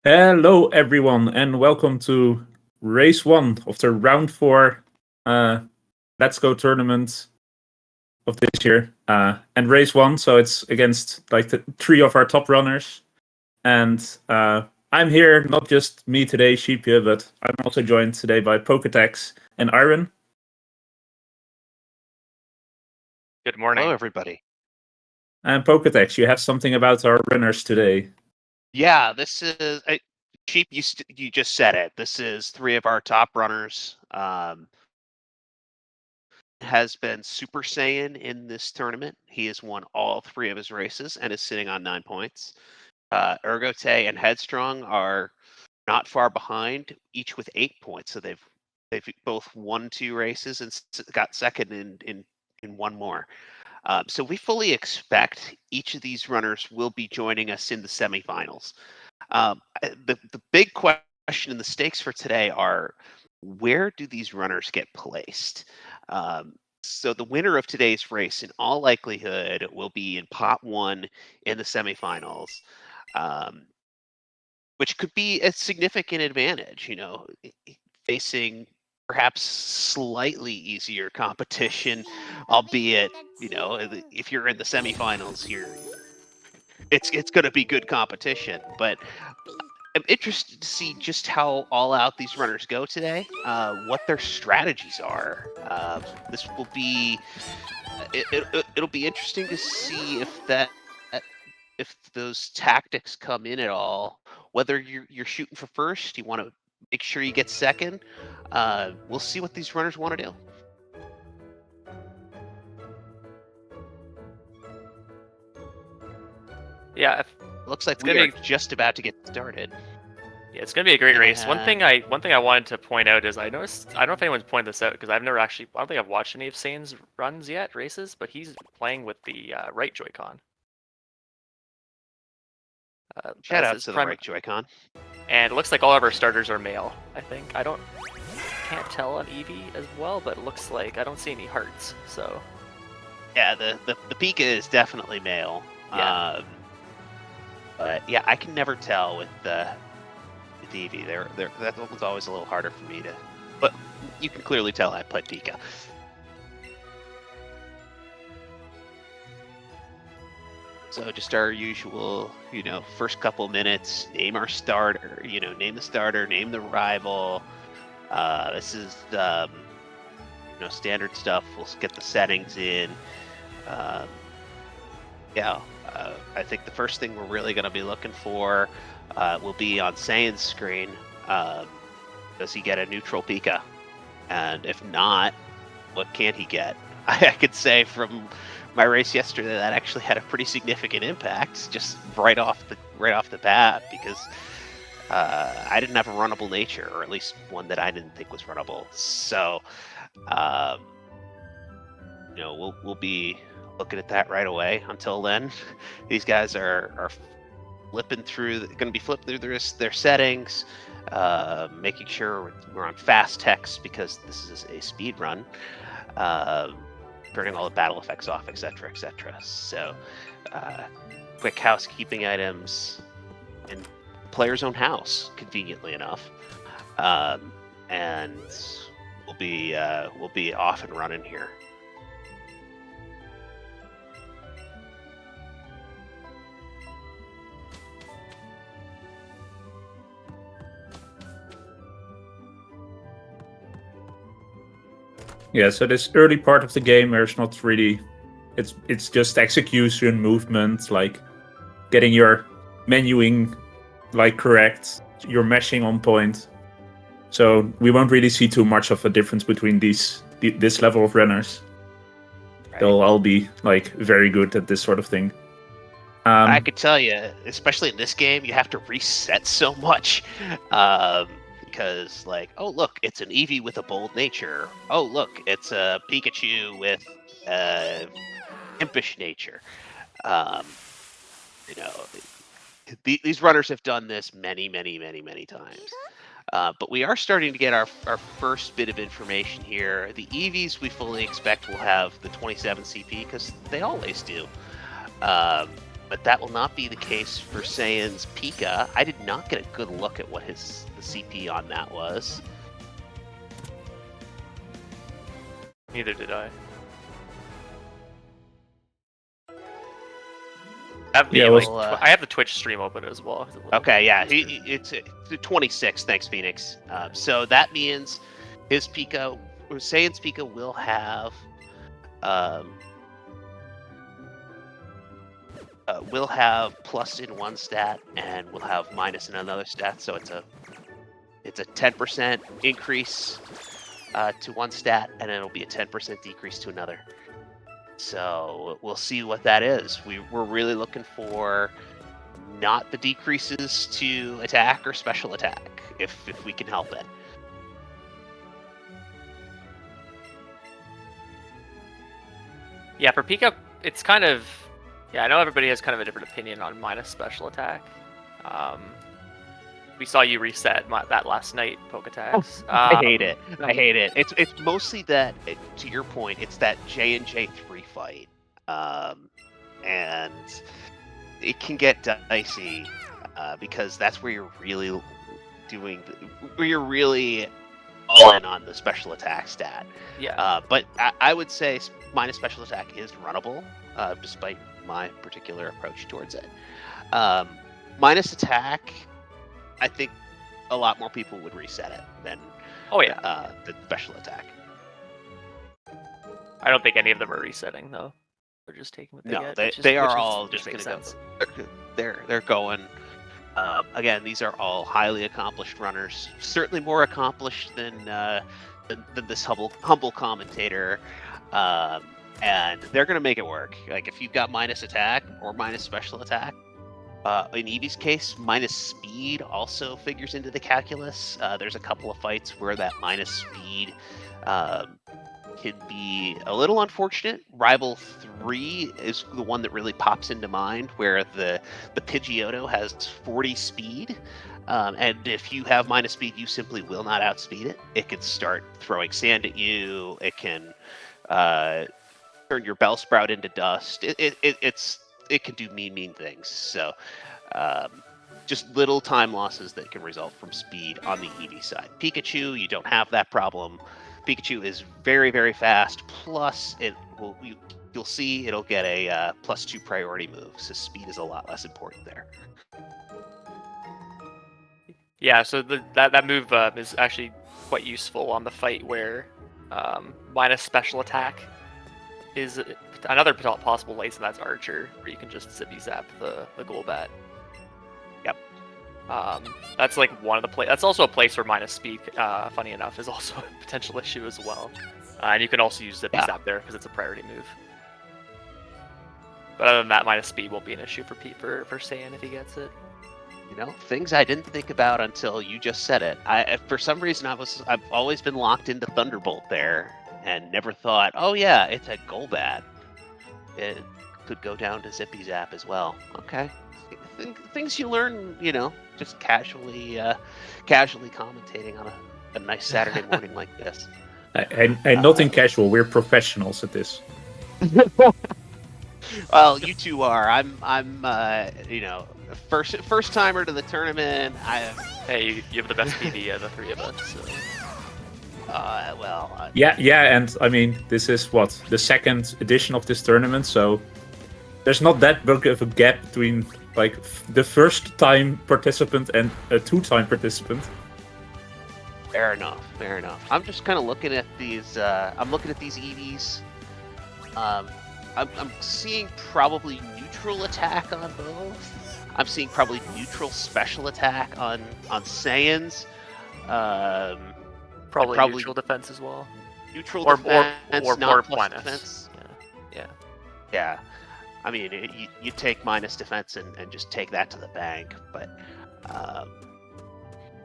Hello, everyone, and welcome to race 1 of the round 4 Let's Go tournament of this year. And race 1, so it's against like the 3 of our top runners. And I'm here, not just me today, Sheepia, but I'm also joined today by Poketex and Iron. Good morning. Hello, everybody. And Poketex, you have something about our runners today. Yeah, this is Sheep. You just said it. This is 3 of our top runners. Has been Super Saiyan in this tournament. He has won all 3 of his races and is sitting on 9 points. Ergote and Headstrong are not far behind, each with 8 points. So they've both won 2 races and got second in one more. So we fully expect each of these runners will be joining us in the semifinals. The big question and the stakes for today are, where do these runners get placed? So the winner of today's race, in all likelihood, will be in pot 1 in the semifinals, which could be a significant advantage. Facing perhaps slightly easier competition, albeit if you're in the semifinals here, it's going to be good competition. But I'm interested to see just how all out these runners go today, what their strategies are. This will be it'll be interesting to see if those tactics come in at all. Whether you're shooting for first, you want to make sure you get second. We'll see what these runners want to do. Yeah, Looks like It's we gonna are just about to get started. yeah, it's gonna be a great race. One thing I wanted to point out is I noticed, I don't know if anyone's pointed this out because I've never actually, I don't think I've watched any of Sane's runs yet, races, but he's playing with the right Joy-Con. Shout as out his to the right Joy-Con. And it looks like all of our starters are male. I think can't tell on Eevee as well, but it looks like I don't see any hearts. So yeah, the Pika is definitely male. Yeah. But yeah, I can never tell with Eevee. That one's always a little harder for me to. But you can clearly tell I put Pika. So just our usual, first couple minutes, name our starter. Name the starter, name the rival. This is standard stuff. We'll get the settings in. I think the first thing we're really going to be looking for will be on Saiyan's screen. Does he get a neutral Pika? And if not, what can he get? I could say from my race yesterday that actually had a pretty significant impact, just right off the bat, because I didn't have a runnable nature, or at least one that I didn't think was runnable. So, we'll be looking at that right away. Until then, these guys are flipping through. Going to be flipping through their settings, making sure we're on fast text because this is a speed run. Turning all the battle effects off, etc., etc. So, quick housekeeping items in player's own house, conveniently enough, and we'll be off and running here. Yeah, so this early part of the game, there's not really, it's just execution, movement, like getting your menuing like correct, your meshing on point. So we won't really see too much of a difference between this level of runners. Right. They'll all be like very good at this sort of thing. I could tell you, especially in this game, you have to reset so much. Because oh look, it's an Eevee with a bold nature. Oh look, it's a Pikachu with impish nature. These runners have done this many times. But we are starting to get our first bit of information here. The Eevees we fully expect will have the 27 CP because they always do. but that will not be the case for Saiyan's Pika. I did not get a good look at what the CP on that was. Neither did I. I have the Twitch stream open as well. Okay, yeah, it's 26. Thanks, Phoenix. So that means his Pika, or Saiyan's Pika, will have plus in one stat and will have minus in another stat. So it's a 10% increase to one stat, and then it'll be a 10% decrease to another. So we'll see what that is. We're really looking for not the decreases to attack or special attack, if we can help it. Yeah, for Pika, it's kind of... Yeah, I know everybody has kind of a different opinion on minus special attack. We saw you reset that last night, Pokétax. I hate it. It's mostly that, to your point, it's that J&J 3 fight. And it can get dicey because that's where you're really all in on the special attack stat. Yeah. But I would say minus special attack is runnable, despite my particular approach towards it. Minus attack, I think a lot more people would reset it than the special attack. I don't think any of them are resetting though. They're just taking what they get. They are all just going to go. They're going. Again, these are all highly accomplished runners. Certainly more accomplished than this humble commentator. And they're going to make it work. Like if you've got minus attack or minus special attack. In Eevee's case, minus speed also figures into the calculus. There's a couple of fights where that minus speed can be a little unfortunate. Rival 3 is the one that really pops into mind, where the Pidgeotto has 40 speed. And if you have minus speed, you simply will not outspeed it. It can start throwing sand at you. It can turn your Bellsprout into dust. It can do mean things. So just little time losses that can result from speed on the Eevee side. Pikachu, you don't have that problem. Pikachu is very, very fast. Plus, you'll see it'll get a +2 priority move. So speed is a lot less important there. Yeah, so that move is actually quite useful on the fight where minus special attack is another possible lace, and that's Archer, where you can just zippy zap the Golbat. Yep. That's like one of the that's also a place where minus speed, funny enough, is also a potential issue as well. And you can also use zippy zap there because it's a priority move. But other than that, minus speed won't be an issue for Saiyan if he gets it. You know, things I didn't think about until you just said it. For some reason, I've always been locked into Thunderbolt there, and never thought, oh yeah, it's a Golbat. It could go down to Zippy Zap as well. Okay, things you learn, just casually commentating on a nice Saturday morning like this. And nothing casual. We're professionals at this. Well, you two are. I'm first timer to the tournament. Hey, you have the best PB of the three of us. So. Yeah, and I mean, this is the second edition of this tournament, so there's not that big of a gap between like the first time participant and a two-time participant. Fair enough. I'm just kind of looking at these. I'm looking at these EVs. I'm seeing probably neutral attack on both. I'm seeing probably neutral special attack on Saiyans. Probably neutral defense as well. Neutral defense, not plus minus. Defense. Yeah. I mean, you take minus defense and just take that to the bank. But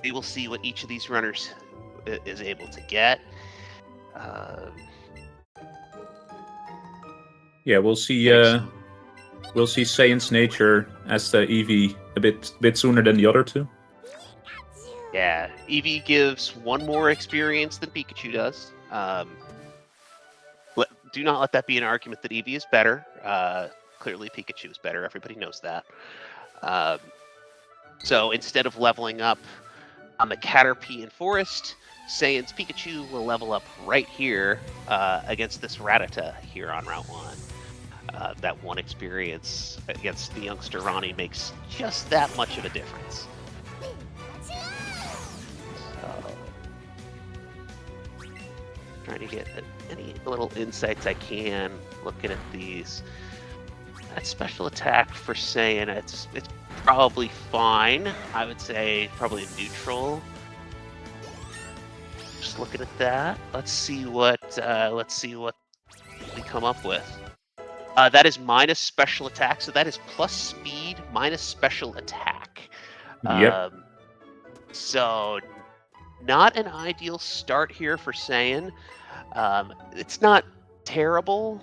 we will see what each of these runners is able to get. Yeah, we'll see. We'll see Saiyan's nature as the Eevee a bit sooner than the other two. Yeah, Eevee gives one more experience than Pikachu does. Do not let that be an argument that Eevee is better. Clearly, Pikachu is better. Everybody knows that. So instead of leveling up on the Caterpie and Forest, Saiyan's Pikachu will level up right here against this Rattata here on Route 1. That one experience against the youngster Ronnie makes just that much of a difference. Trying to get any little insights I can looking at these. That special attack for Saiyan, it's probably fine. I would say probably neutral. Just looking at that. Let's see what we come up with. That is minus special attack, so that is plus speed minus special attack. Yep. So not an ideal start here for Saiyan. It's not terrible.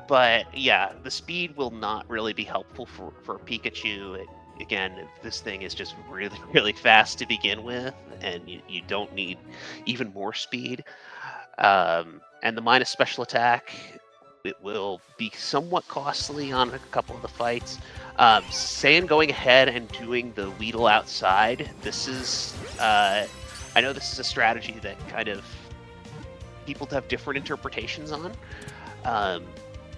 But yeah, the speed will not really be helpful for Pikachu. Again, this thing is just really, really fast to begin with, and you don't need even more speed. And the minus special attack, it will be somewhat costly on a couple of the fights. Saiyan going ahead and doing the Weedle outside, this is, I know this is a strategy that kind of people have different interpretations on.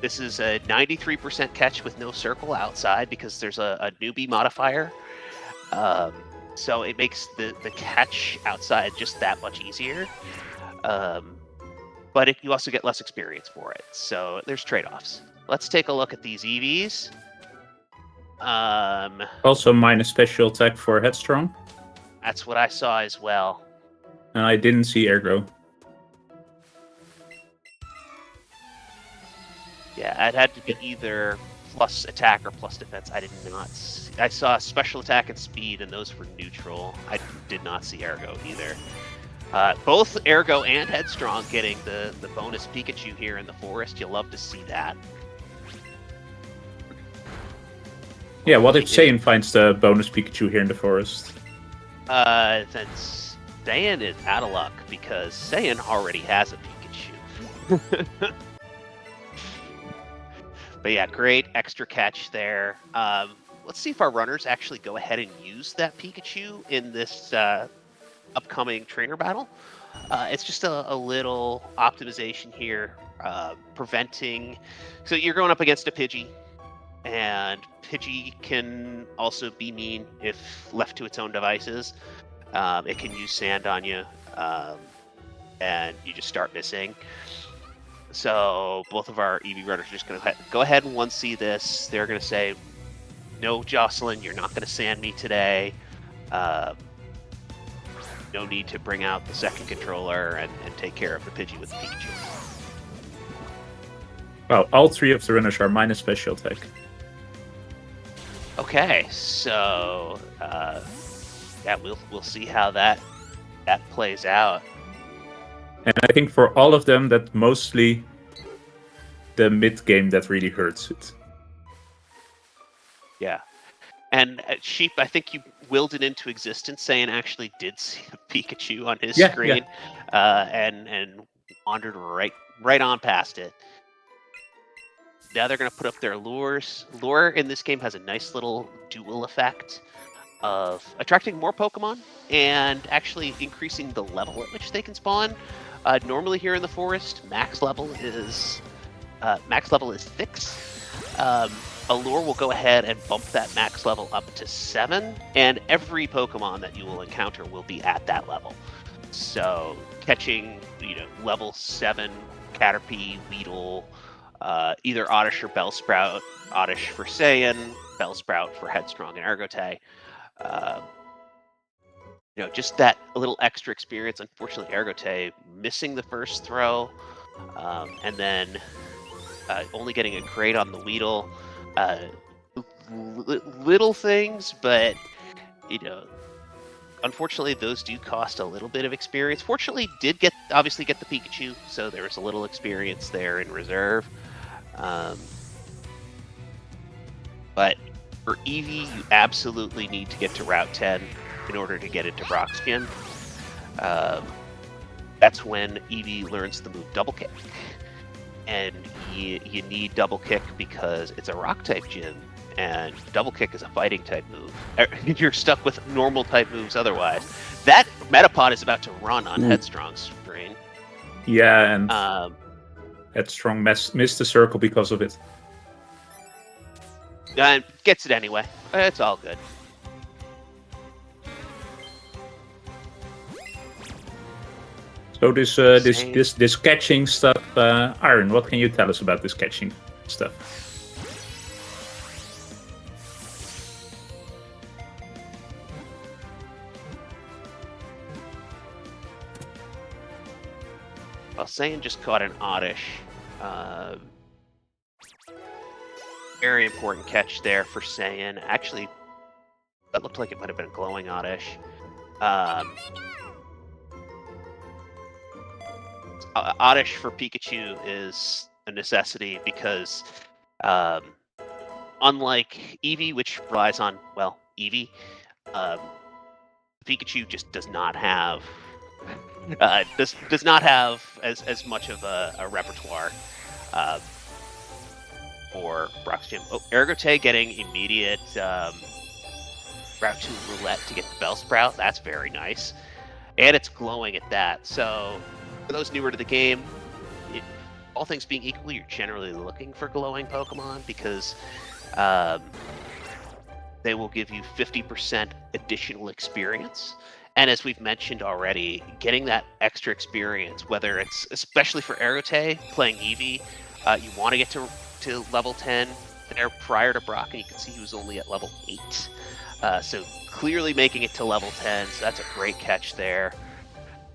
This is a 93% catch with no circle outside because there's a newbie modifier. So it makes the catch outside just that much easier. But you also get less experience for it. So there's trade-offs. Let's take a look at these EVs. Also minus special attack for Headstrong. That's what I saw as well. And I didn't see Ergo. Yeah, it had to be either plus attack or plus defense. I did not see. I saw special attack and speed, and those were neutral. I did not see Ergo either. Both Ergo and Headstrong getting the bonus Pikachu here in the forest. You'll love to see that. Yeah, what if Saiyan finds the bonus Pikachu here in the forest? Then Saiyan is out of luck because Saiyan already has a Pikachu. But yeah, great extra catch there. Let's see if our runners actually go ahead and use that Pikachu in this upcoming trainer battle. It's just a little optimization here, preventing. So you're going up against a Pidgey, and Pidgey can also be mean if left to its own devices. It can use sand on you, and you just start missing. So both of our EV runners are just going to go ahead and 1C this. They're going to say, no, Jocelyn, you're not going to sand me today. No need to bring out the second controller and take care of the Pidgey with the Pikachu. Well, all three of the runners are minus special attack. Okay, so yeah, we'll see how that plays out. And I think for all of them, that mostly the mid game that really hurts it. Yeah. And Sheep, I think you willed it into existence, saying actually did see a Pikachu on his screen, and wandered right on past it. Now they're going to put up their lures. Lure in this game has a nice little dual effect of attracting more Pokemon and actually increasing the level at which they can spawn. Normally here in the forest, max level is 6. Allure will go ahead and bump that max level up to 7, and every Pokemon that you will encounter will be at that level. So catching, level 7 Caterpie, Weedle, either Oddish or Bellsprout. Oddish for Saiyan, Bellsprout for Headstrong and Ergote. Just that a little extra experience. Unfortunately, Ergote missing the first throw, and then only getting a crate on the Weedle. Little things, but unfortunately those do cost a little bit of experience. Fortunately, did obviously get the Pikachu, so there was a little experience there in reserve. But for Eevee, you absolutely need to get to Route 10 in order to get into Brock's Gym. that's when Eevee learns the move Double Kick. And you need Double Kick because it's a rock type gym, and Double Kick is a fighting type move. You're stuck with normal type moves otherwise. That Metapod is about to run on Headstrong's screen. Yeah, and Headstrong missed the circle because of it. And gets it anyway. It's all good. So this catching stuff, Aaron, what can you tell us about this catching stuff? Well, Saiyan just caught an Oddish. Very important catch there for Saiyan. Actually, that looked like it might have been a glowing Oddish. Oddish for Pikachu is a necessity because, unlike Eevee, which relies on, well, Eevee, Pikachu just does not have does not have as much of a repertoire for Brock's Gym. Oh, Ergote getting immediate Route 2 Roulette to get the Bellsprout. That's very nice. And it's glowing at that. So for those newer to the game, all things being equal, you're generally looking for glowing Pokemon because they will give you 50% additional experience. And as we've mentioned already, getting that extra experience, whether it's, especially for Ergote, playing Eevee, you want to get to level 10 there prior to Brock, and you can see he was only at level 8. So clearly making it to level 10, so that's a great catch there.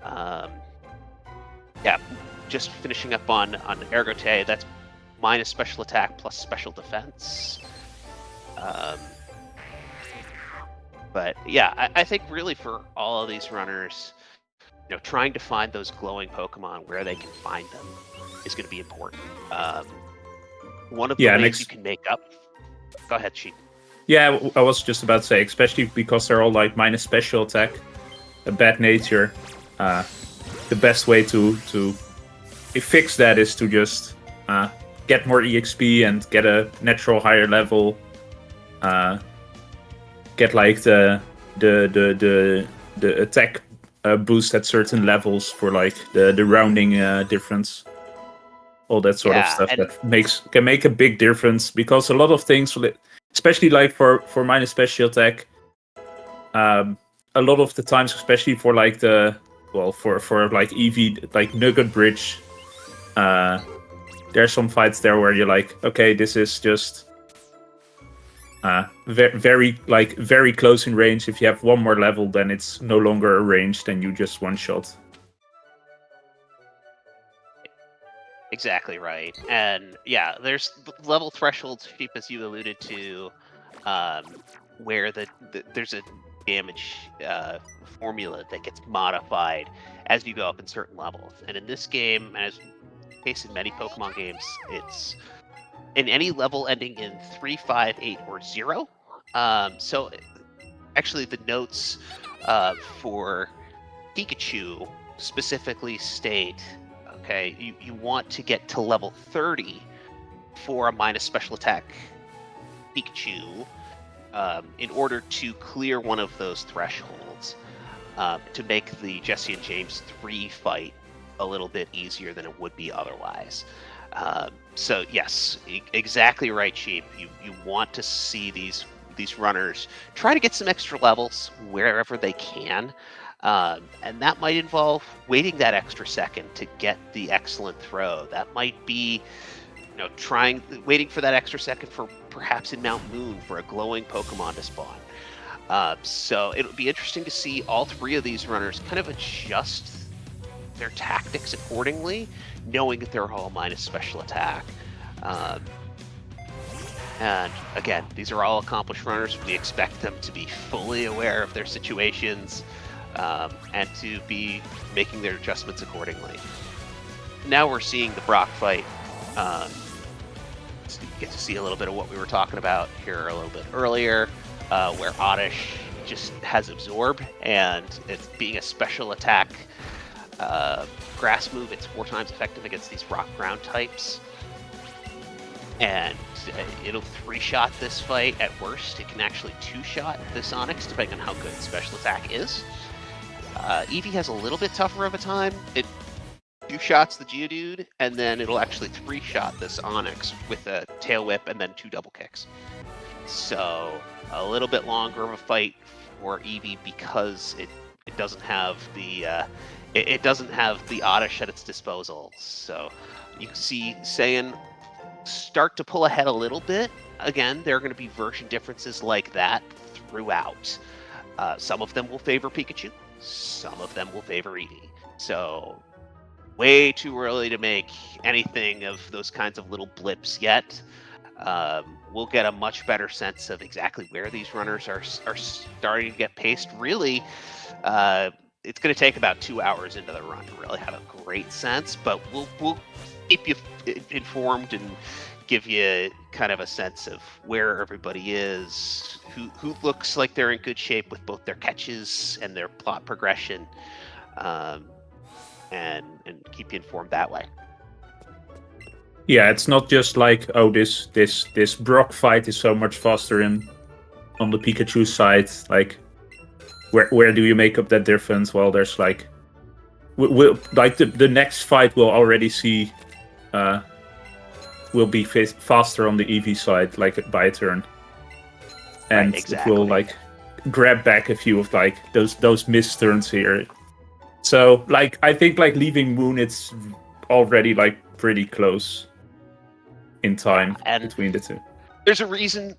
Yeah, just finishing up on Ergote, that's minus special attack plus special defense. But yeah, I think really for all of these runners, trying to find those glowing Pokemon where they can find them is going to be important. One of the ways you can make up. Go ahead, Sheep. Yeah, I was just about to say, especially because they're all like minus special attack, a bad nature. The best way to fix that is to just get more EXP and get a natural higher level. Get like the attack boost at certain levels for like the rounding difference, all that sort of stuff that can make a big difference, because a lot of things, especially like for minus special attack, a lot of the times, especially for like for like Eevee, like Nugget Bridge, there's some fights there where you're like, okay, this is just very close in range. If you have one more level, then it's no longer a range, then you just one shot. Exactly right. And yeah, there's level thresholds, Sheep, as you alluded to, where there's a damage formula that gets modified as you go up in certain levels. And in this game, as the case in many Pokemon games, it's in any level ending in 3, 5, 8, or 0. So actually the notes for Pikachu specifically state, okay, you want to get to level 30 for a minus special attack Pikachu in order to clear one of those thresholds to make the Jesse and James 3 fight a little bit easier than it would be otherwise. So yes, exactly right, Sheep. You want to see these runners try to get some extra levels wherever they can, and that might involve waiting that extra second to get the excellent throw. That might be, waiting for that extra second for perhaps in Mount Moon for a glowing Pokemon to spawn. So it'll be interesting to see all three of these runners kind of adjust their tactics accordingly, knowing that they're all minus special attack. And again, these are all accomplished runners. We expect them to be fully aware of their situations and to be making their adjustments accordingly. Now we're seeing the Brock fight. Get to see a little bit of what we were talking about here a little bit earlier, where Oddish just has Absorb, and it's being a special attack Grass move, it's 4 times effective against these rock ground types. And it'll 3-shot this fight at worst. It can actually 2-shot this Onyx, depending on how good special attack is. Eevee has a little bit tougher of a time. It 2-shots the Geodude, and then it'll actually 3-shot this Onyx with a Tail Whip and then 2 double kicks. So a little bit longer of a fight for Eevee because it doesn't have the it doesn't have the Oddish at its disposal. So you can see Saiyan start to pull ahead a little bit. Again, there are going to be version differences like that throughout. Some of them will favor Pikachu, some of them will favor Eevee. So way too early to make anything of those kinds of little blips yet. We'll get a much better sense of exactly where these runners are starting to get paced. Really, it's going to take about 2 hours into the run to really have a great sense, but we'll keep you informed and give you kind of a sense of where everybody is, who looks like they're in good shape with both their catches and their plot progression, and keep you informed that way. Yeah, it's not just like, oh, this Brock fight is so much faster on the Pikachu side. Like, where do you make up that difference? Well, there's like, we'll like the next fight we'll already see, will be faster on the Eevee side, like by a turn, and Right, exactly. it will like grab back a few of like those missed turns here. So like, I think like leaving Moon, it's already like pretty close in time between the two. There's a reason,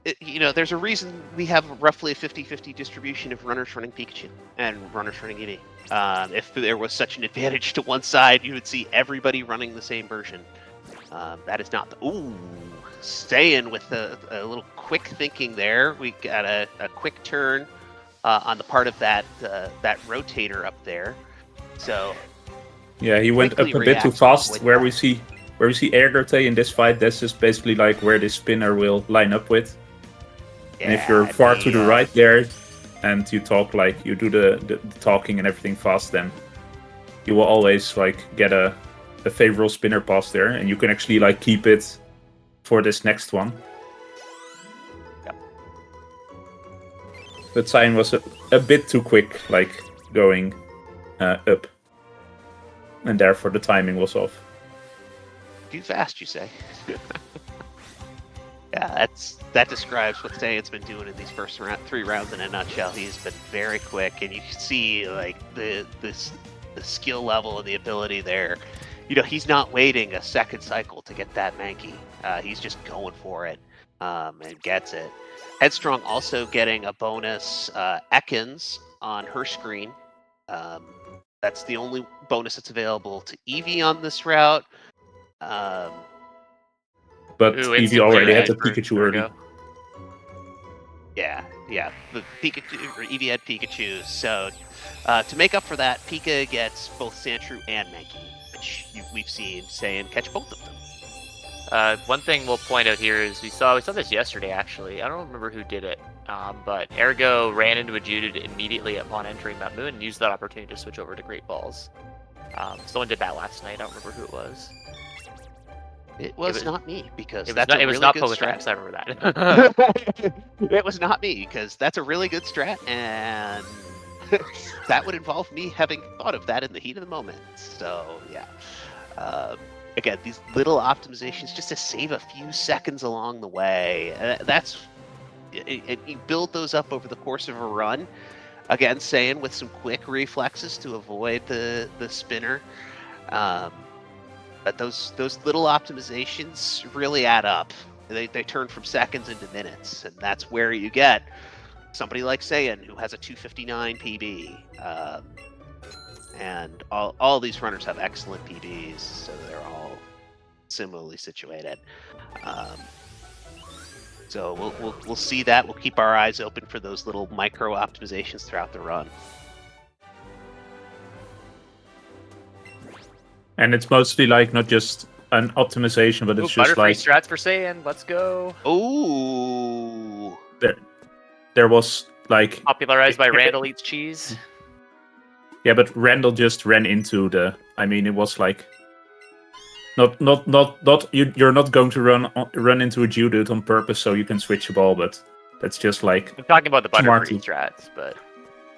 there's a reason we have roughly a 50-50 distribution of runners running Pikachu and runners running Eevee. If there was such an advantage to one side, you would see everybody running the same version. That is not the... Ooh, staying with a little quick thinking there. We got a quick turn on the part of that rotator up there. So... Yeah, he went up a bit too fast. Where we see Ergote in this fight, that's just basically like where this spinner will line up with. Yeah, and if you're far to the right there, and you talk like you do the talking and everything fast, then you will always like get a favorable spinner pass there, and you can actually like keep it for this next one. Yep. But Saiyan was a bit too quick, like going up, and therefore the timing was off. Too fast, you say? Yeah, that describes what Saiyan's been doing in these first 3 rounds in a nutshell. He's been very quick, and you can see like the skill level and the ability there. He's not waiting a second cycle to get that Mankey. He's just going for it and gets it. Headstrong also getting a bonus Ekans on her screen. That's the only bonus that's available to Eevee on this route. But Eevee already had the Pikachu early. Yeah. The Pikachu, or Eevee had Pikachu. So to make up for that, Pika gets both Sandshrew and Mankey, which we've seen Saiyan catch both of them. One thing we'll point out here is we saw this yesterday actually. I don't remember who did it, but Ergo ran into a Geodude immediately upon entering that moon and used that opportunity to switch over to Great Balls. Someone did that last night. I don't remember who it was. It was not me, because it that's a really good Poketrax, strat. I remember that. It was not me, because that's a really good strat, and that would involve me having thought of that in the heat of the moment. So, yeah. Again, these little optimizations just to save a few seconds along the way. You build those up over the course of a run. Again, Saiyan with some quick reflexes to avoid the spinner. But those little optimizations really add up. They turn from seconds into minutes, and that's where you get somebody like Saiyan who has a 259 PB. And all these runners have excellent PBs, so they're all similarly situated. So we'll see that. We'll keep our eyes open for those little micro optimizations throughout the run. And it's mostly like not just an optimization, but it's just like strats for Saiyan. Let's go. Ooh. There was like popularized by Randall Eats Cheese. Yeah, but Randall just ran into the. I mean, it was like. Not. You're not going to run into a Geodude on purpose so you can switch the ball, but that's just like. I'm talking about the Smart Butterfree strats, but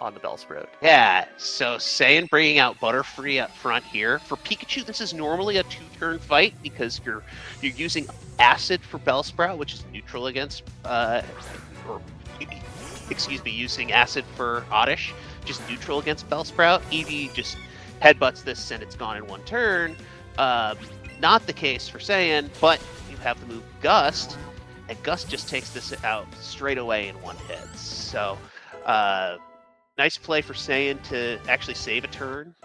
on the Bellsprout. Yeah, so Saiyan bringing out Butterfree up front here. For Pikachu, this is normally a 2-turn fight because you're using Acid for Bellsprout, which is neutral against, using Acid for Oddish, just neutral against Bellsprout. Eevee just headbutts this and it's gone in 1 turn. Not the case for Saiyan, but you have the move Gust, and Gust just takes this out straight away in 1 hit. So, nice play for Saiyan to actually save a turn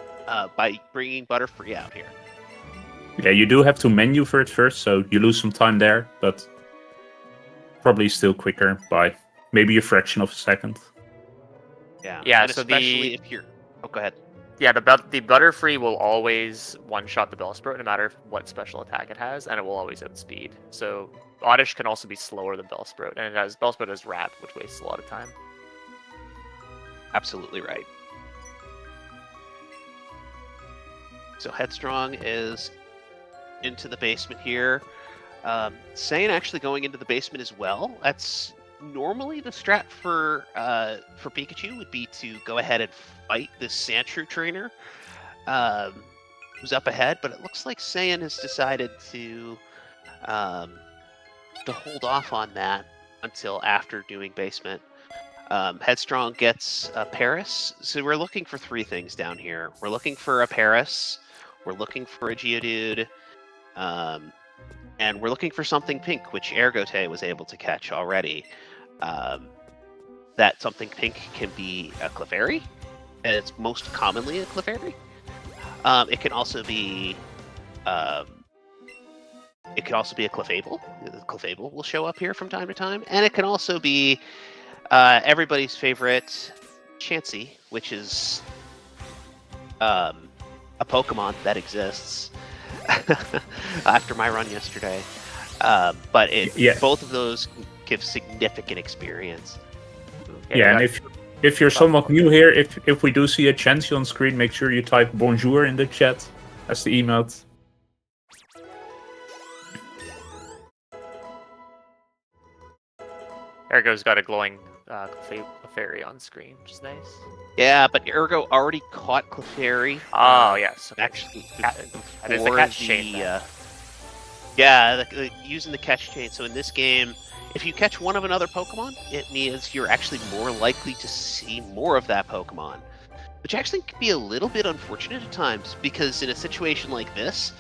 by bringing Butterfree out here. Yeah, you do have to menu for it first, so you lose some time there, but probably still quicker by maybe a fraction of a second. Yeah, and so especially if you're... Oh, go ahead. Yeah, the Butterfree will always one-shot the Bellsprout no matter what special attack it has, and it will always outspeed. So Oddish can also be slower than Bellsprout, and Bellsprout has Wrap, which wastes a lot of time. Absolutely right. So Headstrong is into the basement here. Saiyan actually going into the basement as well. That's normally the strat for Pikachu would be to go ahead and fight this Sandshrew trainer who's up ahead, but it looks like Saiyan has decided to hold off on that until after doing basement. Headstrong gets a Paris. So we're looking for 3 things down here. We're looking for a Paris, we're looking for a Geodude, and we're looking for something pink, which Ergote was able to catch already. That something pink can be a Clefairy, and it's most commonly a Clefairy. It can also be a Clefable. The Clefable will show up here from time to time, and it can also be everybody's favorite Chansey, which is a Pokemon that exists after my run yesterday. But both of those give significant experience. Yeah, and if you're somewhat new here, if we do see a Chansey on screen, make sure you type bonjour in the chat as the emote. Ergo's got a glowing Clefairy on screen, which is nice. Yeah, but Ergo already caught Clefairy. Oh, yes. Actually, That is the catch chain. Using the catch chain. So in this game, if you catch one of another Pokemon, it means you're actually more likely to see more of that Pokemon, which actually can be a little bit unfortunate at times, because in a situation like this,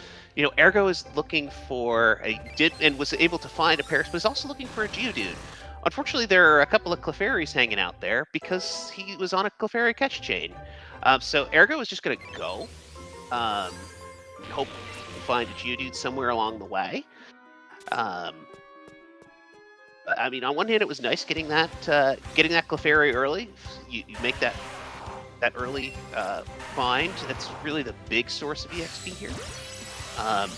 Ergo is looking for was able to find a Paris, but is also looking for a Geodude. Unfortunately, there are a couple of Clefairies hanging out there because he was on a Clefairy catch chain. So Ergo is just going to go, hope to find a Geodude somewhere along the way. I mean, on one hand, it was nice getting that Clefairy early. You make that early find. That's really the big source of EXP here. And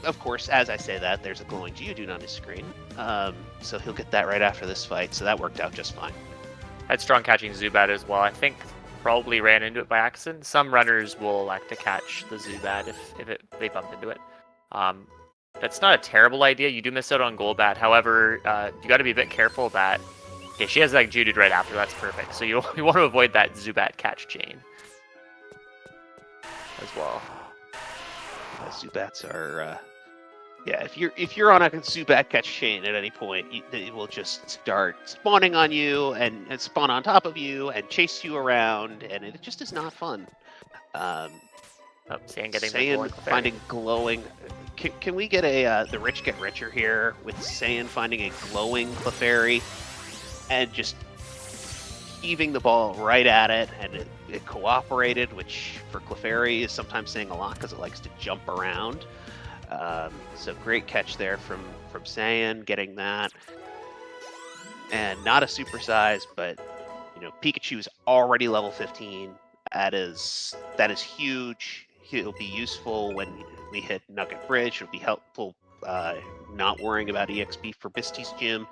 of course, as I say that, there's a glowing Geodude on his screen. So he'll get that right after this fight. So that worked out just fine. Headstrong catching Zubat as well. I think probably ran into it by accident. Some runners will like to catch the Zubat if they bump into it. That's not a terrible idea. You do miss out on Golbat. However, you got to be a bit careful that... Okay, she has like Geodude right after. That's perfect. So you want to avoid that Zubat catch chain as well. Zubats are... if you're on a Zubat catch chain at any point, it will just start spawning on you and spawn on top of you and chase you around, and it just is not fun. Saiyan finding glowing... Can we get the rich get richer here with Saiyan finding a glowing Clefairy and just heaving the ball right at it, and it cooperated, which for Clefairy is sometimes saying a lot because it likes to jump around. So great catch there from Saiyan, getting that. And not a supersize, but Pikachu is already level 15. That is huge. He'll be useful when we hit Nugget Bridge. It'll be helpful not worrying about EXP for Misty's Gym.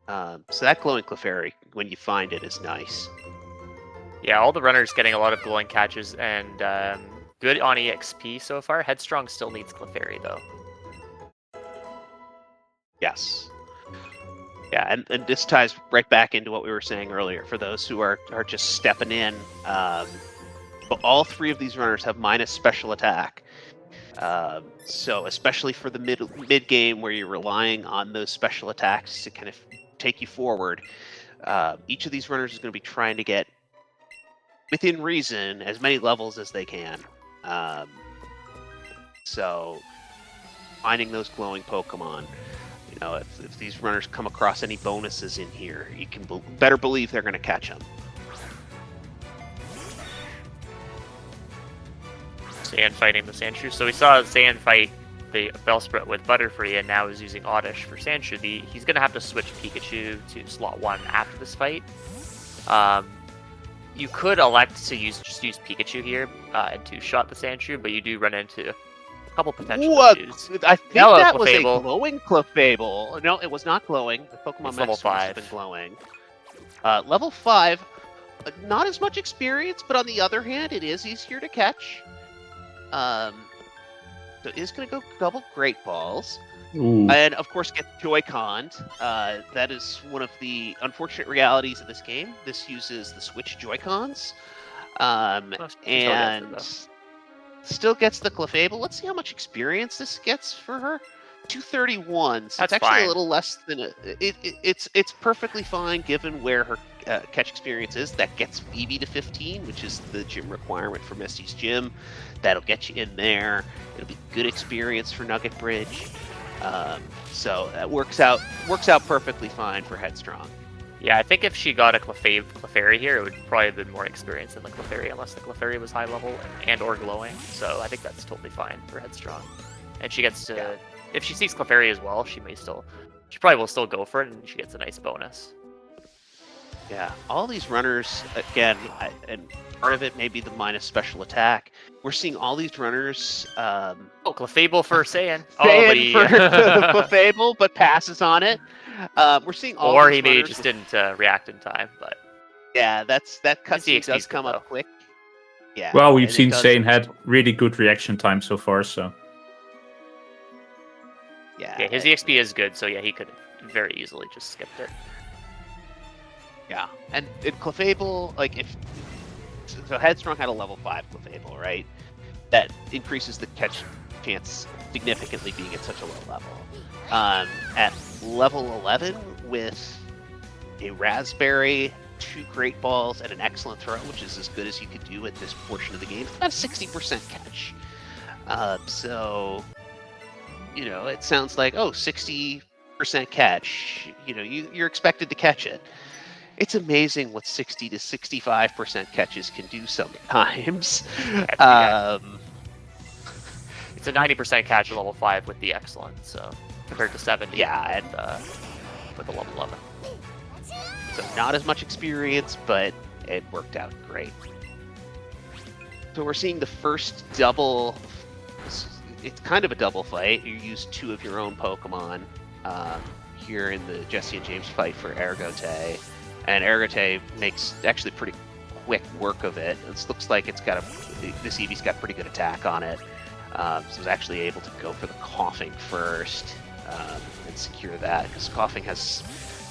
So that glowing Clefairy, when you find it, is nice. Yeah, all the runners getting a lot of glowing catches and good on EXP so far. Headstrong still needs Clefairy though. Yes. Yeah, and this ties right back into what we were saying earlier. For those who are just stepping in, but all three of these runners have minus special attack. So especially for the mid game where you're relying on those special attacks to kind of take you forward, each of these runners is going to be trying to get within reason as many levels as they can. So finding those glowing Pokemon. You know, if these runners come across any bonuses in here, you can better believe they're going to catch them. Sand fighting the Sandshrew. So we saw Sand fight the Bellsprout with Butterfree, and now is using Oddish for Sandshrew. He's going to have to switch Pikachu to slot 1 after this fight. You could elect to just use Pikachu here and to shot the Sandshrew, but you do run into a couple potential issues. I think Hello, that was a Clefable. glowing Clefable. No, it was not glowing. The Pokemon It's level Master must have 5. been glowing. Level 5, not as much experience, but on the other hand, it is easier to catch. So it is going to go double Great Balls. Ooh. And of course, get Joy-Con. That is one of the unfortunate realities of this game. This uses the Switch Joy-Cons. And still gets the Clefable. Let's see how much experience this gets for her. 231. So That's it's actually fine. a little less than it's perfectly fine given where her catch experience is. That gets Phoebe to 15, which is the gym requirement for Misty's gym. That'll get you in there. It'll be good experience for Nugget Bridge. So that works out perfectly fine for Headstrong. Yeah, I think if she got a Clefairy here, it would probably have been more experience than the Clefairy, unless the Clefairy was high level and or glowing. So I think that's totally fine for Headstrong. And she gets to, if she sees Clefairy as well, she probably will still go for it, and she gets a nice bonus. Yeah, all these runners, again, and part of it may be the minus special attack. We're seeing all these runners... Clefable for Saiyan. Saiyan for Clefable, but passes on it. We're seeing all or these he maybe runners just didn't react in time, but... Yeah, that cutscene XP does good, come though. up quick. Yeah. Well, we've and it seen does- Sane had really good reaction time so far, so. Yeah, his EXP is good, so yeah, he could have very easily just skipped it. Yeah, and in Clefable, like if so, Headstrong had a level 5 Clefable, right? That increases the catch chance significantly, being at such a low level. At level 11, with a Raspberry, 2 Great Balls, and an excellent throw, which is as good as you could do at this portion of the game, it's about 60% catch. So, you know, it sounds like 60% catch. You know, you're expected to catch it. It's amazing what 60 to 65% catches can do sometimes. It's a 90% catch at level 5 with the excellent, so compared to 70 Yeah, with the level 11. So not as much experience, but it worked out great. So we're seeing the first double. It's kind of a double fight. You use 2 of your own Pokemon here in the Jesse and James fight for Ergote. And Ergote makes actually pretty quick work of it. It looks like this Eevee's got pretty good attack on it. So it's actually able to go for the Coughing first and secure that, because Coughing has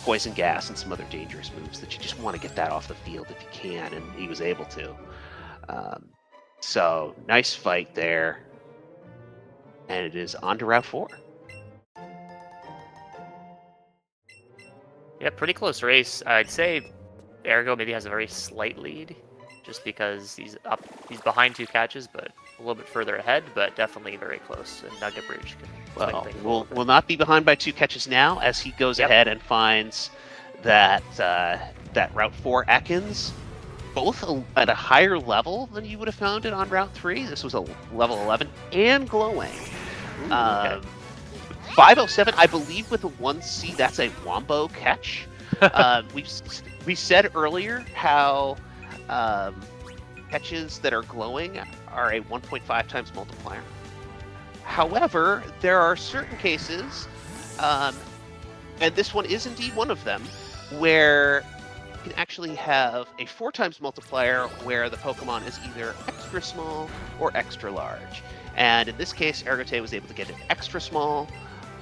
Poison Gas and some other dangerous moves that you just want to get that off the field if you can, and he was able to. So nice fight there. And it is on to Route 4. Yeah, pretty close race. I'd say Ergo maybe has a very slight lead, just because he's behind 2 catches, but a little bit further ahead, but definitely very close. And Nugget Bridge can Well, things will not be behind by 2 catches now, as he goes ahead and finds that that Route 4 Ekans, both at a higher level than you would have found it on Route 3. This was a level 11 and glowing. Ooh, okay. 507, I believe, with a 1C, that's a Wombo catch. We said earlier how catches that are glowing are a 1.5 times multiplier. However, there are certain cases, and this one is indeed one of them, where can actually have a 4 times multiplier where the Pokemon is either extra small or extra large. And in this case, Ergote was able to get it extra small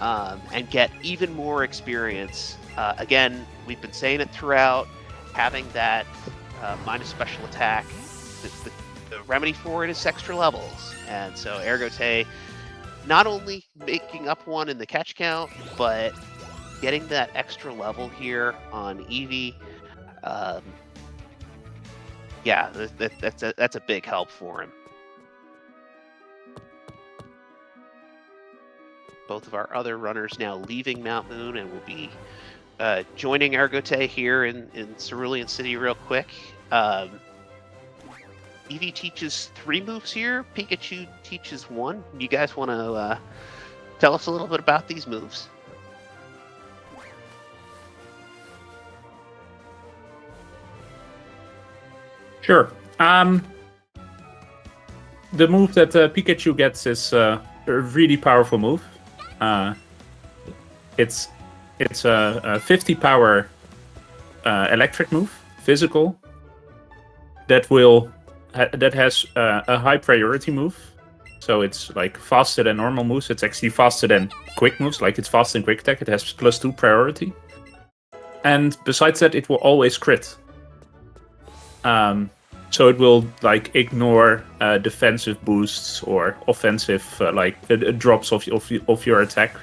and get even more experience. Again, we've been saying it throughout, having that minus special attack, the remedy for it is extra levels. And so Ergote not only making up one in the catch count, but getting that extra level here on Eevee, yeah, that's a big help for him. Both of our other runners now leaving Mount Moon and will be joining Ergote here in Cerulean City real quick. Eevee teaches 3 moves here. Pikachu teaches 1. You guys want to tell us a little bit about these moves? Sure. The move that Pikachu gets is a really powerful move. It's a 50 power electric move, physical, that has a high priority move. So it's like faster than normal moves. It's actually faster than quick moves, like it's faster than quick attack. It has +2 priority. And besides that, it will always crit. So it will like ignore defensive boosts or offensive drops of your attack.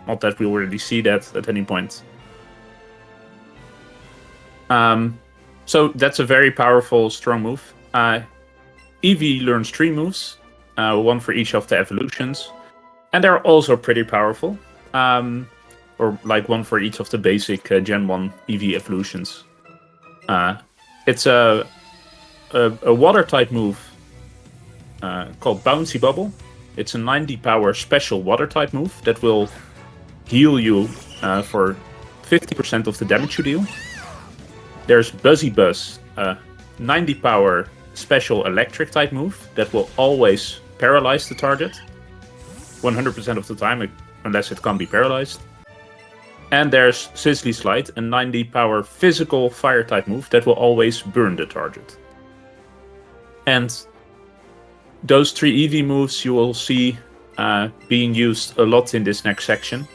Not that we already see that at any point. So that's a very powerful, strong move. Eevee learns 3 moves, 1 for each of the evolutions, and they're also pretty powerful. Or like 1 for each of the basic Gen 1 Eevee evolutions. It's a water type move called Bouncy Bubble. It's a 90 power special water type move that will heal you for 50% of the damage you deal. There's Buzzy Buzz, 90 power special electric type move that will always paralyze the target 100% of the time, unless it can't be paralyzed. And there's Sizzly Slide, a 90 power physical fire type move that will always burn the target. And those 3 Eevee moves you will see being used a lot in this next section.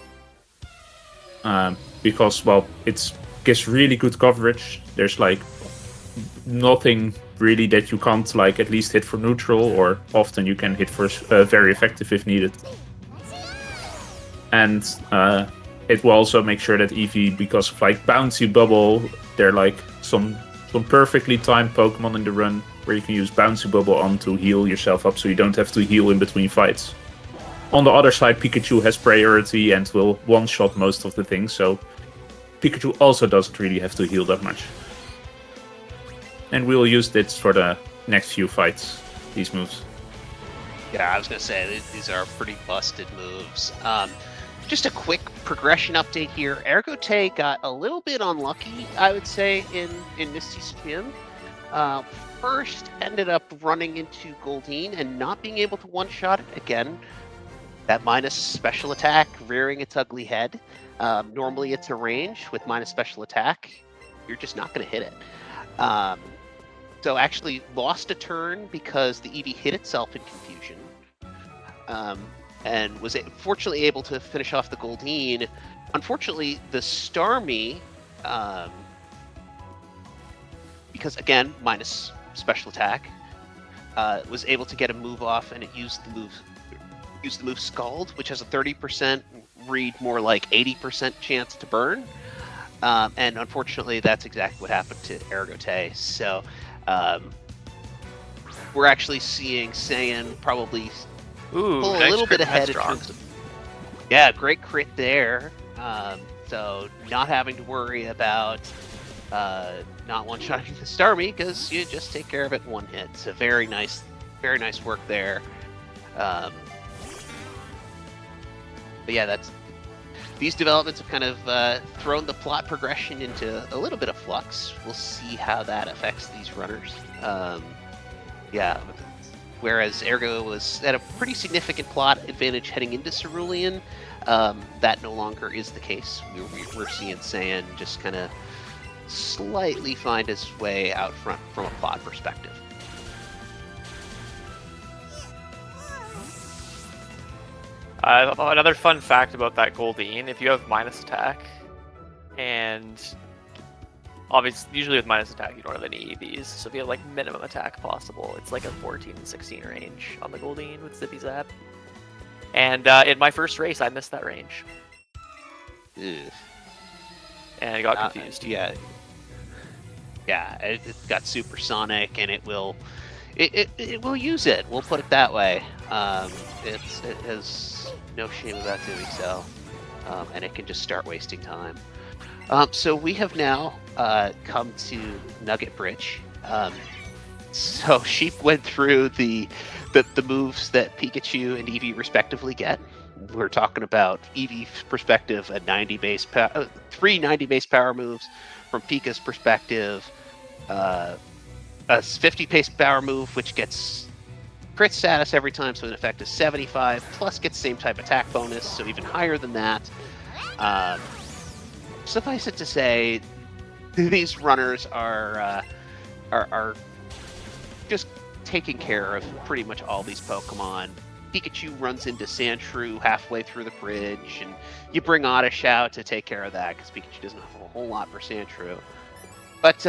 Because, well, it gives really good coverage. There's like nothing really that you can't like at least hit for neutral, or often you can hit for very effective if needed. And it will also make sure that Eevee, because of like Bouncy Bubble, they're like some perfectly timed Pokemon in the run where you can use Bouncy Bubble on to heal yourself up so you don't have to heal in between fights. On the other side, Pikachu has priority and will one-shot most of the things, so Pikachu also doesn't really have to heal that much. And we'll use this for the next few fights, these moves. Yeah, I was going to say, these are pretty busted moves. Just a quick progression update here. Ergote got a little bit unlucky, I would say, in Misty's gym. First, ended up running into Goldeen and not being able to one-shot it again. That minus special attack rearing its ugly head. Normally it's a range with minus special attack. You're just not going to hit it. So actually lost a turn because the Eevee hit itself in confusion. And was fortunately able to finish off the Goldeen. Unfortunately, the Starmie, because again, minus special attack, was able to get a move off, and it used the move Scald, which has a 30% read, more like 80% chance to burn. And unfortunately, that's exactly what happened to Ergote. So we're actually seeing Saiyan probably pull a little bit ahead in terms of, yeah, great crit there. So not having to worry about not one-shotting the Starmie, because you just take care of it in one hit. So very nice work there. But yeah, these developments have kind of thrown the plot progression into a little bit of flux. We'll see how that affects these runners. Yeah, whereas Ergo was at a pretty significant plot advantage heading into Cerulean, that no longer is the case. We're seeing Saiyan just kind of slightly find his way out front from a plot perspective. Another fun fact about that Goldeen, if you have minus attack, and obviously, usually with minus attack, you don't have any EVs, so if you have like minimum attack possible, it's like a 14 and 16 range on the Goldeen with Zippy Zap. And in my first race, I missed that range. Ugh. And I got confused. Yeah, it's got supersonic, and it will use it. We'll put it that way. It has no shame about doing so, and it can just start wasting time. So we have now come to Nugget Bridge. So Sheep went through the moves that Pikachu and Eevee respectively get. We're talking about Eevee's perspective, a 90 base power, 3 90 base power moves. From Pika's perspective, a 50 base power move, which gets crit status every time, so in effect is 75, plus gets same type attack bonus, so even higher than that. Suffice it to say, these runners are just taking care of pretty much all these Pokemon. Pikachu runs into Sandshrew halfway through the bridge, and you bring Oddish out to take care of that, because Pikachu doesn't have a whole lot for Sandshrew. But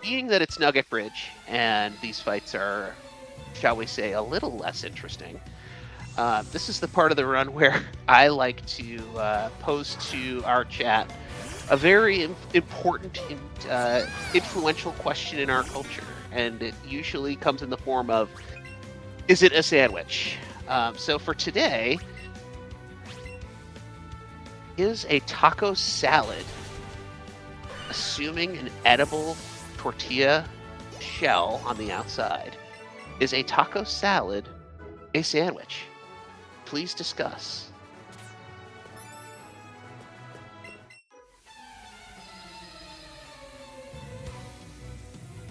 being that it's Nugget Bridge, and these fights are, shall we say, a little less interesting, this is the part of the run where I like to pose to our chat a very important and influential question in our culture. And it usually comes in the form of, is it a sandwich? So for today, is a taco salad, assuming an edible tortilla shell on the outside, is a taco salad a sandwich? Please discuss.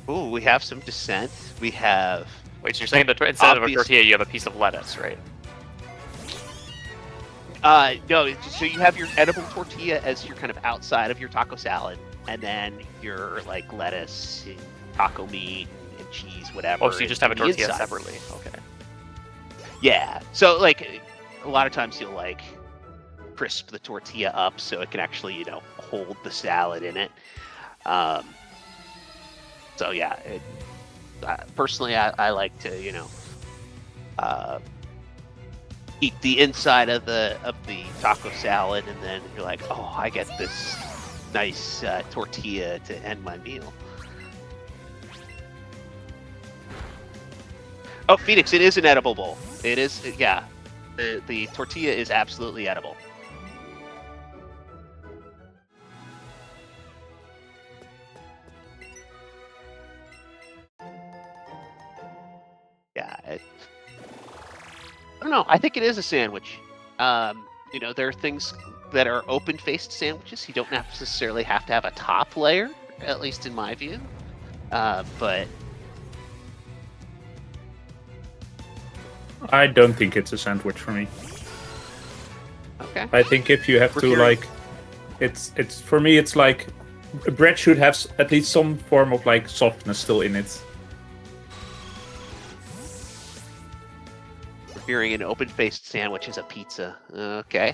Ooh, we have some dissent. We have... Wait, so you're saying that instead of a tortilla, you have a piece of lettuce, right? No, so you have your edible tortilla as your kind of outside of your taco salad, and then your like lettuce, and taco meat, and cheese, whatever. Oh, so you just have a tortilla inside. separately. Okay. Yeah. So like a lot of times you'll like crisp the tortilla up so it can actually, you know, hold the salad in it. So yeah, personally, I like to, you know, eat the inside of the taco salad, and then you're like, oh, I get this nice tortilla to end my meal. Oh, Phoenix, it is an edible bowl. It is, yeah. The tortilla is absolutely edible. Yeah, I don't know. I think it is a sandwich. You know, there are things that are open-faced sandwiches. You don't necessarily have to have a top layer, at least in my view. But I don't think it's a sandwich for me. okay. I think if you have to like, it's for me, it's like bread should have at least some form of like softness still in it. Hearing an open-faced sandwich is a pizza. Okay.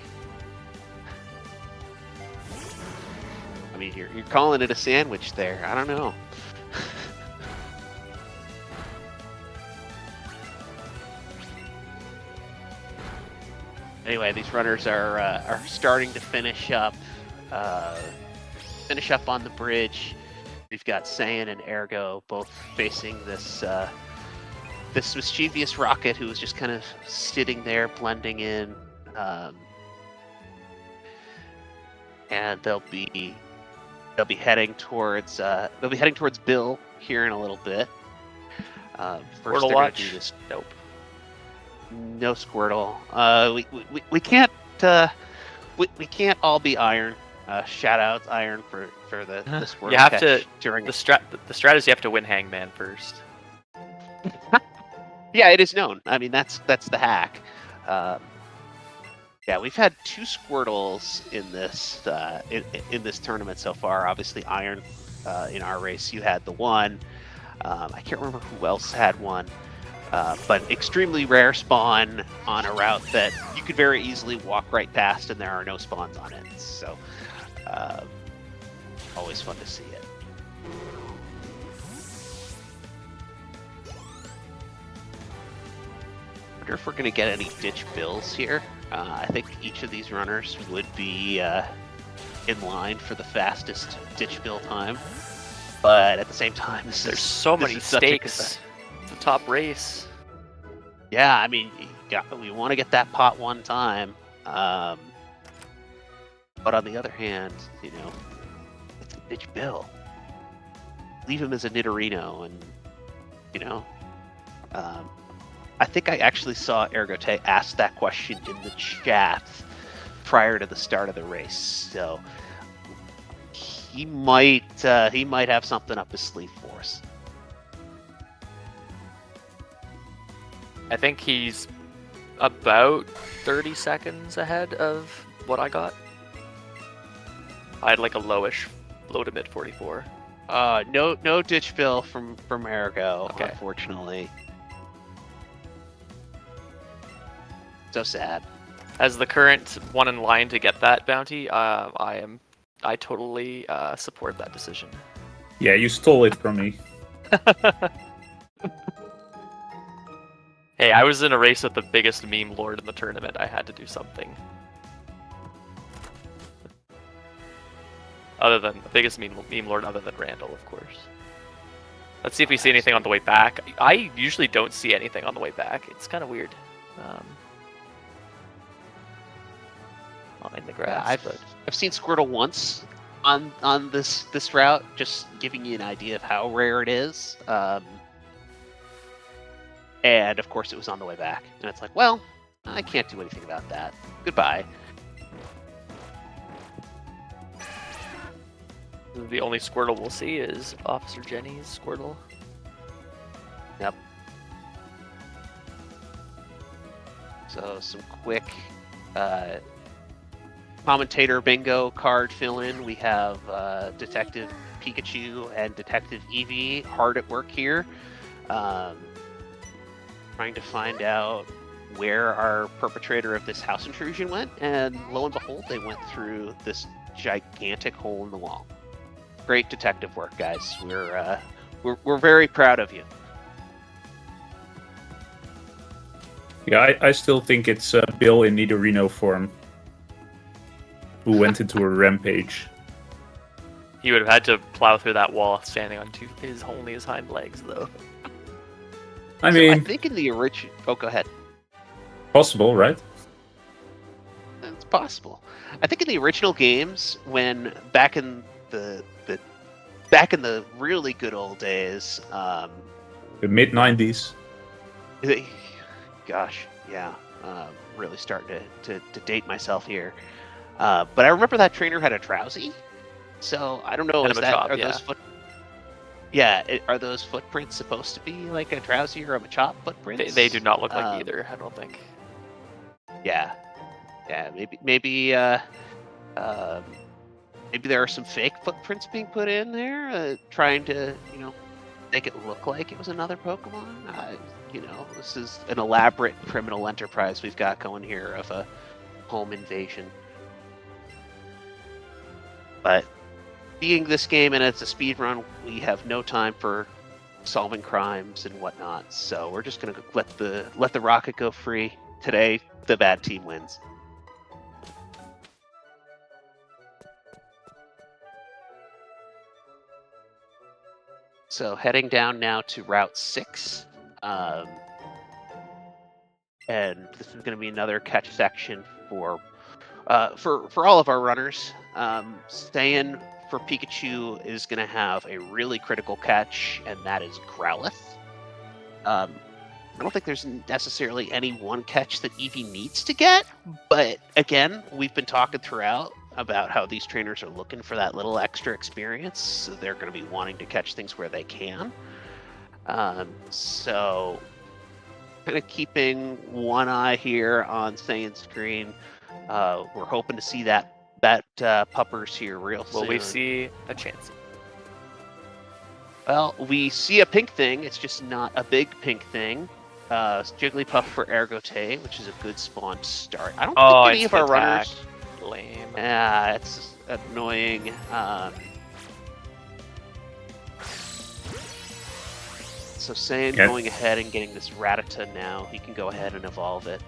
I mean, you're calling it a sandwich there. I don't know. Anyway, these runners are starting to finish up on the bridge. We've got Saiyan and Ergo both facing this mischievous Rocket who is just kind of sitting there, blending in, and they'll be heading towards Bill here in a little bit. First, they're gonna do this. Nope. No Squirtle. We can't we can't all be Iron. Shout out Iron for the Squirtle. You have catch to during the strat is you have to win Hangman first. Yeah, it is known. I mean, that's the hack. Yeah, we've had 2 Squirtles in this in this tournament so far. Obviously, Iron in our race, you had the one. I can't remember who else had one, but extremely rare spawn on a route that you could very easily walk right past, and there are no spawns on it. So, always fun to see it. I wonder if we're going to get any ditch bills here. I think each of these runners would be in line for the fastest ditch bill time. But at the same time, There's so many stakes. It's a top race. Yeah, I mean, we want to get that pot one time. But on the other hand, you know, it's a ditch bill. Leave him as a Nidorino, and, you know, I think I actually saw Ergote ask that question in the chat prior to the start of the race, so he might have something up his sleeve for us. I think he's about 30 seconds ahead of what I got. I had like a low to mid 44. No ditch bill from Ergo, Okay. Unfortunately. So sad. As the current one in line to get that bounty, I totally support that decision. Yeah, you stole it from me. Hey, I was in a race with the biggest meme lord in the tournament. I had to do something. Other than the biggest meme lord, other than Randall, of course. Let's see if we see anything on the way back. I usually don't see anything on the way back. It's kind of weird. Not in the grass. Yeah, I've seen Squirtle once on this route, just giving you an idea of how rare it is. And of course, it was on the way back, and it's like, well, I can't do anything about that. Goodbye. The only Squirtle we'll see is Officer Jenny's Squirtle. Yep. So some quick commentator bingo card fill in. We have Detective Pikachu and Detective Eevee hard at work here, trying to find out where our perpetrator of this house intrusion went, and lo and behold, they went through this gigantic hole in the wall. Great detective work, guys. We're very proud of you. Yeah, I still think it's Bill in Nidorino form who went into a rampage. He would have had to plow through that wall standing on only his hind legs, though. I So mean, I think in the original... Oh, go ahead. possible, right? It's possible. I think in the original games, when back in the really good old days, The mid-90s. gosh, yeah, really starting to date myself here. But I remember that trainer had a Drowsy, so I don't know. And a Machop, are those footprints supposed to be like a Drowsy or a Machop footprint? They do not look like either, I don't think. Yeah, maybe there are some fake footprints being put in there, trying to, make it look like it was another Pokemon. This is an elaborate criminal enterprise we've got going here of a home invasion. But being this game and it's a speed run, we have no time for solving crimes and whatnot. So we're just gonna let the rocket go free. Today, the bad team wins. So heading down now to Route 6. And this is going to be another catch section for all of our runners. Staying for Pikachu is going to have a really critical catch, and that is Growlithe. I don't think there's necessarily any one catch that Eevee needs to get, but again, we've been talking throughout about how these trainers are looking for that little extra experience, so they're going to be wanting to catch things where they can. So kind of keeping one eye here on Saiyan's screen. We're hoping to see that puppers here real soon. Will we see a chance? Well, we see a pink thing. It's just not a big pink thing. Jigglypuff for Ergote, which is a good spawn to start. I don't think any of our runners. Lame. Yeah, it's annoying. So Saiyan going ahead and getting this Rattata now. He can go ahead and evolve it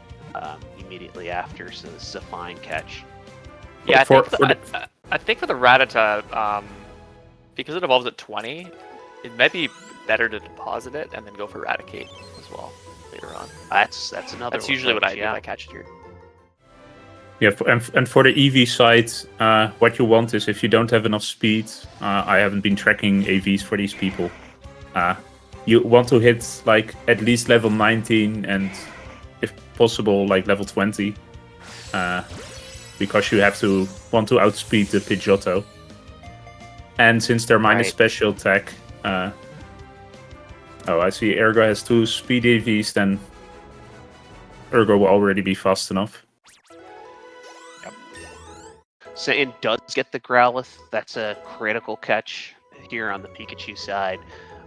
immediately after. So this is a fine catch. Yeah, I think for the Rattata, because it evolves at 20, it might be better to deposit it and then go for Eradicate as well later on. That's another. That's usually what I do if I catch it here. Yeah, and for the EV side, what you want is if you don't have enough speed, I haven't been tracking AVs for these people. You want to hit like at least level 19 and if possible like level 20. Because you want to outspeed the Pidgeotto. And since they're minus special attack, I see Ergo has 2 speed AVs, then Ergo will already be fast enough. Yep. Saiyan does get the Growlithe. That's a critical catch here on the Pikachu side.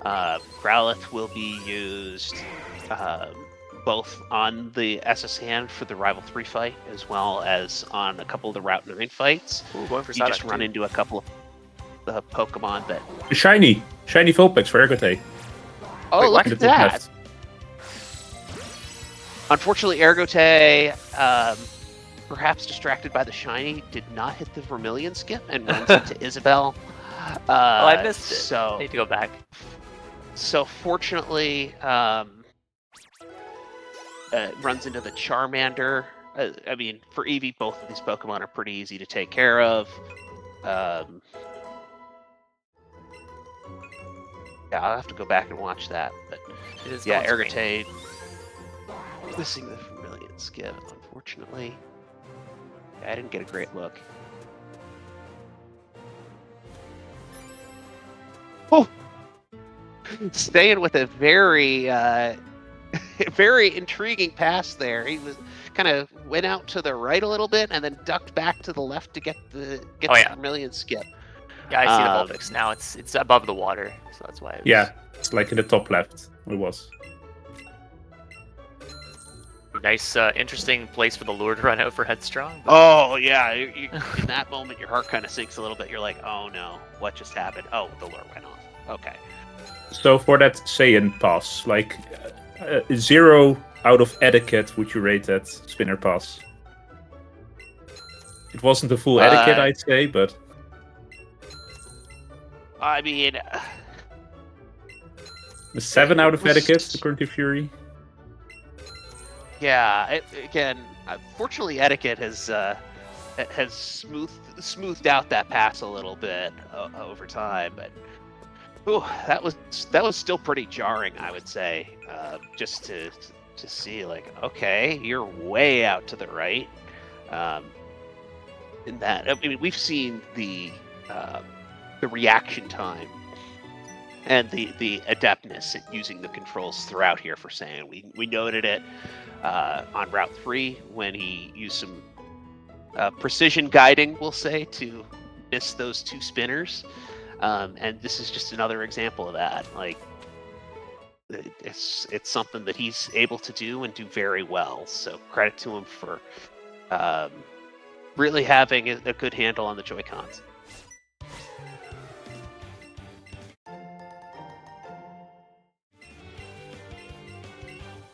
Growlithe will be used both on the SS hand for the Rival 3 fight, as well as on a couple of the Route 9 fights. Ooh, going for you just run into a couple of the Pokemon that... Shiny Vulpix for Ergote. Oh, look at that! Unfortunately, Ergote, perhaps distracted by the shiny, did not hit the Vermilion skip and runs into Isabelle. I missed it. So I need to go back. So fortunately, runs into the Charmander. I mean, for Eevee, both of these Pokemon are pretty easy to take care of. Yeah, I'll have to go back and watch that. But yeah, Ergote missing the Vermilion skip, unfortunately. Yeah, I didn't get a great look. Oh! Staying with a very, very intriguing pass there. He was kind of went out to the right a little bit and then ducked back to the left to get the Vermilion skip. Yeah, I see the Vulpix now. It's above the water, so that's why. Yeah, it's like in the top left. It was. Nice, interesting place for the lure to run out for Headstrong. Oh yeah, in that moment your heart kind of sinks a little bit. You're like, oh no, what just happened? Oh, the lure went off. Okay. So for that Saiyan pass, like 0 out of etiquette would you rate that spinner pass? It wasn't a full etiquette, I'd say, but... I mean... A 7 out of etiquette, according to Fury. Yeah, again, fortunately etiquette has smoothed out that pass a little bit over time, but that was still pretty jarring, I would say, just to see, like, okay, you're way out to the right. In that, I mean, we've seen the reaction time and the adeptness at using the controls throughout here for Saiyan. We noted it on Route 3 when he used some precision guiding, we'll say, to miss those 2 spinners. And this is just another example of that. Like, it's something that he's able to do and do very well. So credit to him for really having a good handle on the Joy-Cons.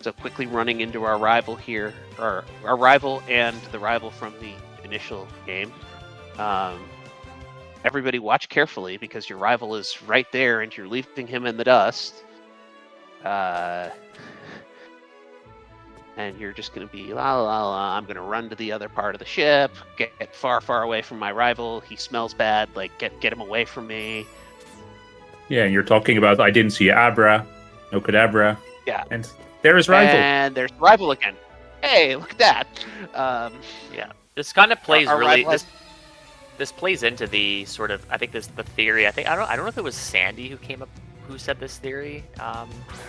So quickly running into our rival here, or our rival and the rival from the initial game. Everybody watch carefully because your rival is right there and you're leaving him in the dust. And you're just going to be, la la la, I'm going to run to the other part of the ship, get far, far away from my rival. He smells bad, like, get him away from me. Yeah, and you're talking about, I didn't see Abra, no Kadabra. Yeah. And there is rival. And there's rival again. Hey, look at that. Yeah, this kind of plays really... rival This plays into the sort of, I think the theory. I don't know if it was Sandy who said this theory,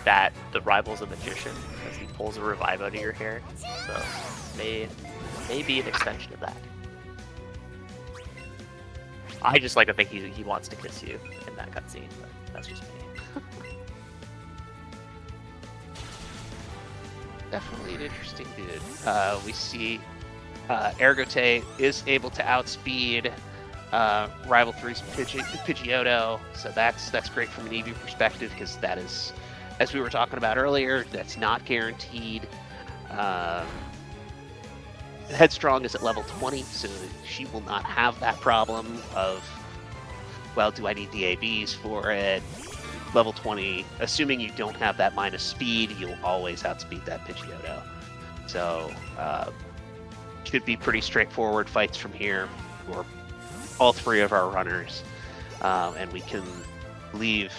that the rival's a magician because he pulls a revive out of your hair. So may be an extension of that. I just like to think he wants to kiss you in that cutscene, but that's just me. Definitely an interesting dude. We see Ergote is able to outspeed Rival 3's Pidgeotto, so that's great from an EV perspective, because that is, as we were talking about earlier, that's not guaranteed. Headstrong is at level 20, so she will not have that problem of, well, do I need the ABs for it? Level 20, assuming you don't have that minus speed, you'll always outspeed that Pidgeotto. So, should be pretty straightforward fights from here for all three of our runners. And we can leave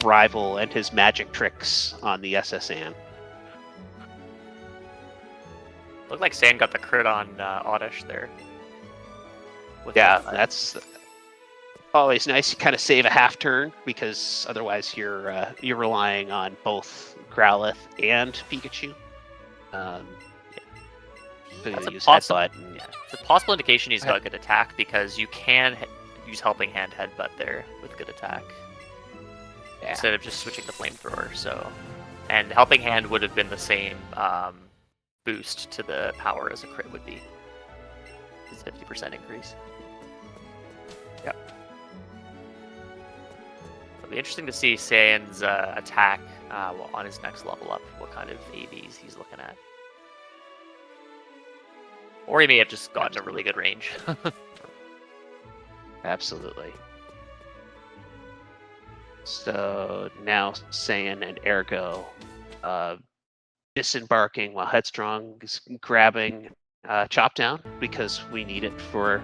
Rival and his magic tricks on the SSN. Looked like Sand got the crit on Oddish there. Yeah, that's always nice. You kind of save a half turn, because otherwise you're relying on both Growlithe and Pikachu. That's use a Headbutt. it's a possible indication he's got good attack, because you can use Helping Hand Headbutt there with good attack. Yeah. Instead of just switching the Flamethrower, so... And Helping Hand would have been the same boost to the power as a crit would be. It's 50% increase. Yep. It'll be interesting to see Saiyan's attack on his next level up, what kind of AVs he's looking at. Or he may have just gotten a really good range. Absolutely. So now Saiyan and Ergo disembarking while Headstrong is grabbing Chop Down, because we need it for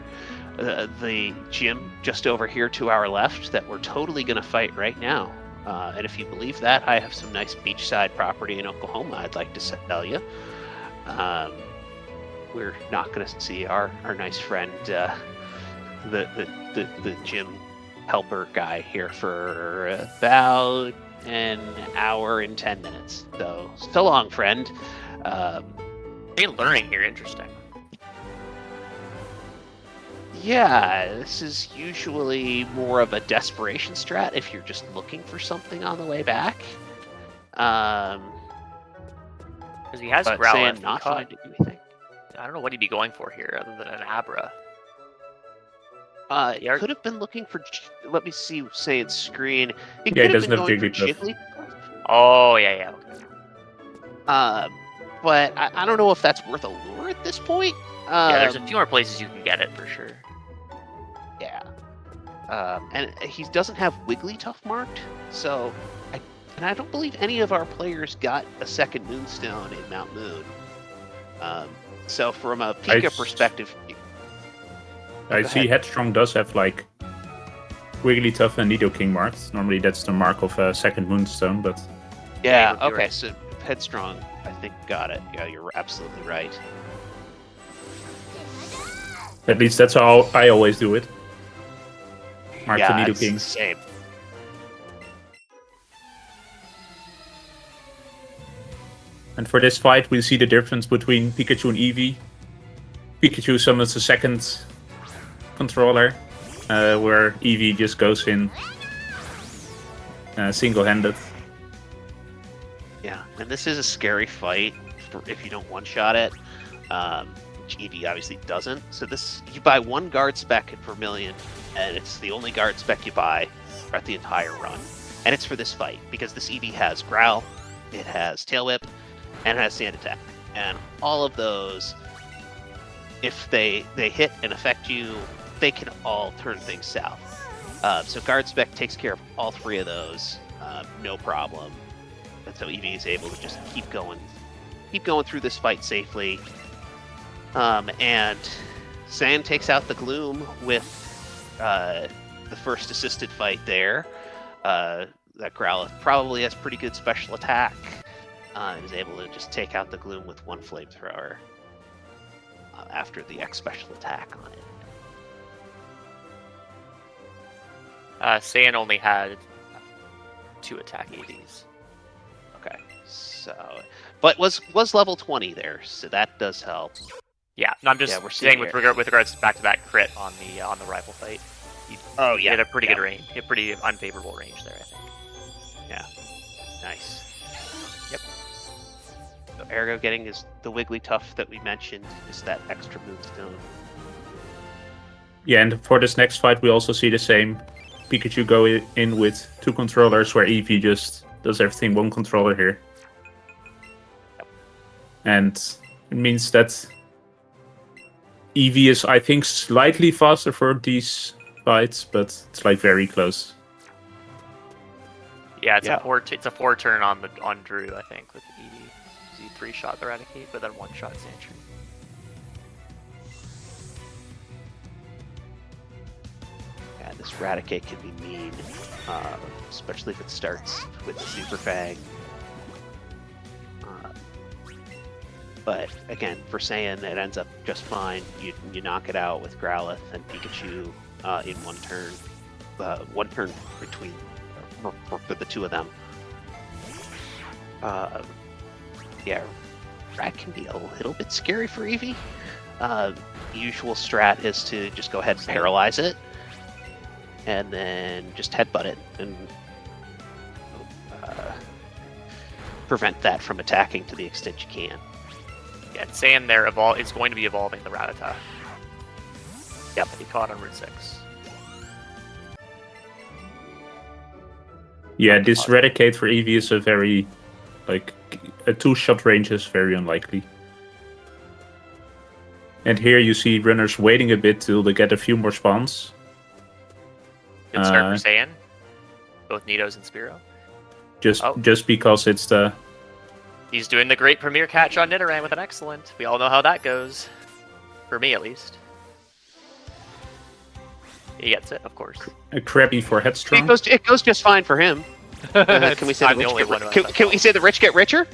the gym just over here to our left that we're totally going to fight right now. And if you believe that, I have some nice beachside property in Oklahoma I'd like to sell you. We're not going to see our nice friend, the gym helper guy, here for about an hour and 10 minutes. So long, friend. You're learning here, interesting. Yeah, this is usually more of a desperation strat if you're just looking for something on the way back. Because he has But Growlithe. Saiyan not finding anything. I don't know what he'd be going for here other than an Abra. He could have been looking for. Let me see Saiyan's screen. He Yeah, he could have doesn't been have going for Jigglypuff. Jigglypuff. Oh, yeah. Okay. But I don't know if that's worth a lure at this point. Yeah, there's a few more places you can get it for sure. Yeah. And he doesn't have Wigglytuff marked, so I don't believe any of our players got a second Moonstone in Mount Moon. So from a Pika perspective, I see Headstrong does have like Wigglytuff and Nidoking marked. Normally that's the mark of a second Moonstone, but yeah, you're okay, right. so Headstrong, I think, got it. Yeah, you're absolutely right. at least that's how I always do it. Mark Yeah, the it's the Nidoking. same. And for this fight, we see the difference between Pikachu and Eevee. Pikachu summons a second controller, where Eevee just goes in single-handed. Yeah, and this is a scary fight if you don't one-shot it. Which Eevee obviously doesn't. So this, you buy one guard spec in Vermilion, and it's the only guard spec you buy throughout the entire run. And it's for this fight, because this Eevee has Growl, it has Tail Whip, and it has Sand Attack. And all of those, if they hit and affect you, they can all turn things south. So guard spec takes care of all three of those, no problem. And so Eevee is able to just keep going through this fight safely. And Sand takes out the Gloom with the first assisted fight there. That Growlithe probably has pretty good special attack. And is able to just take out the Gloom with one Flamethrower after the X special attack on it. Saiyan only had 2 attack AVs. Okay, so but was level 20 there, so that does help. Yeah, no, I'm just we're saying seeing with regards back to that crit on the rival fight. You had a pretty good range, a pretty unfavorable range there, I think. Nice. Yep. So Ergo getting the Wigglytuff that we mentioned is that extra moonstone. Yeah, and for this next fight, we also see the same. Pikachu go in with 2 controllers, where Eevee just does everything 1 controller here. And it means that Eevee is, I think, slightly faster for these fights, but it's like very close. Yeah, it's a 4 turn on Drew, I think, with Eevee. He 3-shot Eradicate, but then 1-shot Sandshrew. Yeah, this Eradicate can be mean, especially if it starts with Super Fang. But again, for Saiyan, it ends up just fine. You knock it out with Growlithe and Pikachu in 1 turn. 1 turn between for the 2 of them. Yeah, Rat can be a little bit scary for Eevee. The usual strat is to just go ahead and paralyze it, and then just headbutt it and prevent that from attacking to the extent you can. Yeah, it's saying there is going to be evolving the Rattata. Yep, he caught on Route 6. Yeah, this Eradicate for Eevee is a very, like, a 2-shot range is very unlikely. And here you see runners waiting a bit till they get a few more spawns. Good start for Saiyan. Both Nidos and Spearow. Just because it's the... He's doing the great Premier catch on Nidoran with an excellent. We all know how that goes. For me, at least. He gets it, of course. A Krabby for headstrong. It goes just fine for him. Can we say the rich get richer?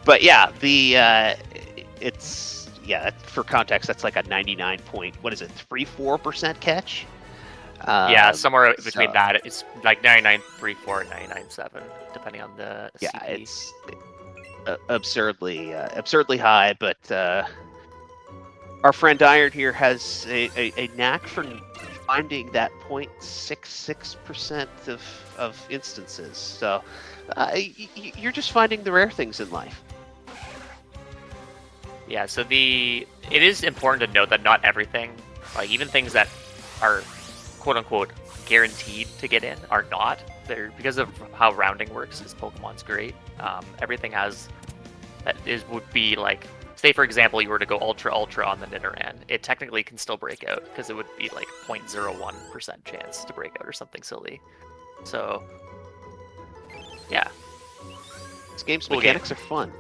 But yeah, it's for context, that's like a 99.34% catch. Yeah, somewhere between that. It's like 99.34 and 99.7, depending on the CP. Yeah, it's absurdly high, but our friend Iron here has a knack for finding that 0.66% of instances. So you're just finding the rare things in life. Yeah, so it is important to note that not everything, like even things that are quote-unquote guaranteed to get in are not. They're, because of how rounding works, this Pokemon's great. Everything would be like, say for example, you were to go Ultra on the Nidoran, it technically can still break out, because it would be like 0.01% chance to break out or something silly. So, yeah. This game's mechanics are fun.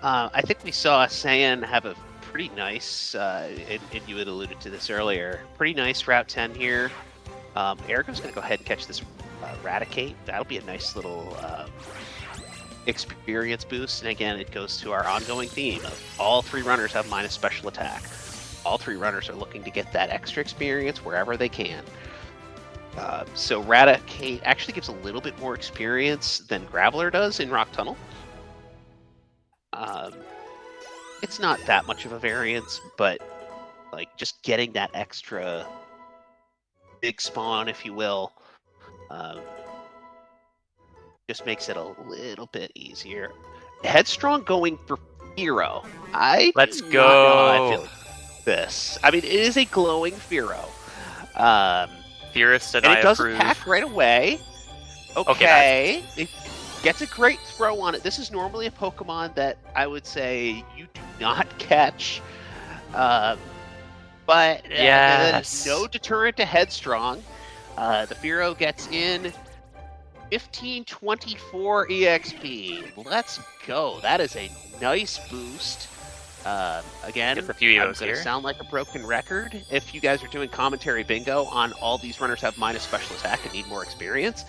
I think we saw Saiyan have a pretty nice, and you had alluded to this earlier, pretty nice Route 10 here. Ergo's going to go ahead and catch this Eradicate. That'll be a nice little experience boost. And again, it goes to our ongoing theme of all 3 runners have minus special attack. All 3 runners are looking to get that extra experience wherever they can. So Eradicate actually gives a little bit more experience than Graveler does in Rock Tunnel. It's not that much of a variance, but like just getting that extra big spawn, if you will, just makes it a little bit easier. Headstrong going for Fearow. Let's go. Know how I feel this. I mean, it is a glowing Fearow. Theorist and it I doesn't approve. pack right away. Okay. It gets a great throw on it. This is normally a Pokemon that I would say you do not catch. But yes. No deterrent to Headstrong. The Fearow gets in 1524 EXP. Let's go. That is a nice boost. Again, Gets a few I'm Eevos going to here. sound like a broken record. If you guys are doing commentary bingo on all these runners have minus special attack and need more experience,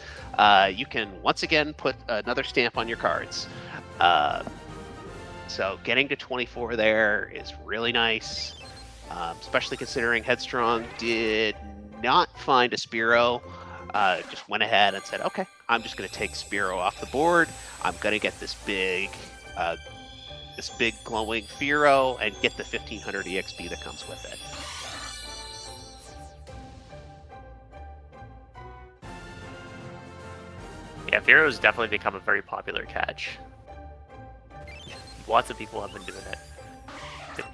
you can once again put another stamp on your cards. So getting to 24 there is really nice, especially considering Headstrong did not find a Spearow. Just went ahead and said, okay, I'm just going to take Spearow off the board. I'm going to get this big this big glowing Fearow and get the 1500 EXP that comes with it. Yeah, Fearow's definitely become a very popular catch. Lots of people have been doing it.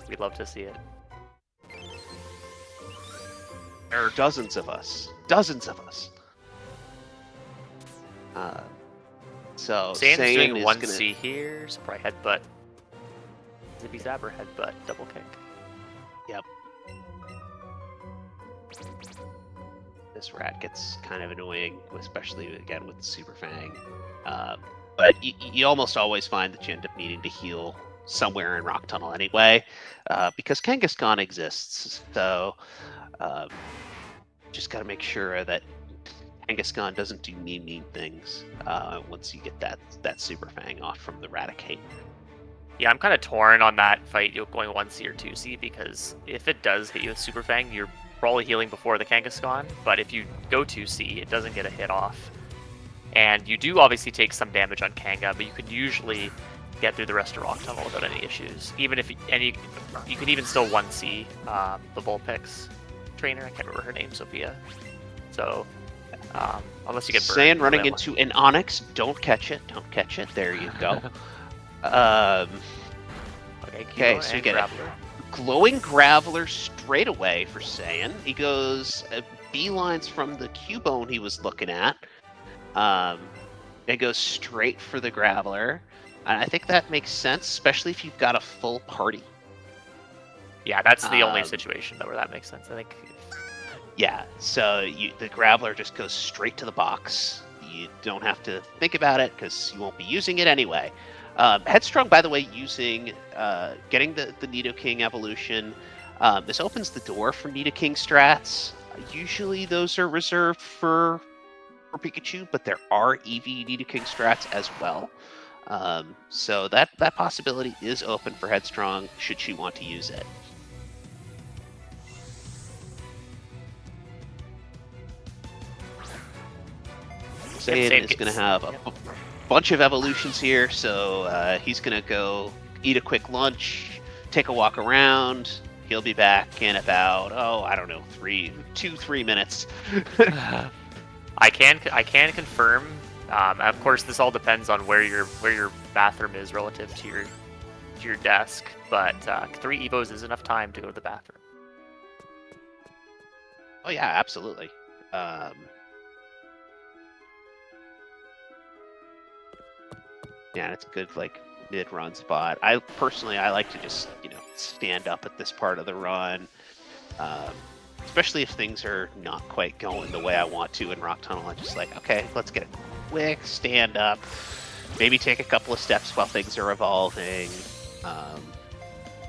We'd love to see it. There are dozens of us. Dozens of us. So Saiyan's Saiyan doing is 1C here, so probably headbutt. Zippy Zap or headbutt, double kick. Yep. This rat gets kind of annoying, especially again with the Super Fang. But you almost always find that you end up needing to heal somewhere in Rock Tunnel anyway, because Kangaskhan exists. So just got to make sure that Kangaskhan doesn't do mean things once you get that Super Fang off from the Raticate. Yeah, I'm kind of torn on that fight going 1C or 2C, because if it does hit you with Super Fang, you're probably healing before the Kangaskhan, but if you go 2C, it doesn't get a hit off. And you do obviously take some damage on Kanga, but you can usually get through the rest of Rock Tunnel without any issues. Even if you can even still 1C the Vulpix trainer, I can't remember her name, Sophia. So unless you get burned. Saiyan running into an Onyx, don't catch it, don't catch it. There you go. Okay, so you get Graveler. a glowing Graveler straight away for Saiyan. He goes beelines from the Cubone he was looking at. It goes straight for the Graveler. And I think that makes sense, especially if you've got a full party. Yeah, that's the only situation where that makes sense, I think. Yeah, so the Graveler just goes straight to the box. You don't have to think about it because you won't be using it anyway. Headstrong, by the way, getting the Nidoking evolution. This opens the door for Nidoking strats. Usually those are reserved for Pikachu, but there are EV Nidoking strats as well. So that possibility is open for Headstrong should she want to use it. Saiyan is going to have a bunch of evolutions here, so he's going to go eat a quick lunch, take a walk around. He'll be back in about, I don't know, 3 minutes. I can confirm. Of course, this all depends on where your bathroom is relative to your desk, but 3 Evos is enough time to go to the bathroom. Oh yeah, absolutely. Yeah, it's a good mid-run spot. I like to just stand up at this part of the run, especially if things are not quite going the way I want to in Rock Tunnel. I'm just like, okay, let's get a quick stand up, maybe take a couple of steps while things are evolving,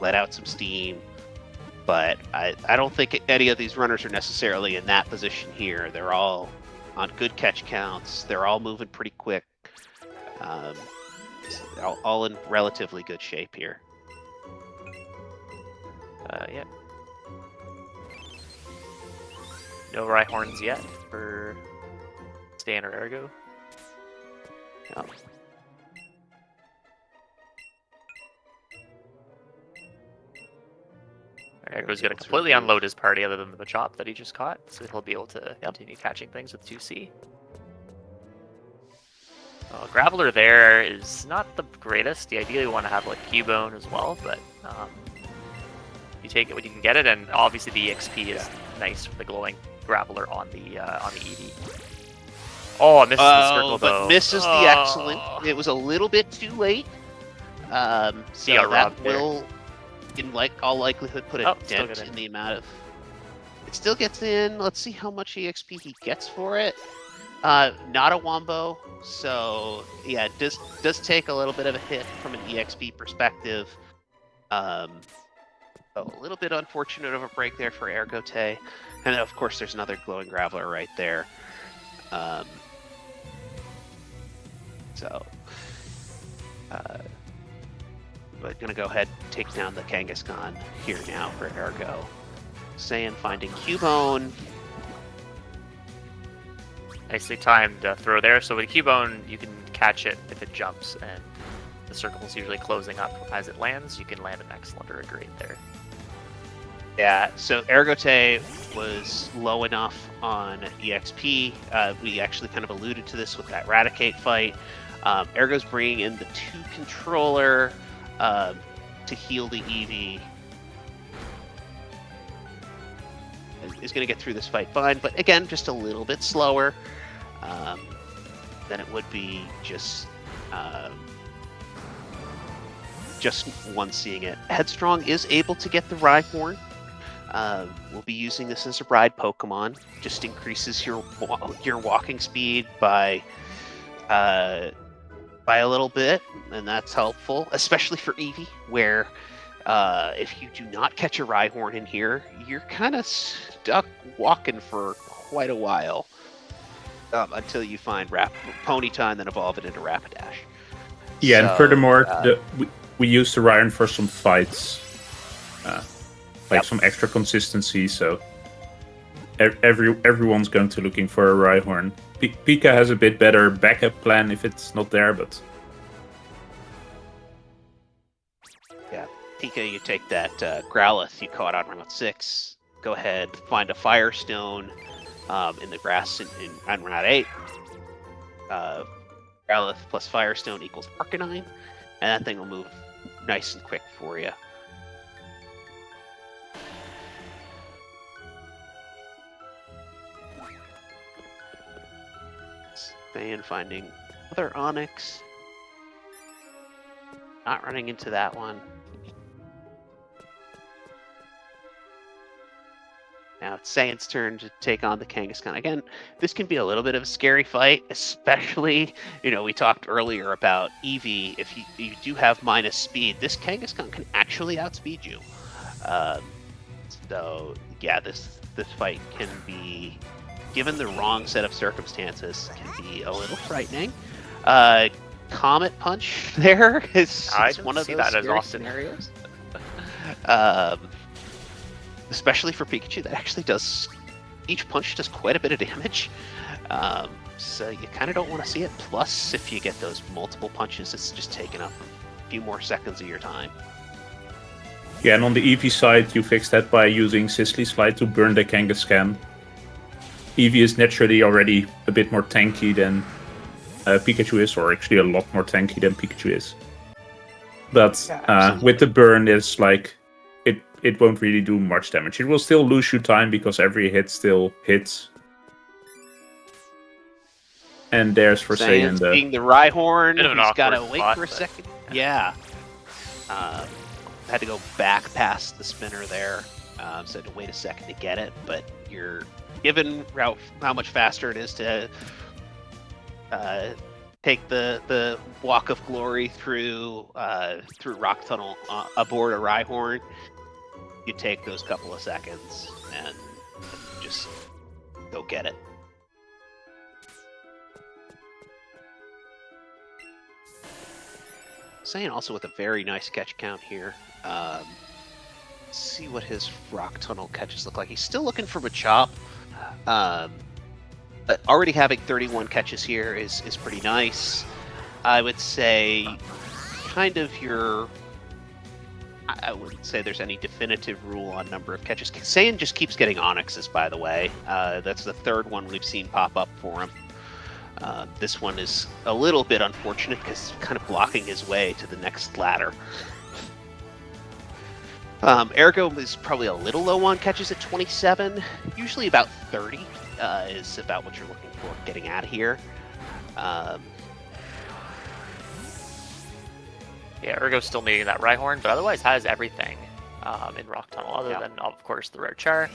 let out some steam. But I don't think any of these runners are necessarily in that position here. They're all on good catch counts. They're all moving pretty quick. All in relatively good shape here. Yeah. No Rhyhorns yet for Stan or Ergo. Oh. Ergo's going to completely unload his party other than the Machop that he just caught, so he'll be able to continue catching things with 2C. Graveler there is not the greatest. You ideally want to have Cubone as well, but you take it when you can get it, and obviously the EXP is nice for the glowing Graveler on the EV. Oh, I missed the circle though. But misses the excellent. It was a little bit too late. So that will, in all likelihood, put a dent in the amount of. It still gets in. Let's see how much EXP he gets for it. Not a Wombo, so yeah, it does take a little bit of a hit from an EXP perspective. A little bit unfortunate of a break there for Ergote, and of course there's another glowing Graveler right there. We're gonna go ahead and take down the Kangaskhan here now for Ergo. Saiyan finding Cubone. Nicely timed throw there. So with Cubone, you can catch it if it jumps and the circle is usually closing up as it lands, you can land an excellent or a great there. Yeah, so Ergote was low enough on EXP. We actually kind of alluded to this with that Raticate fight. Ergo's bringing in the 2 controller to heal the Eevee. Is going to get through this fight fine, but again, just a little bit slower than it would be just one seeing it. Headstrong is able to get the Rhyhorn. We'll be using this as a ride Pokemon. Just increases your walking speed by a little bit, and that's helpful, especially for Eevee, where if you do not catch a Rhyhorn in here, you're kind of stuck walking for quite a while until you find Ponyta and then evolve it into Rapidash. Yeah, So, and furthermore, we used the Ryan for some fights, some extra consistency. So everyone's going to looking for a Rhyhorn. Pika has a bit better backup plan if it's not there, but yeah, Pika, you take that Growlithe you caught on round 6. Go ahead, find a Firestone in the grass on round 8. Growlithe plus Firestone equals Arcanine, and that thing will move nice and quick for you. And finding other Onyx. Not running into that one. Now it's Saiyan's turn to take on the Kangaskhan. Again, this can be a little bit of a scary fight, especially, we talked earlier about Eevee. If you do have minus speed, this Kangaskhan can actually outspeed you. So, yeah, this fight can be, given the wrong set of circumstances, can be a little frightening. Comet Punch there is one of those scary scenarios. Especially for Pikachu, that actually does, each punch does quite a bit of damage. So you kind of don't want to see it. Plus, if you get those multiple punches, it's just taking up a few more seconds of your time. yeah, and on the Eevee side, you fix that by using Sisley Slide to burn the Kangaskhan. Eevee is naturally already a bit more tanky than Pikachu is, or actually a lot more tanky than Pikachu is. But with the burn, it's like it won't really do much damage. It will still lose you time because every hit still hits. And there's for Saiyan being the Rhyhorn, he's got to wait for a second. Yeah. Had to go back past the spinner there, so had to wait a second to get it. But you're given how much faster it is to take the walk of glory through Rock Tunnel aboard a Rhyhorn. You take those couple of seconds and just go get it. Saiyan also with a very nice catch count here. See what his Rock Tunnel catches look like. He's still looking for Machop. But already having 31 catches here is pretty nice. I would say kind of I wouldn't say there's any definitive rule on number of catches. Saiyan just keeps getting Onyxes, by the way. That's the third one we've seen pop up for him. This one is a little bit unfortunate because it's kind of blocking his way to the next ladder. Ergo is probably a little low on catches at 27. Usually about 30 is about what you're looking for getting out of here. Yeah, Ergo's still needing that Rhyhorn, but otherwise has everything in Rock Tunnel, other than, of course, the rare Char.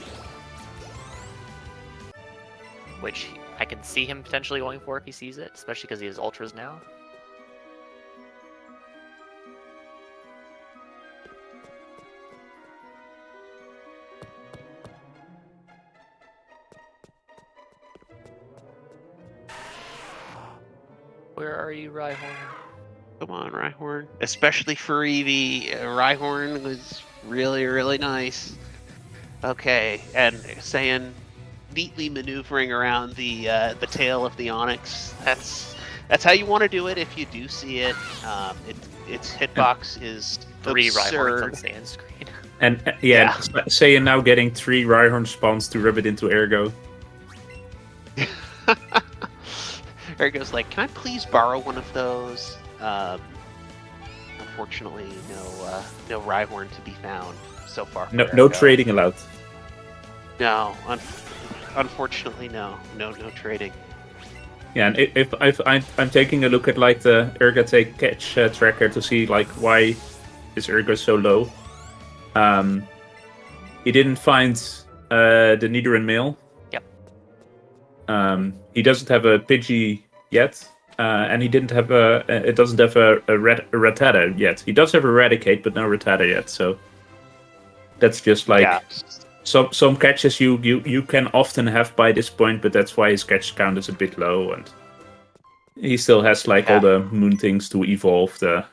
Which I can see him potentially going for if he sees it, especially because he has Ultras now. Where are you, Rhyhorn? Come on, Rhyhorn. Especially for Eevee, Rhyhorn was really, really nice. Okay, and Saiyan neatly maneuvering around the tail of the Onyx. That's how you want to do it if you do see it. its hitbox is 3 Rhyhorns on absurd. the sand screen. And Yeah. Saiyan now getting 3 Rhyhorn spawns to rub it into Ergo. Ergo's like, can I please borrow one of those? Unfortunately, no Rhyhorn to be found so far. No, for no Ergo. trading allowed. No, unfortunately, no trading. Yeah, and if I'm taking a look at like the Ergate catch tracker to see like why is Ergo so low. He didn't find the Nidoran male. Yep. He doesn't have a Pidgey yet, and he didn't have it doesn't have a Rattata yet. He does have Eradicate, but no Rattata yet. So that's just like Yeah. some catches you can often have by this point, but that's why his catch count is a bit low, and he still has like all the moon things to evolve, the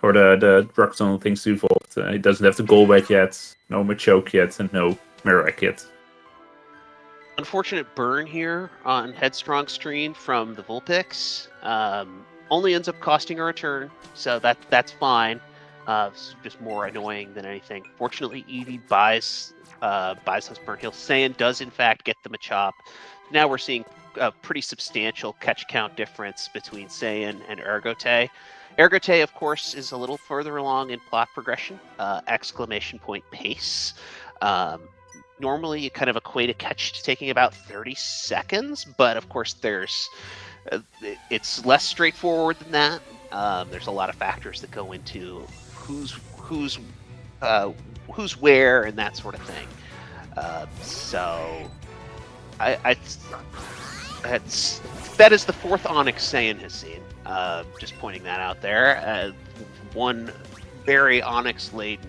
rock tunnel things to evolve. He doesn't have the Golbat yet, no Machoke yet, and no Marowak yet. Unfortunate burn here on Headstrong Stream from the Vulpix. Only ends up costing a return, so that's fine. It's just more annoying than anything. Fortunately, Eevee buys those burn heals. Saiyan does in fact get the Machop. Now we're seeing a pretty substantial catch count difference between Saiyan and Ergote. Ergote, of course, is a little further along in plot progression. Exclamation point pace. Normally, you kind of equate a catch to taking about 30 seconds, but of course, it's less straightforward than that. There's a lot of factors that go into who's where and that sort of thing. So, that is the 4th Onyx Saiyan has seen. Just pointing that out there. One very Onyx-laden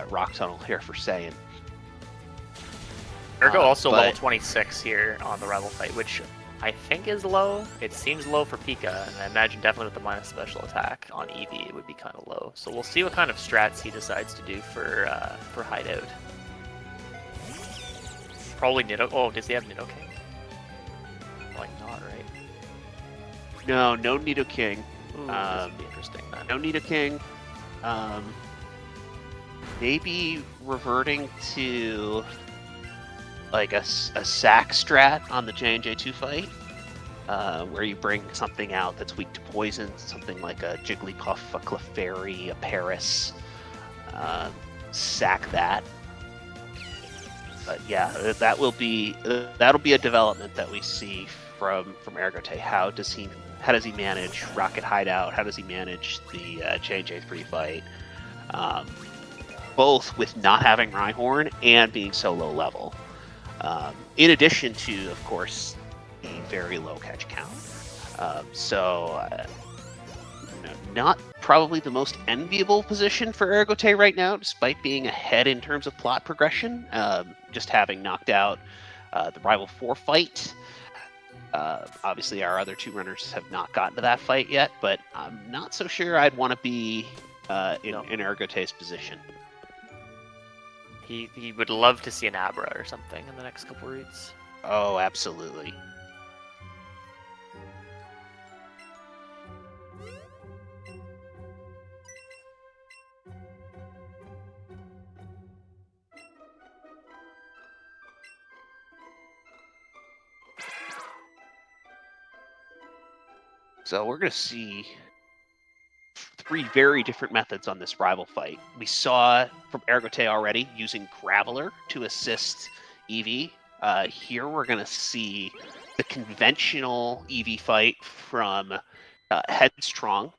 rock tunnel here for Saiyan. Ergo also level 26 here on the rival fight, which I think is low. It seems low for Pika, and I imagine definitely with the minus special attack on Eevee, it would be kind of low. So we'll see what kind of strats he decides to do for Hideout. Probably Nido. Oh, does he have Nidoking? Like not, right? No Nidoking. Ooh, this would be interesting then. No Nidoking. Maybe reverting to like a sack strat on the J&J2 fight, where you bring something out that's weak to poison, something like a Jigglypuff, a Clefairy, a Paris, sack that. But yeah, that'll be a development that we see from Ergote. How does he manage Rocket Hideout? How does he manage the J&J3 fight? Both with not having Rhyhorn and being so low level. In addition to, of course, the very low catch count. Not probably the most enviable position for Ergote right now, despite being ahead in terms of plot progression. Just having knocked out the Rival 4 fight. Obviously, our other 2 runners have not gotten to that fight yet, but I'm not so sure I'd want to be in Ergote's position. He would love to see an Abra or something in the next couple routes. Oh, absolutely. So we're going to see 3 very different methods on this rival fight. We saw from Ergote already using Graveler to assist Eevee. Here we're going to see the conventional Eevee fight from Headstrong.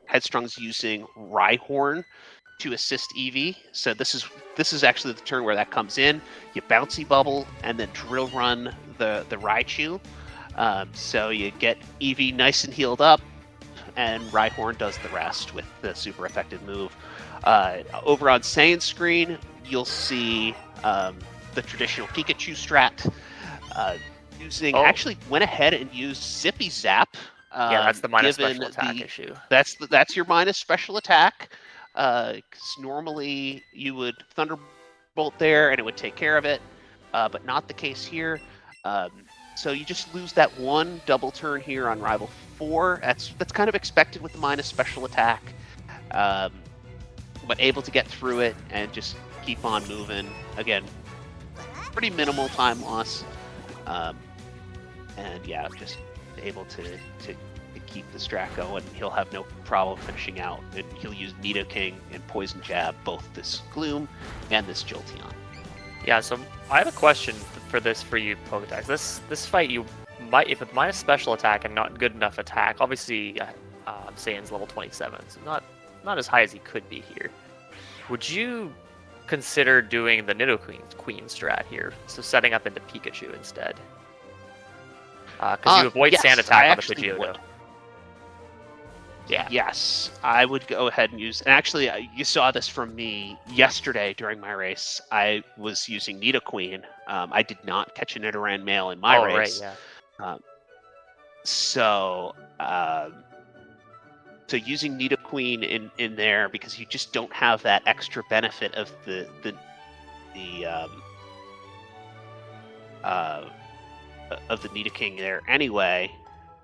Headstrong's using Rhyhorn to assist Eevee. So this is actually the turn where that comes in. You bouncy bubble and then drill run the Raichu. So you get Eevee nice and healed up, and Rhyhorn does the rest with the super effective move. Over on Saiyan's screen, you'll see the traditional Pikachu strat. Actually went ahead and used Zippy Zap. Yeah, that's the minus special attack issue. That's your minus special attack. 'Cause normally you would Thunderbolt there and it would take care of it, but not the case here. So you just lose that 1 double turn here on Rival 4. That's kind of expected with the minus special attack. but able to get through it and just keep on moving. Again, pretty minimal time loss, and yeah, just able to keep the strat going. He'll have no problem finishing out, and he'll use Nidoking and Poison Jab, both this Gloom and this Jolteon. Yeah, so I have a question for you, Pokedex. This fight, you might, if with minus special attack and not good enough attack, obviously Saiyan's level 27, so not as high as he could be here. Would you consider doing the Nidoqueen strat here, so setting up into Pikachu instead? Because you avoid yes, sand attack I on the actually Pidgeotto. would. Yeah. Yes, I would go ahead and use. And actually, you saw this from me yesterday during my race. I was using Nidoqueen. I did not catch a Nidoran male in my race. Right, yeah. So using Nidoqueen in there, because you just don't have that extra benefit of the Nidoking there anyway.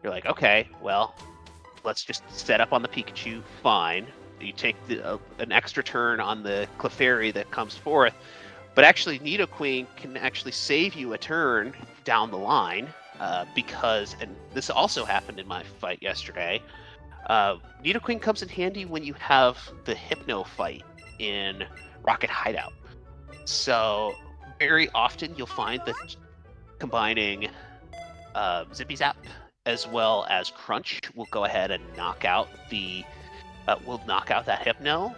You're like, okay, well, let's just set up on the Pikachu. Fine. You take an extra turn on the Clefairy that comes forth, but actually Nidoqueen can actually save you a turn down the line, because, and this also happened in my fight yesterday, Nidoqueen comes in handy when you have the Hypno fight in Rocket Hideout. So very often you'll find that combining Zippy Zap as well as Crunch will go ahead and knock out that Hypno.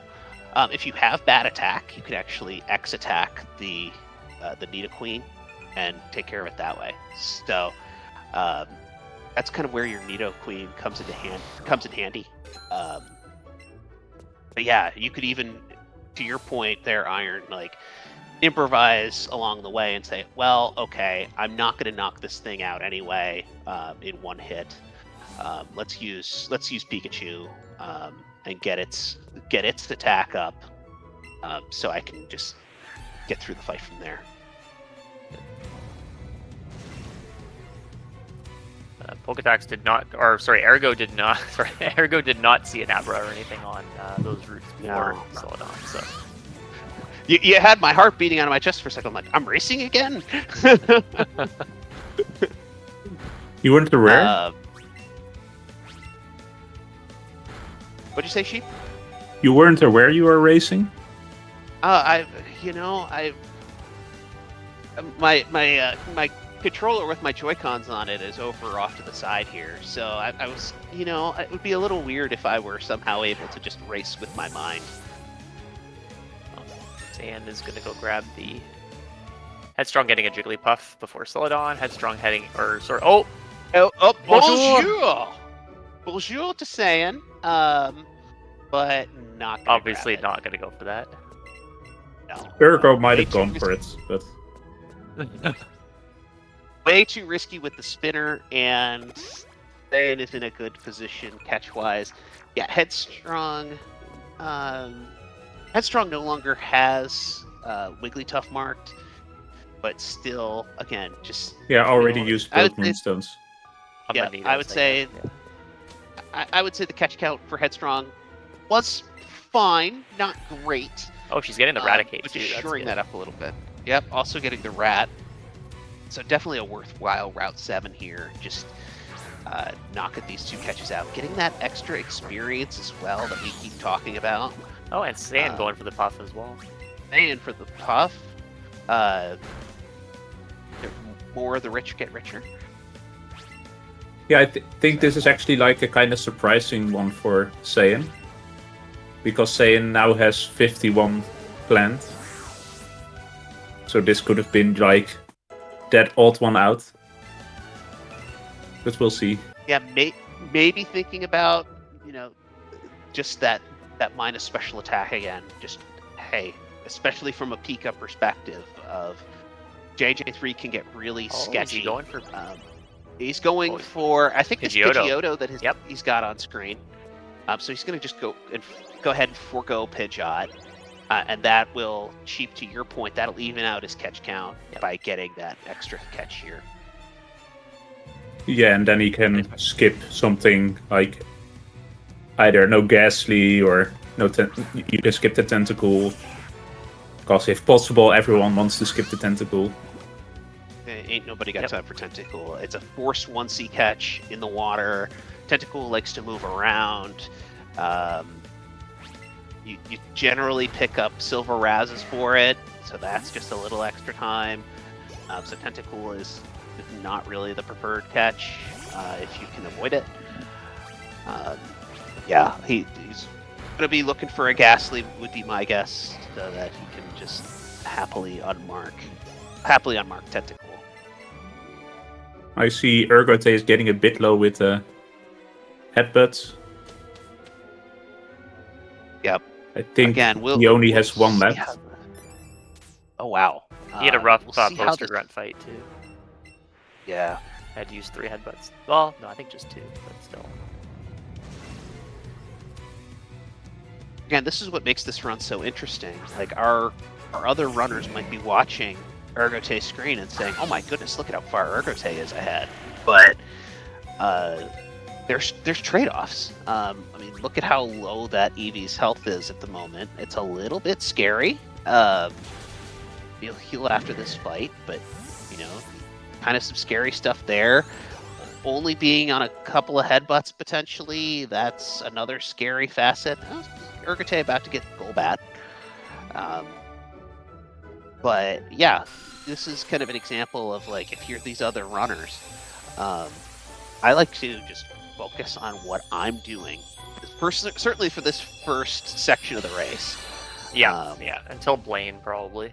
If you have bad attack, you can actually X attack the Nidoqueen and take care of it that way. So that's kind of where your Nidoqueen comes in handy. But yeah, you could even, to your point there, Iron, like improvise along the way and say, well, okay, I'm not going to knock this thing out anyway in one hit. Let's use Pikachu and get its attack up, so I can just get through the fight from there. Pokedex did not, or sorry, Ergo did not. Sorry, Ergo did not see an Abra or anything on those routes before Celadon. So you had my heart beating out of my chest for a second. I'm like, I'm racing again. You weren't aware? What'd you say, Sheep? You weren't aware you were racing? My controller with my Joy-Cons on it is over off to the side here, so I was, it would be a little weird if I were somehow able to just race with my mind. Sand is gonna go grab the Headstrong, getting a Jigglypuff before Celadon. Headstrong heading, or sorry, bonjour! Bonjour to Saiyan, but not gonna obviously grab it. not gonna go for that. No. Ergo might have gone for it, but way too risky with the spinner, and Saiyan is in a good position catch-wise. Yeah, Headstrong. Headstrong no longer has Wigglytuff marked, but still, again, just already used both Moonstones. Yeah, I would say the catch count for Headstrong was fine, not great. Oh, she's getting the Raticate but too. just That's shoring good. that up a little bit. Yep, also getting the Rat. So definitely a worthwhile Route 7 here. Just knocking these two catches out. Getting that extra experience as well that we keep talking about. Oh, and Sand going for the puff as well. And for the puff. More of the rich get richer. Yeah, I think this is actually like a kind of surprising one for Saiyan. Because Saiyan now has 51 planned. So this could have been like that odd one out. But we'll see. Yeah, maybe thinking about, just that minus special attack again. Just, hey, especially from a Pika perspective of JJ3 can get really sketchy. Is he going for? He's going for, I think, Pidgeotto. this Pidgeotto that he's got on screen. So he's going to just go ahead and forego Pidgeot. And that will, Cheap, to your point, that'll even out his catch count by getting that extra catch here. Yeah, and then he can skip something like either no Ghastly or you can skip the tentacle. Because if possible, everyone wants to skip the tentacle. Ain't nobody got time for Tentacool. It's a forced 1C catch in the water. Tentacool likes to move around. You generally pick up Silver Razzes for it, so that's just a little extra time. So Tentacool is not really the preferred catch if you can avoid it. Yeah, he's going to be looking for a Ghastly, would be my guess, so that he can just happily unmark Tentacool. I see Urgote is getting a bit low with headbutts. Yep. I think Again, he only has one left. Oh, wow. He had a rough see how poster this- grunt fight, too. Yeah. I had to use 3 headbutts. Well, no, I think just 2, but still. Again, this is what makes this run so interesting. Like, our other runners might be watching Urgote's screen and saying, "Oh my goodness, look at how far Urgote is ahead." But there's trade-offs. I mean, look at how low that Eevee's health is at the moment. It's a little bit scary. He'll heal after this fight, but kind of some scary stuff there. Only being on a couple of headbutts potentially, that's another scary facet. Urgote about to get Golbat. But yeah, this is kind of an example of like, if you're these other runners, I like to just focus on what I'm doing. Certainly for this first section of the race. Yeah, until Blaine, probably.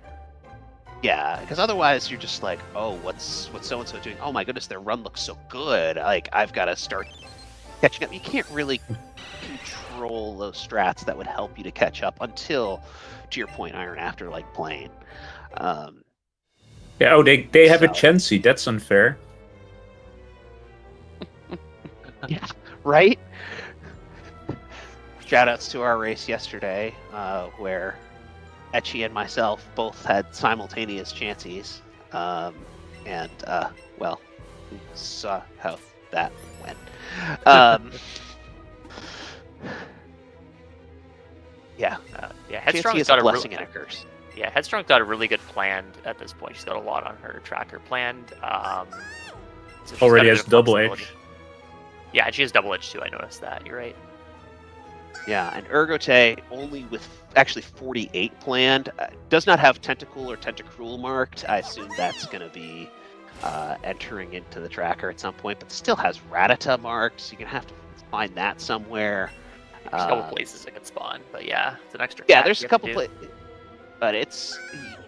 Yeah, because otherwise you're just like, oh, what's so-and-so doing? Oh my goodness, their run looks so good. Like, I've got to start catching up. You can't really control those strats that would help you to catch up until, to your point, Iron, after like Blaine. Yeah, they have a So- Chansey. That's unfair. Yeah, right? Shoutouts to our race yesterday, where Etchy and myself both had simultaneous Chanseys. And, well, we saw how that went. Yeah. Headstrong's Chansey is got a a blessing really, and a curse. yeah, Headstrong's got a really good plan at this point. She's got a lot on her tracker planned. So she's Already got a has bit of double flexibility. edge. Yeah, and she has double edge too. I noticed that. You're right. Yeah, and Urgote, only with actually 48 planned, does not have Tentacool or Tentacruel marked. I assume that's going to be entering into the tracker at some point, but still has Rattata marked, so you're going to have to find that somewhere. There's a couple places it could spawn, but yeah, it's an extra. Yeah, tack there's you a have to couple do. places, but it's,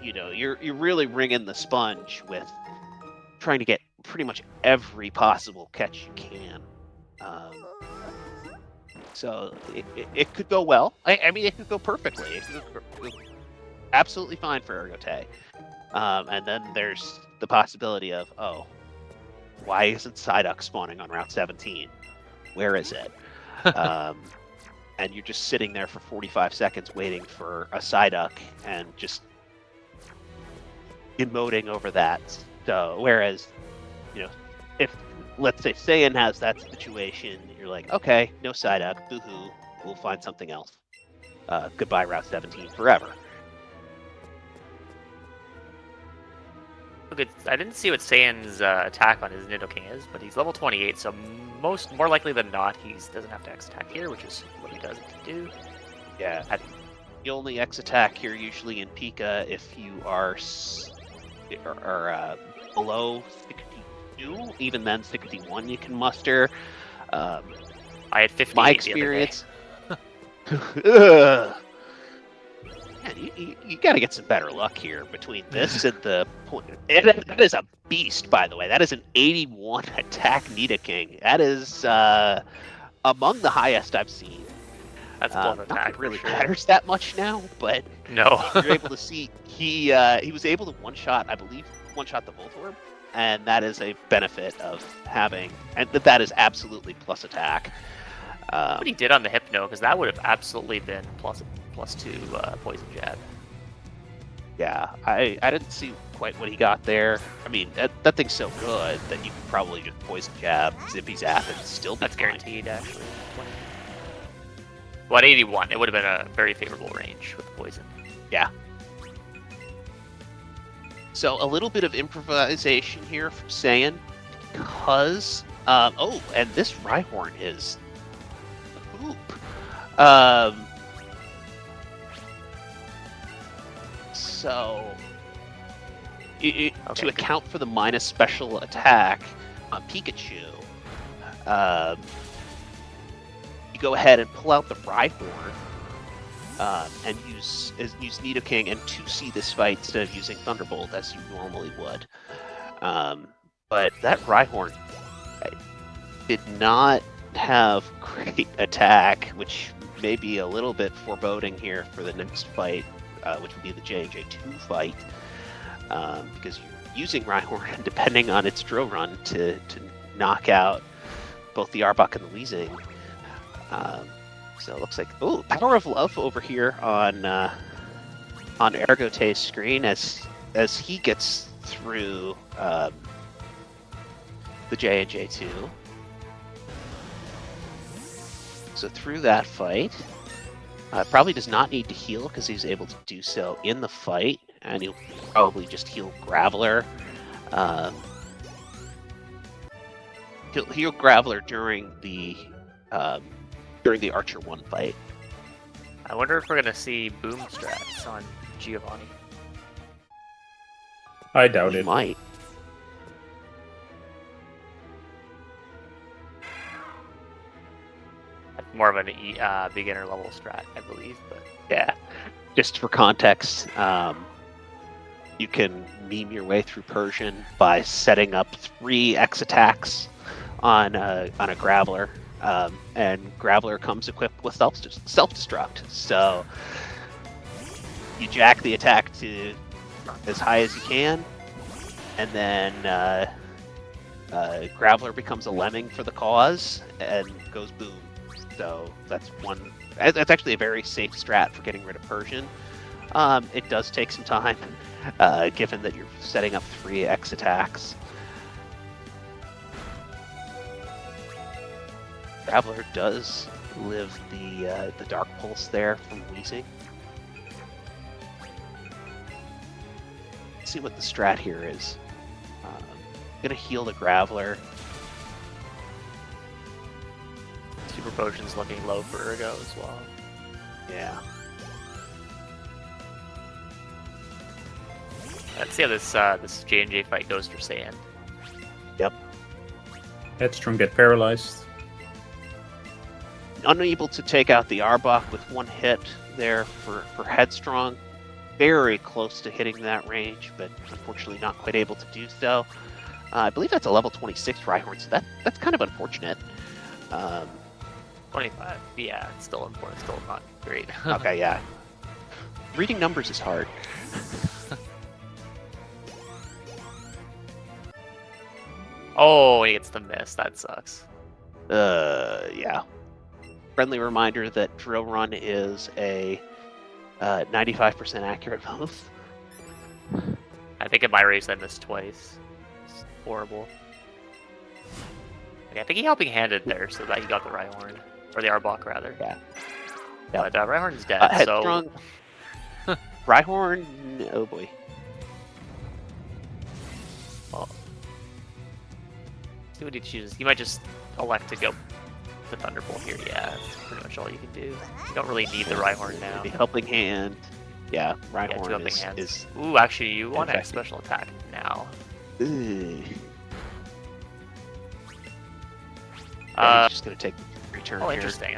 you're really ringing the sponge with trying to get pretty much every possible catch you can. So it could go well. I mean, it could go perfectly. It could go absolutely fine for Urgote. And then there's the possibility of, oh, why isn't Psyduck spawning on Route 17? Where is it? And you're just sitting there for 45 seconds waiting for a Psyduck and just emoting over that. So, whereas, if, let's say, Saiyan has that situation, you're like, okay, no Psyduck, boo-hoo, we'll find something else. Goodbye, Route 17 forever. Look, I didn't see what Saiyan's attack on his Nidoking is, but he's level 28, so more likely than not, he doesn't have to X attack here, which is what he does do. Yeah. The only X attack here usually in Pika if you are below 62, even then 61 you can muster. I had 58 My the experience. Ugh. Man, you got to get some better luck here between this and the point. That is a beast, by the way. That is an 81 attack Nidoking. That is among the highest I've seen. That's blown Not attack. that it for really sure. matters that much now, but No. you're able to see he was able to one-shot the Voltorb, and that is a benefit of having, and that is absolutely plus attack. What he did on the Hypno, because that would have absolutely been plus 2 poison jab. Yeah, I didn't see quite what he got there. I mean, that thing's so good that you could probably just poison jab Zippy Zap and still be That's fine. guaranteed, actually. Well, at 81, it would have been a very favorable range with poison. Yeah. So a little bit of improvisation here from Saiyan, because oh, and this Rhyhorn is a poop. So to account for the minus special attack on Pikachu, you go ahead and pull out the Rhyhorn and use Nidoking and 2C this fight instead of using Thunderbolt as you normally would. But that Rhyhorn did not have great attack, which may be a little bit foreboding here for the next fight, which would be the J&J2 fight, because you're using Rhyhorn depending on its drill run to knock out both the Arbok and the Weezing. So it looks like Power of Love over here on Ergote's screen as he gets through the J&J2. So through that fight, probably does not need to heal because he's able to do so in the fight, and he'll probably just heal Graveler. He'll heal Graveler during the Archer 1 fight. I wonder if we're gonna see boom strats on Giovanni. I doubt We it. might. More of an beginner level strat, I believe. But Yeah. Just for context, you can meme your way through Persian by setting up 3 X attacks on a Graveler, and Graveler comes equipped with self-destruct. So you jack the attack to as high as you can, and then Graveler becomes a lemming for the cause and goes boom. So that's one. That's actually a very safe strat for getting rid of Persian. It does take some time, given that you're setting up 3 X attacks. Graveler does live the Dark Pulse there from Weezing. Let's see what the strat here is. I'm gonna heal the Graveler. Super Potion's looking low for Ergo as well. Yeah. Let's see how this J&J fight goes for Saiyan. Yep. Headstrong get paralyzed. Unable to take out the Arbok with 1 hit there for Headstrong. Very close to hitting that range, but unfortunately not quite able to do so. I believe that's a level 26 Rhyhorn, so that's kind of unfortunate. 25. Yeah, it's still important. Still not great. Okay, yeah. Reading numbers is hard. Oh, he gets the miss. That sucks. Yeah. Friendly reminder that Drill Run is a 95% accurate move. I think in my race I missed twice. It's horrible. Okay, I think he helping handed there so that he got the Rhyhorn. Or the Arbok, rather. Yeah. But Rhyhorn's dead, Headstrong. so... Rhyhorn, oh boy. Well, see what he chooses. He might just elect to go to Thunderbolt here. Yeah, that's pretty much all you can do. You don't really need the Rhyhorn now. The helping hand. Yeah, Yeah, 2 Rhyhorn helping hands. is Ooh, actually, you want a effective. special attack now. Ugh. Yeah, he's just gonna take the return Oh, here. interesting.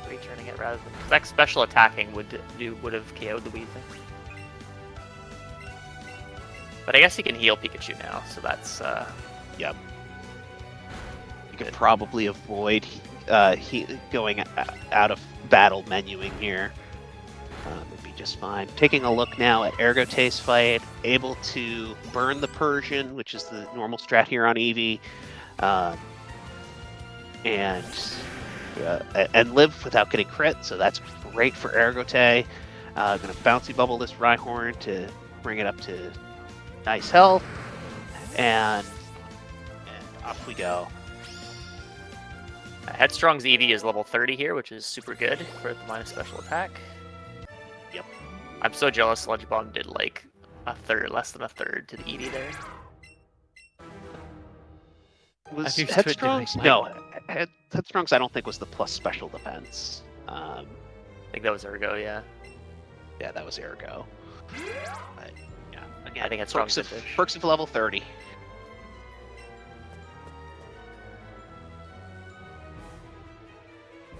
Returning it rather than... That special attacking would have KO'd the Weezing. But I guess he can heal Pikachu now, so that's... Yep. You could probably avoid going out of battle menuing here. Would be just fine. Taking a look now at Ergote's fight, able to burn the Persian, which is the normal strat here on Eevee, and live without getting crit, so that's great for Ergote. Gonna bouncy bubble this Rhyhorn to bring it up to nice health, and off we go. Headstrong's EV is level 30 here, which is super good for the minus special attack. Yep. I'm so jealous Sludge Bomb did like less than a third to the EV there. Was I'm used to it Headstrong's? doing, No, Headstrong's I don't think was the plus special defense. I think that was Ergo, yeah. Yeah, that was Ergo. But, yeah, again, I think Headstrong's perks of level 30.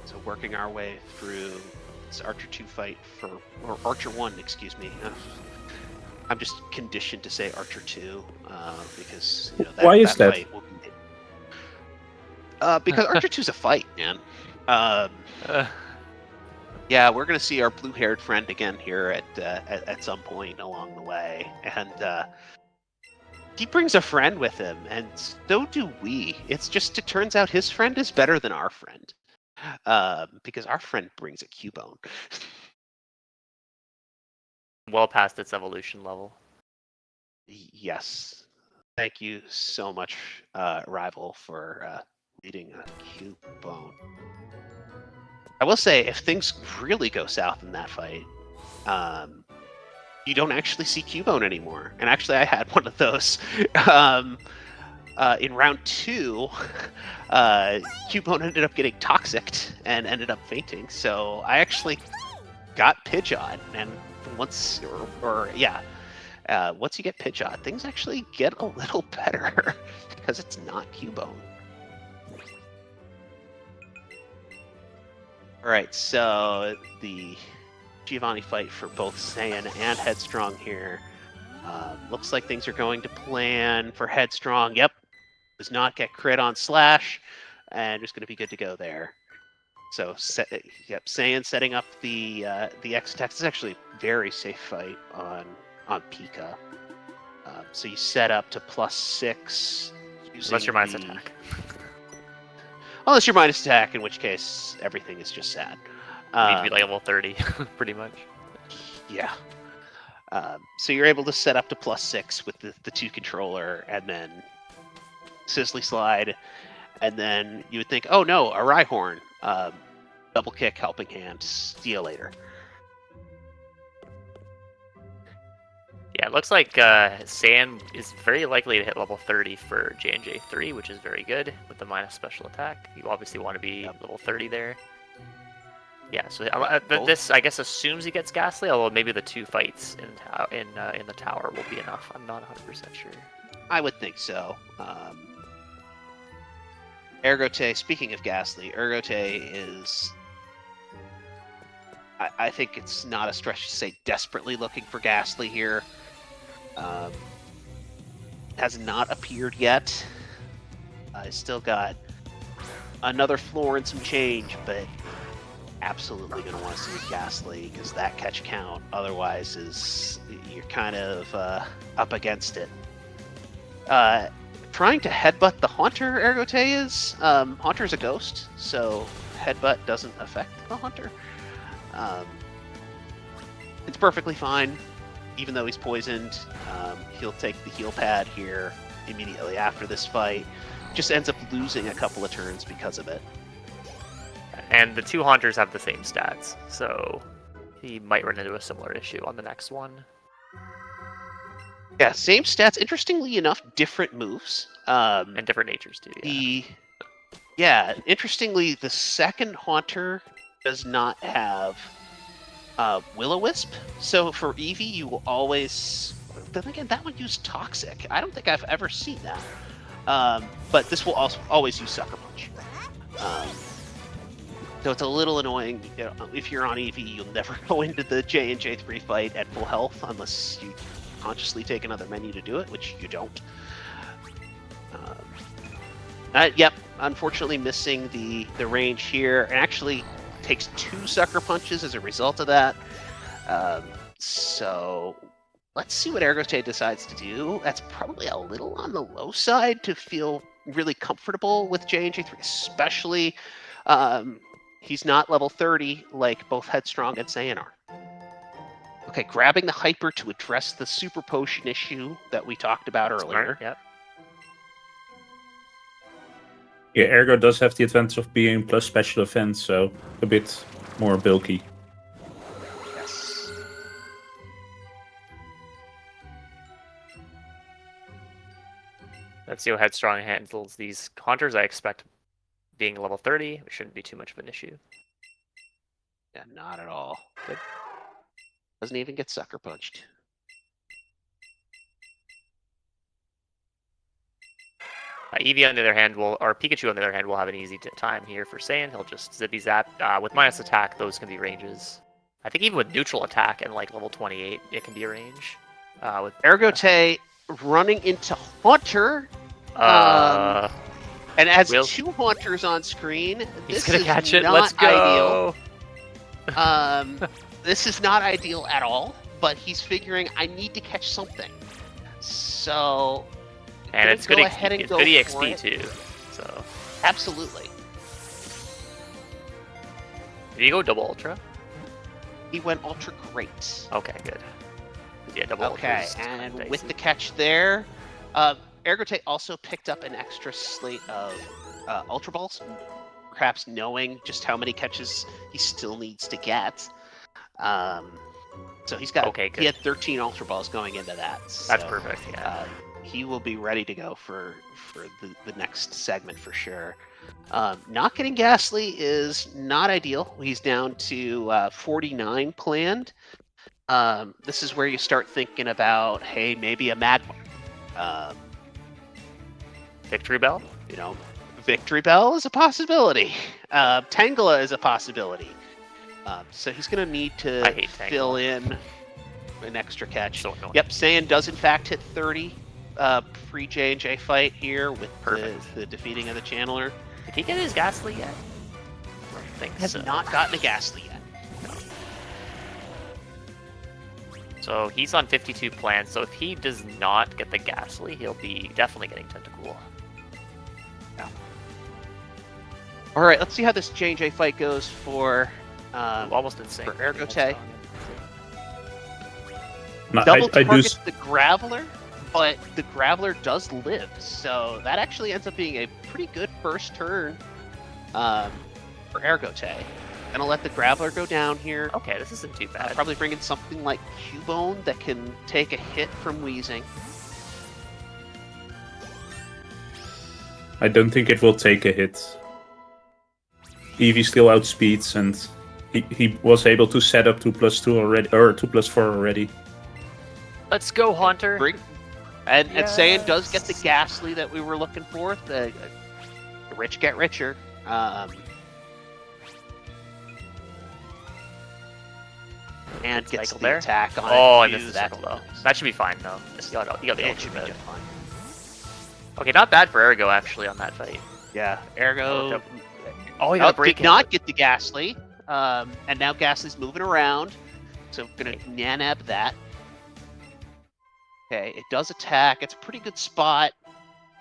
So working our way through this Archer 2 fight or Archer 1, excuse me. I'm just conditioned to say Archer 2 because Why is that? fight will be because Archer 2 is a fight, man. Yeah, we're gonna see our blue-haired friend again here at some point along the way, and he brings a friend with him, and so do we. It turns out his friend is better than our friend, because our friend brings a Cubone. Well past its evolution level. Yes. Thank you so much, Rival, for leading a Cubone. I will say, if things really go south in that fight, you don't actually see Cubone anymore. And actually, I had one of those. In round 2, Cubone ended up getting toxicked and ended up fainting. So I actually got Pidgeot, and once you get Pidgeot, things actually get a little better because it's not Cubone. All right, so the Giovanni fight for both Saiyan and Headstrong here. Looks like things are going to plan for Headstrong. Yep, does not get crit on Slash, and just going to be good to go there. So, Saiyan setting up the X attack. This is actually a very safe fight on Pika. So you set up to +6. Unless your minus attack. Unless your minus attack, in which case everything is just sad. You need to be like level 30, pretty much. Yeah. So you're able to set up to +6 with the 2 controller, and then Sizzly Slide, and then you would think, oh no, a Rhyhorn. Double kick, helping hand, see you later. Yeah, it looks like Saiyan is very likely to hit level 30 for J&J 3, which is very good with the minus special attack. You obviously want to be level 30 there. Yeah, so this I guess assumes he gets Ghastly, although maybe the 2 fights in the tower will be enough. I'm not 100% sure. I would think so. Ergote, speaking of Ghastly, Ergote is... I think it's not a stretch to say desperately looking for Ghastly here. Has not appeared yet. Still got another floor and some change, but absolutely going to want to see Ghastly because that catch count otherwise is you're kind of up against it. Trying to headbutt the Haunter, Ergote is. Haunter's a ghost, so headbutt doesn't affect the Haunter. It's perfectly fine, even though he's poisoned. He'll take the heal pad here immediately after this fight. Just ends up losing a couple of turns because of it. And the 2 Haunters have the same stats, so he might run into a similar issue on the next one. Yeah, same stats. Interestingly enough, different moves. And different natures too, yeah. Interestingly, the second Haunter does not have Will-O-Wisp. So for Eevee, you will always... Then again, that one used Toxic. I don't think I've ever seen that. But this will also always use Sucker Punch. So it's a little annoying. If you're on Eevee, you'll never go into the J&J 3 fight at full health unless you consciously take another menu to do it, which you don't. Yep, unfortunately missing the range here, and actually takes 2 Sucker Punches as a result of that. So let's see what Ergote decides to do. That's probably a little on the low side to feel really comfortable with J&J 3, especially he's not level 30 like both Headstrong and Saiyan are. Okay, grabbing the Hyper to address the Super Potion issue that we talked about earlier. Yep. Yeah, Ergo does have the advantage of being plus special defense, so a bit more bulky. Yes. Let's see how Headstrong handles these Haunters. I expect being level 30, it shouldn't be too much of an issue. Yeah, not at all. Good. Doesn't even get sucker punched. Eevee, on the other hand, or Pikachu, on the other hand, will have an easy time here for Saiyan. He'll just zippy zap. With minus attack, those can be ranges. I think even with neutral attack and like level 28, it can be a range. With Ergote running into Haunter. And as two Haunters on screen, he's this gonna is catch it. not Let's go. ideal. This is not ideal at all, but he's figuring I need to catch something. So, and it's good, ahead and go good for EXP it. too. So Absolutely. Did you go double ultra? He went ultra great. Okay, good. Yeah, double ultra. Okay, and with the catch there, Ergote also picked up an extra slate of Ultra Balls, perhaps knowing just how many catches he still needs to get. So he's got, he had 13 Ultra Balls going into that. So, that's perfect, yeah. He will be ready to go for the next segment for sure. Not getting Ghastly is not ideal. He's down to 49 planned. This is where you start thinking about, hey, maybe a Magmar. Victory Bell? You know, Victory Bell is a possibility. Tangela is a possibility. So he's going to need to fill in an extra catch. So yep, Saiyan does in fact hit 30 pre-J&J fight here with the defeating of the Channeler. Did he get his Ghastly yet? I don't think Has not gotten a Ghastly yet. So he's on 52 plans, so if he does not get the Ghastly, he'll be definitely getting Tentacool. Yeah. Alright, let's see how this J&J fight goes for almost insane. For Ergote. No, Double targets the Graveler, but the Graveler does live, so that actually ends up being a pretty good first turn for Ergote. Gonna let the Graveler go down here. Okay, this isn't too bad. Probably bring in something like Cubone that can take a hit from Wheezing. I don't think it will take a hit. Eevee still outspeeds, and he was able to set up 2+2 already, or 2+4 already. Let's go, Haunter. And Saiyan does get the Ghastly that we were looking for. The rich get richer. And gets the there. attack on and it. this is cycle though. That should be fine though. You got the It should be just fine. Okay, not bad for Ergo actually on that fight. Yeah, Ergo. He got a break. Did not get the Ghastly, and now Ghastly's moving around, so gonna nanab that. Okay, it does attack. It's a pretty good spot.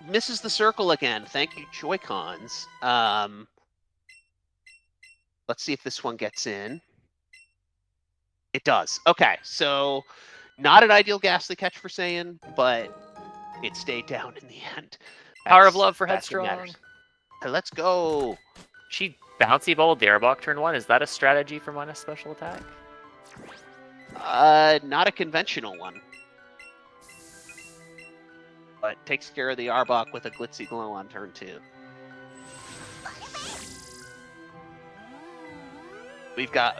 Misses the circle again. Thank you, Joy-Cons. Let's see if this one gets in. It does. Okay, so not an ideal Ghastly catch for Saiyan, but it stayed down in the end. Power of Love for Headstrong. Let's go. She bouncy ball Darabok turn 1. Is that a strategy for minus special attack? Not a conventional one. But takes care of the Arbok with a Glitzy Glow on turn 2. We've got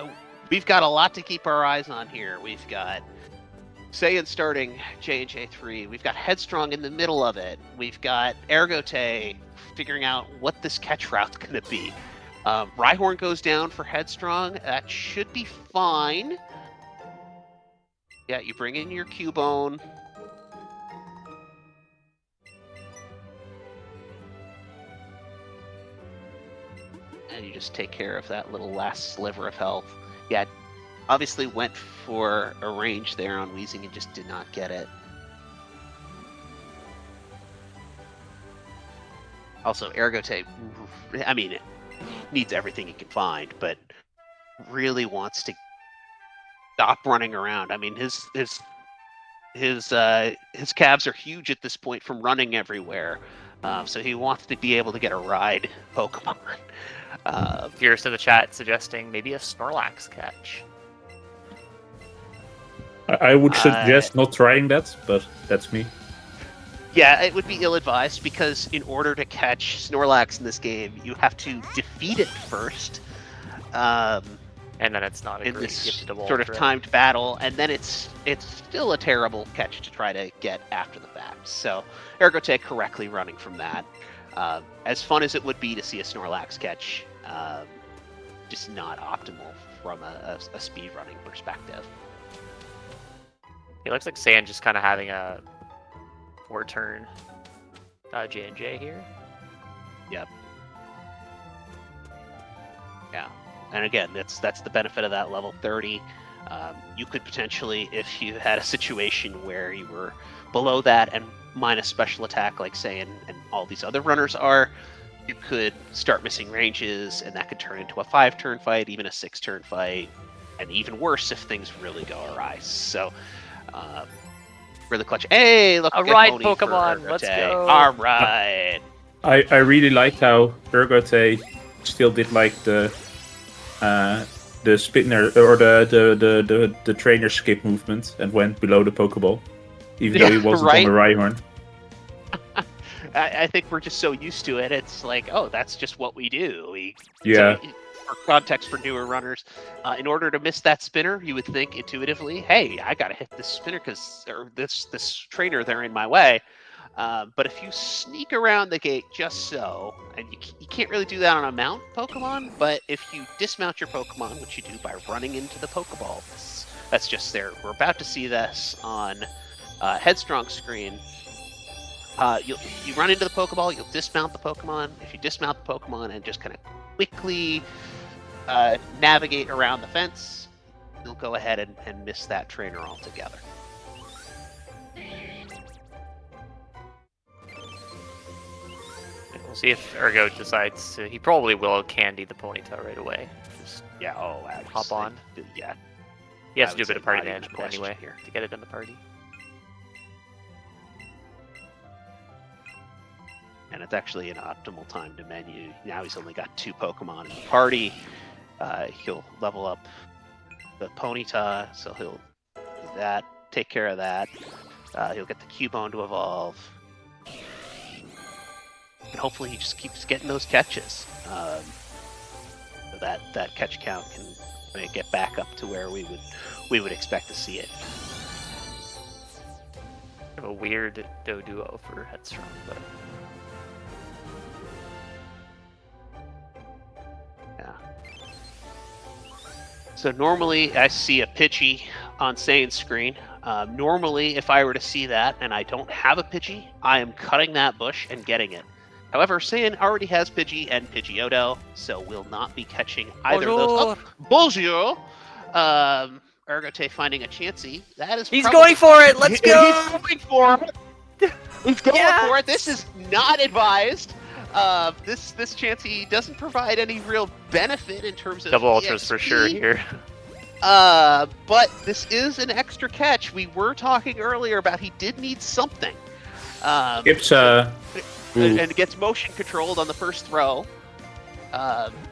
a lot to keep our eyes on here. We've got Saiyan starting J&J 3. We've got Headstrong in the middle of it. We've got Ergote figuring out what this catch route's going to be. Rhyhorn goes down for Headstrong. That should be fine. Yeah, you bring in your Cubone. And you just take care of that little last sliver of health. Yeah, obviously went for a range there on Wheezing and just did not get it. Also, Ergote, I mean, it needs everything he can find, but really wants to stop running around. I mean, his calves are huge at this point from running everywhere. So he wants to be able to get a ride Pokemon. Fierce in the chat suggesting maybe a Snorlax catch. I would suggest not trying that, but that's me. Yeah, it would be ill-advised because in order to catch Snorlax in this game, you have to defeat it first. And then it's not a in great this gifted evolve sort of threat. timed battle, and then it's still a terrible catch to try to get after the fact. So Ergote correctly running from that. As fun as it would be to see a Snorlax catch, just not optimal from a speedrunning perspective. It looks like Sand just kind of having a 4-turn J&J here. Yep. Yeah. And again, that's the benefit of that level 30. You could potentially, if you had a situation where you were below that and minus special attack, like say, and all these other runners are, you could start missing ranges, and that could turn into a 5-turn fight, even a 6-turn fight, and even worse if things really go awry. So, for the clutch, hey, look, A ride Pokemon, let's go. All right. I really liked how Ergote still did like the spinner or the trainer skip movement and went below the Pokeball, even though he wasn't on the Rhyhorn. I think we're just so used to it. It's like, oh, that's just what we do. Yeah. So, for context for newer runners, in order to miss that spinner, you would think intuitively, hey, I gotta hit this spinner or this trainer, they're in my way. But if you sneak around the gate just so, and you can't really do that on a mount Pokemon, but if you dismount your Pokemon, which you do by running into the Pokeball, that's just there. We're about to see this on Headstrong screen. You run into the Pokeball, you'll dismount the Pokemon. If you dismount the Pokemon and just kind of quickly navigate around the fence, you'll go ahead and miss that trainer altogether. We'll see if Ergo decides to. He probably will candy the Ponyta right away. Just Yeah, hop on. Yeah. He has I to do a would bit of say party not even a management question anyway here. to get it in the party. And it's actually an optimal time to menu. Now he's only got 2 Pokemon in the party. He'll level up the Ponyta, so he'll do that, take care of that. He'll get the Cubone to evolve. And hopefully he just keeps getting those catches. So that catch count can get back up to where we would expect to see it. A weird Doduo for Headstrong, but yeah. So normally I see a Pidgey on Sane's screen. Normally, if I were to see that and I don't have a Pidgey, I am cutting that bush and getting it. However, Saiyan already has Pidgey and Pidgeotto, so will not be catching either of those. Oh, bonjour! Ergote finding a Chansey. That is he's going for it! Let's go! He's going for it! He's going for it! This is not advised! This Chansey doesn't provide any real benefit in terms of double ultras for sure here. But this is an extra catch. We were talking earlier about he did need something. It's and it gets motion controlled on the first throw.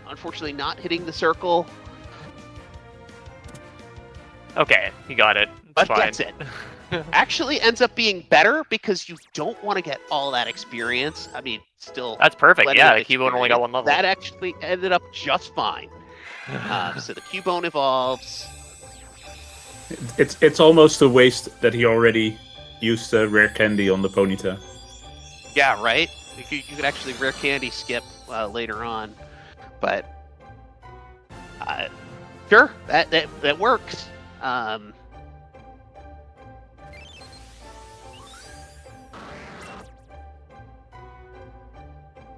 Unfortunately, not hitting the circle. Okay, he got it. It's But fine. gets it. Actually ends up being better because you don't want to get all that experience. I mean, still. That's perfect. plenty Yeah, of the Cubone only got 1 level. That actually ended up just fine. So the Cubone evolves. it's almost a waste that he already used rare candy on the Ponyta. Yeah, right? You could actually rare candy skip later on. But sure, that works.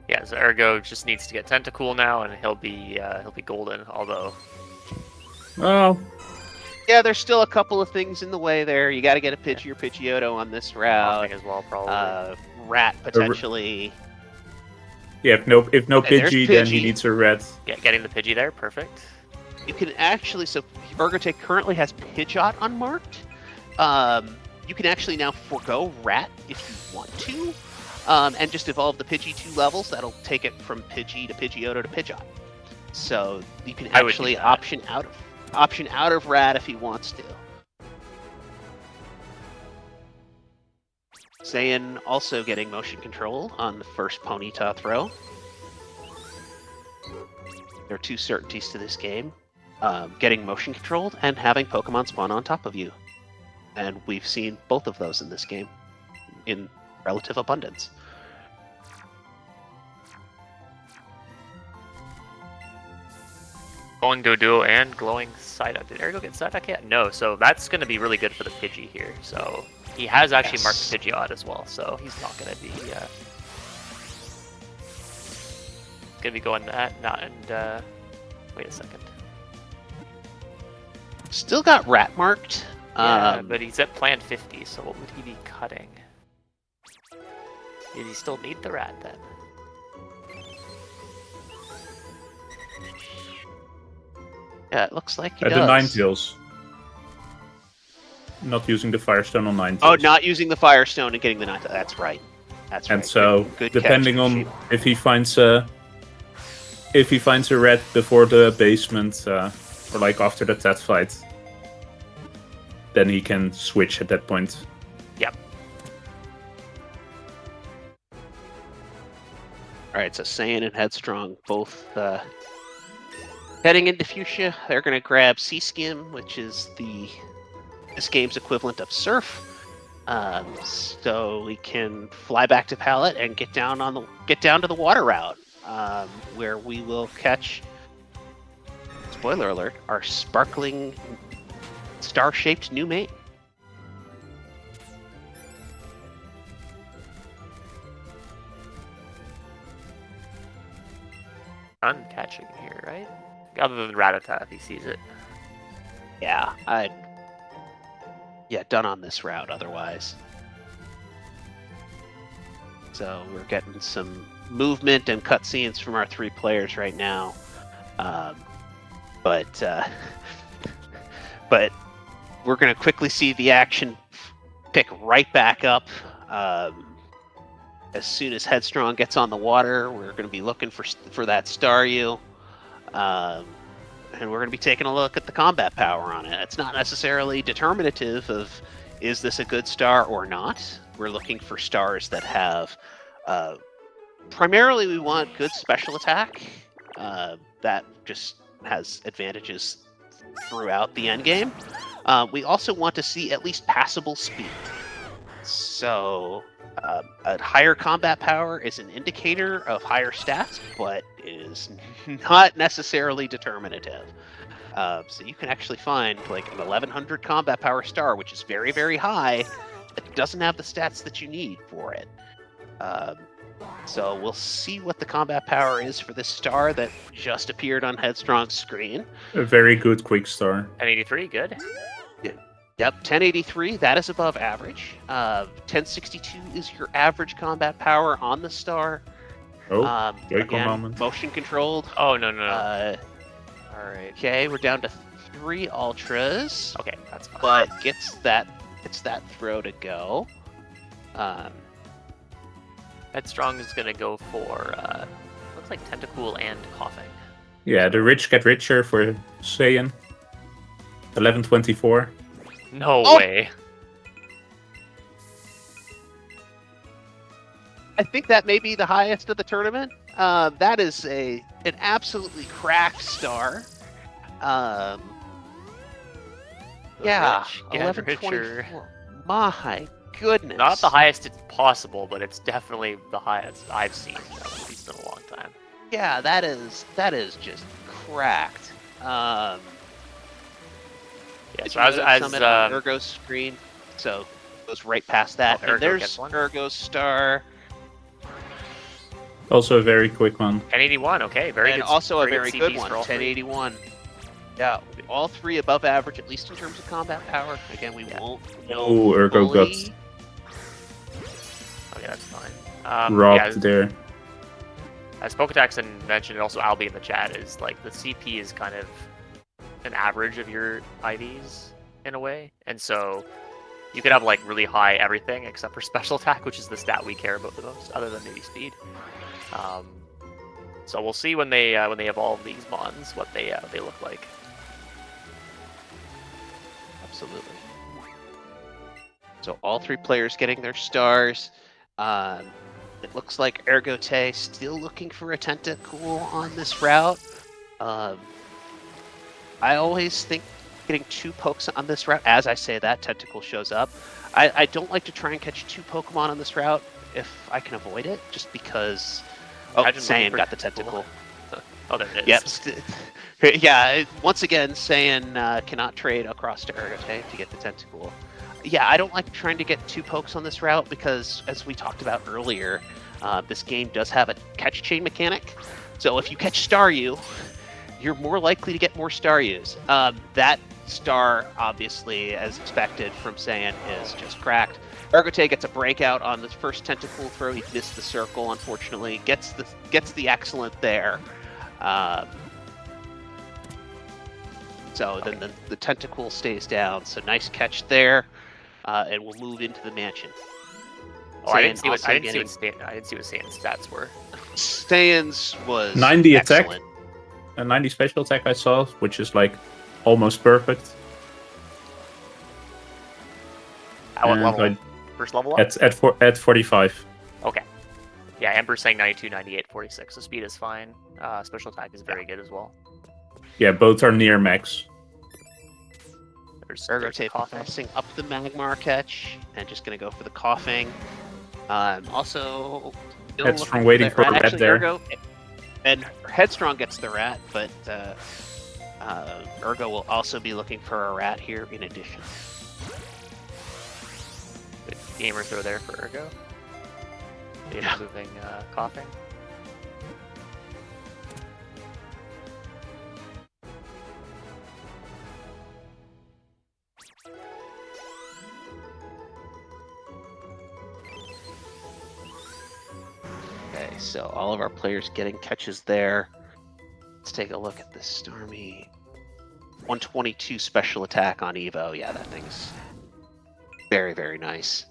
Yeah, so Ergo just needs to get Tentacool now, and he'll be golden. Although, Oh, Yeah, there's still a couple of things in the way there. You got to get a Pidgey or Pidgeotto on this route. as well probably. Rat potentially. yeah. If no Okay, there's Pidgey, then he Pidgey. needs a red. Getting the Pidgey there, perfect. You can actually, so Ergote currently has Pidgeot unmarked. You can actually now forego Rat if you want to. and just evolve the Pidgey 2 levels. That'll take it from Pidgey to Pidgeotto to Pidgeot. So you can I would do actually that. option out of Rat if he wants to. Saiyan also getting motion control on the first Ponyta throw. There are two certainties to this game. Getting motion controlled and having Pokemon spawn on top of you. And we've seen both of those in this game in relative abundance. Going to a duo and glowing Psyduck. Did Ergo get Psyduck yet? No, so that's going to be really good for the Pidgey here. So he has actually marked Pidgeot as well, so he's not going to be... going to be going that, wait a second. Still got Rat marked. Yeah, but he's at plan 50, so what would he be cutting? Does he still need the Rat then? Yeah, it looks like he The does. Ninetales. Not using the Firestone on Ninetales. Oh, not using the Firestone and getting the Ninetales. That's right. That's right. And so, Good depending catch, on Sheep. if he finds a red before the basement, or like after the Tat fight, then he can switch at that point. Yep. All right, so Saiyan and Headstrong both heading into Fuchsia. They're going to grab Sea Skim, which is this game's equivalent of Surf. So we can fly back to Pallet and get down to the water route, where we will catch. Spoiler alert! Our sparkling, star-shaped new mate. Done catching here, right? Other than Rattata if he sees it. Yeah, done on this route otherwise. So we're getting some movement and cutscenes from our three players right now. But we're going to quickly see the action pick right back up. As soon as Headstrong gets on the water, we're going to be looking for that Staryu. And we're going to be taking a look at the combat power on it. It's not necessarily determinative of is this a good star or not. We're looking for stars that have... primarily, we want good special attack. That just has advantages throughout the endgame. We also want to see at least passable speed. So... a higher combat power is an indicator of higher stats, but is not necessarily determinative. So you can actually find like an 1100 combat power star, which is very, very high, but doesn't have the stats that you need for it. So we'll see what the combat power is for this star that just appeared on Headstrong's screen. A very good quick star. 1083, good. Yep, 1083, that is above average. 1062 is your average combat power on the star. Oh, very again, moment. motion controlled. Oh, no. Alright. Okay, we're down to 3 ultras, Okay, that's fine. but gets that throw to go. Headstrong is going to go for, looks like Tentacool and Coughing. Yeah, the rich get richer for Saiyan. 1124. No Oh! way. I think that may be the highest of the tournament. That is an absolutely cracked star. The Yeah, rich get 1124. richer. My goodness. Not the highest it's possible, but it's definitely the highest I've seen. At least in a long time. Yeah, that is just cracked. Yeah, so as Summit on Ergo's screen, so goes right past that. Oh, Ergo and there's gets one. Ergo's star, Also a very quick one. 1081, okay, very and good. also a very good CPs one, for all three. 1081. Yeah, all three above average, at least in terms of combat power. Again, we won't know Oh, Ergo got fully. Okay, that's fine. robbed Yeah, there. as Poketax and mentioned, and also Albie in the chat, is like the CP is kind of an average of your IVs in a way, and so You could have like really high everything except for special attack, which is the stat we care about the most, other than maybe speed. So we'll see when they evolve these mons what they look like. Absolutely. So all 3 players getting their stars. It looks like Ergote still looking for a tentacle on this route. I always think getting 2 pokes on this route, as I say that, tentacle shows up. I don't like to try and catch 2 Pokemon on this route if I can avoid it, just because... Oh, Saiyan got the tentacle. Oh, there it is. Yep. Yeah, once again, Saiyan cannot trade across to Ergote to get the tentacle. Yeah, I don't like trying to get 2 pokes on this route because, as we talked about earlier, this game does have a catch chain mechanic. So if you catch Staryu, you're more likely to get more Staryus. That star, obviously, as expected from Saiyan, is just cracked. Ergote gets a breakout on the first tentacle throw. He missed the circle, unfortunately. Gets the excellent there. So then the tentacle stays down. So nice catch there. And we'll move into the mansion. Oh, I didn't see what Saiyan's stats were. Saiyan's was 90 excellent. attack, a 90 special attack I saw, which is like almost perfect. At what And level? First level up? At 45. Okay. Yeah, Ember's saying 92, 98, 46. So speed is fine. Special attack is very good as well. Yeah, both are near max. There's Ergote coughing. passing up the Magmar catch and just going to go for the coughing. Also, Headstrong waiting for the rat actually, there. Ergo, and Headstrong gets the rat, but Ergo will also be looking for a rat here in addition. Good gamer throw there for Ergo. Yeah. Moving coughing. Okay, so all of our players getting catches there. Let's take a look at this Starmie. 122 special attack on Evo. Yeah, that thing's very, very nice.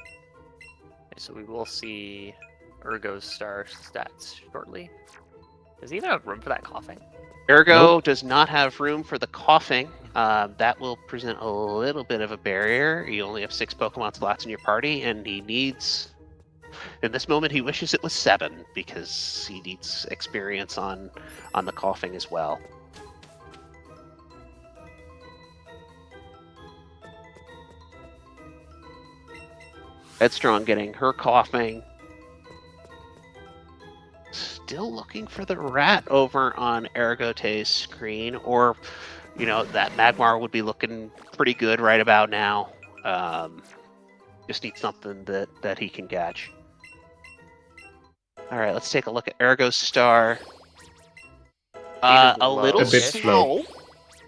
Okay, so we will see Ergo's star stats shortly. Does he even have room for that coughing? Ergo does not have room for the coughing. That will present a little bit of a barrier. You only have 6 Pokemon slots in your party, and he needs... In this moment, he wishes it was 7, because he needs experience on the coughing as well. Headstrong getting her coughing. Still looking for the rat over on Ergote's screen, or, you know, that Magmar would be looking pretty good right about now. Just need something that he can catch. All right, let's take a look at Ergo's star. A little A bit slow. slow.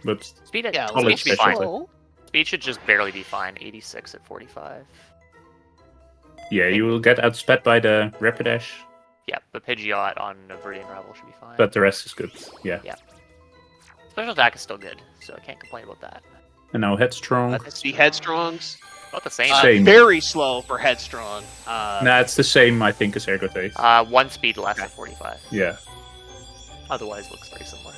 But Speed, Yeah, Solid speed should be fine. slow. Speed should just barely be fine. 86 at 45. yeah, you will get outsped by the Rapidash, Yeah, the Pidgeot on a Viridian Rival should be fine. but the rest is good. Yeah. Special attack is still good, so I can't complain about that. And now Headstrong. Let's see Headstrong's. About the same. Same. Very slow for Headstrong. Nah, it's the same, I think, as Ergote. 1 speed less at 45. Yeah. Otherwise, looks very similar.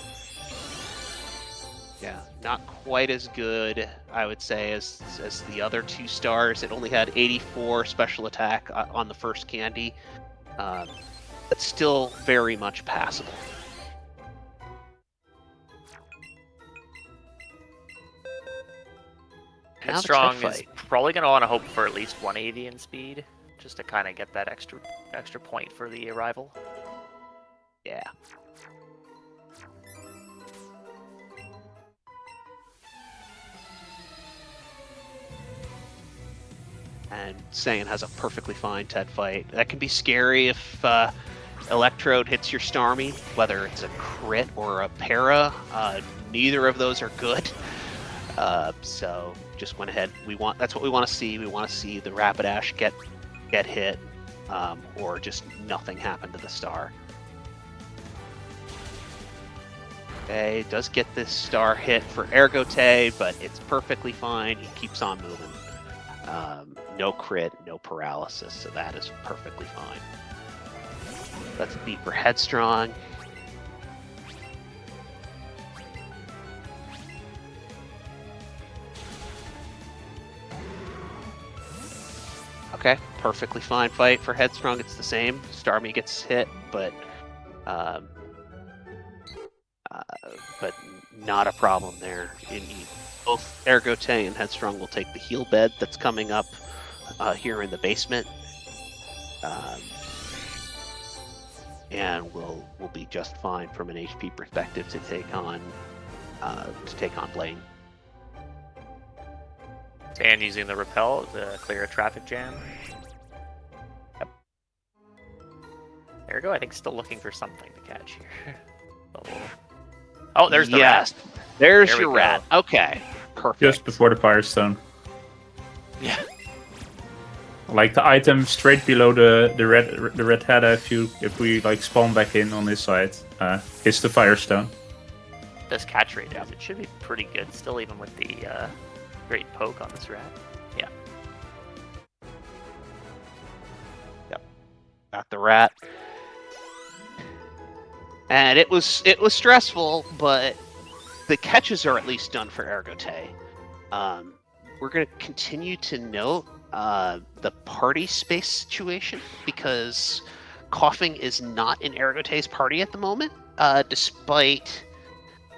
Yeah, not quite as good, I would say, as the other 2 stars. It only had 84 special attack on the first candy. But still very much passable. Now the Headstrong Chet is fight. probably going to want to hope for at least 180 in speed, just to kind of get that extra point for the arrival. Yeah. And Saiyan has a perfectly fine Ted fight. That can be scary if Electrode hits your Starmie, whether it's a crit or a para. Neither of those are good. So just went ahead. That's what we want to see. We want to see the Rapidash get hit, or just nothing happen to the star. Okay, does get this star hit for Ergote, but it's perfectly fine. He keeps on moving. No crit, no paralysis, so that is perfectly fine. Let's beat for Headstrong. Okay, perfectly fine fight for Headstrong. It's the same. Starmie gets hit, but not a problem there. Both Ergote and Headstrong will take the heal bed that's coming up here in the basement, and we'll be just fine from an HP perspective to take on Blaine. And using the repel to clear a traffic jam. Yep. There we go. I think still looking for something to catch here. Oh, there's the rat. There's There we your rat. go. Okay, perfect. Just before the Firestone. Yeah. Like the item straight below the red header, if we like spawn back in on this side, is the Firestone. This catch rate is. It should be pretty good still, even with the great poke on this rat. Yeah. Yep. Got the rat. And it was stressful, but the catches are at least done for Ergote. We're going to continue to note the party space situation, because coughing is not in Ergote's party at the moment, despite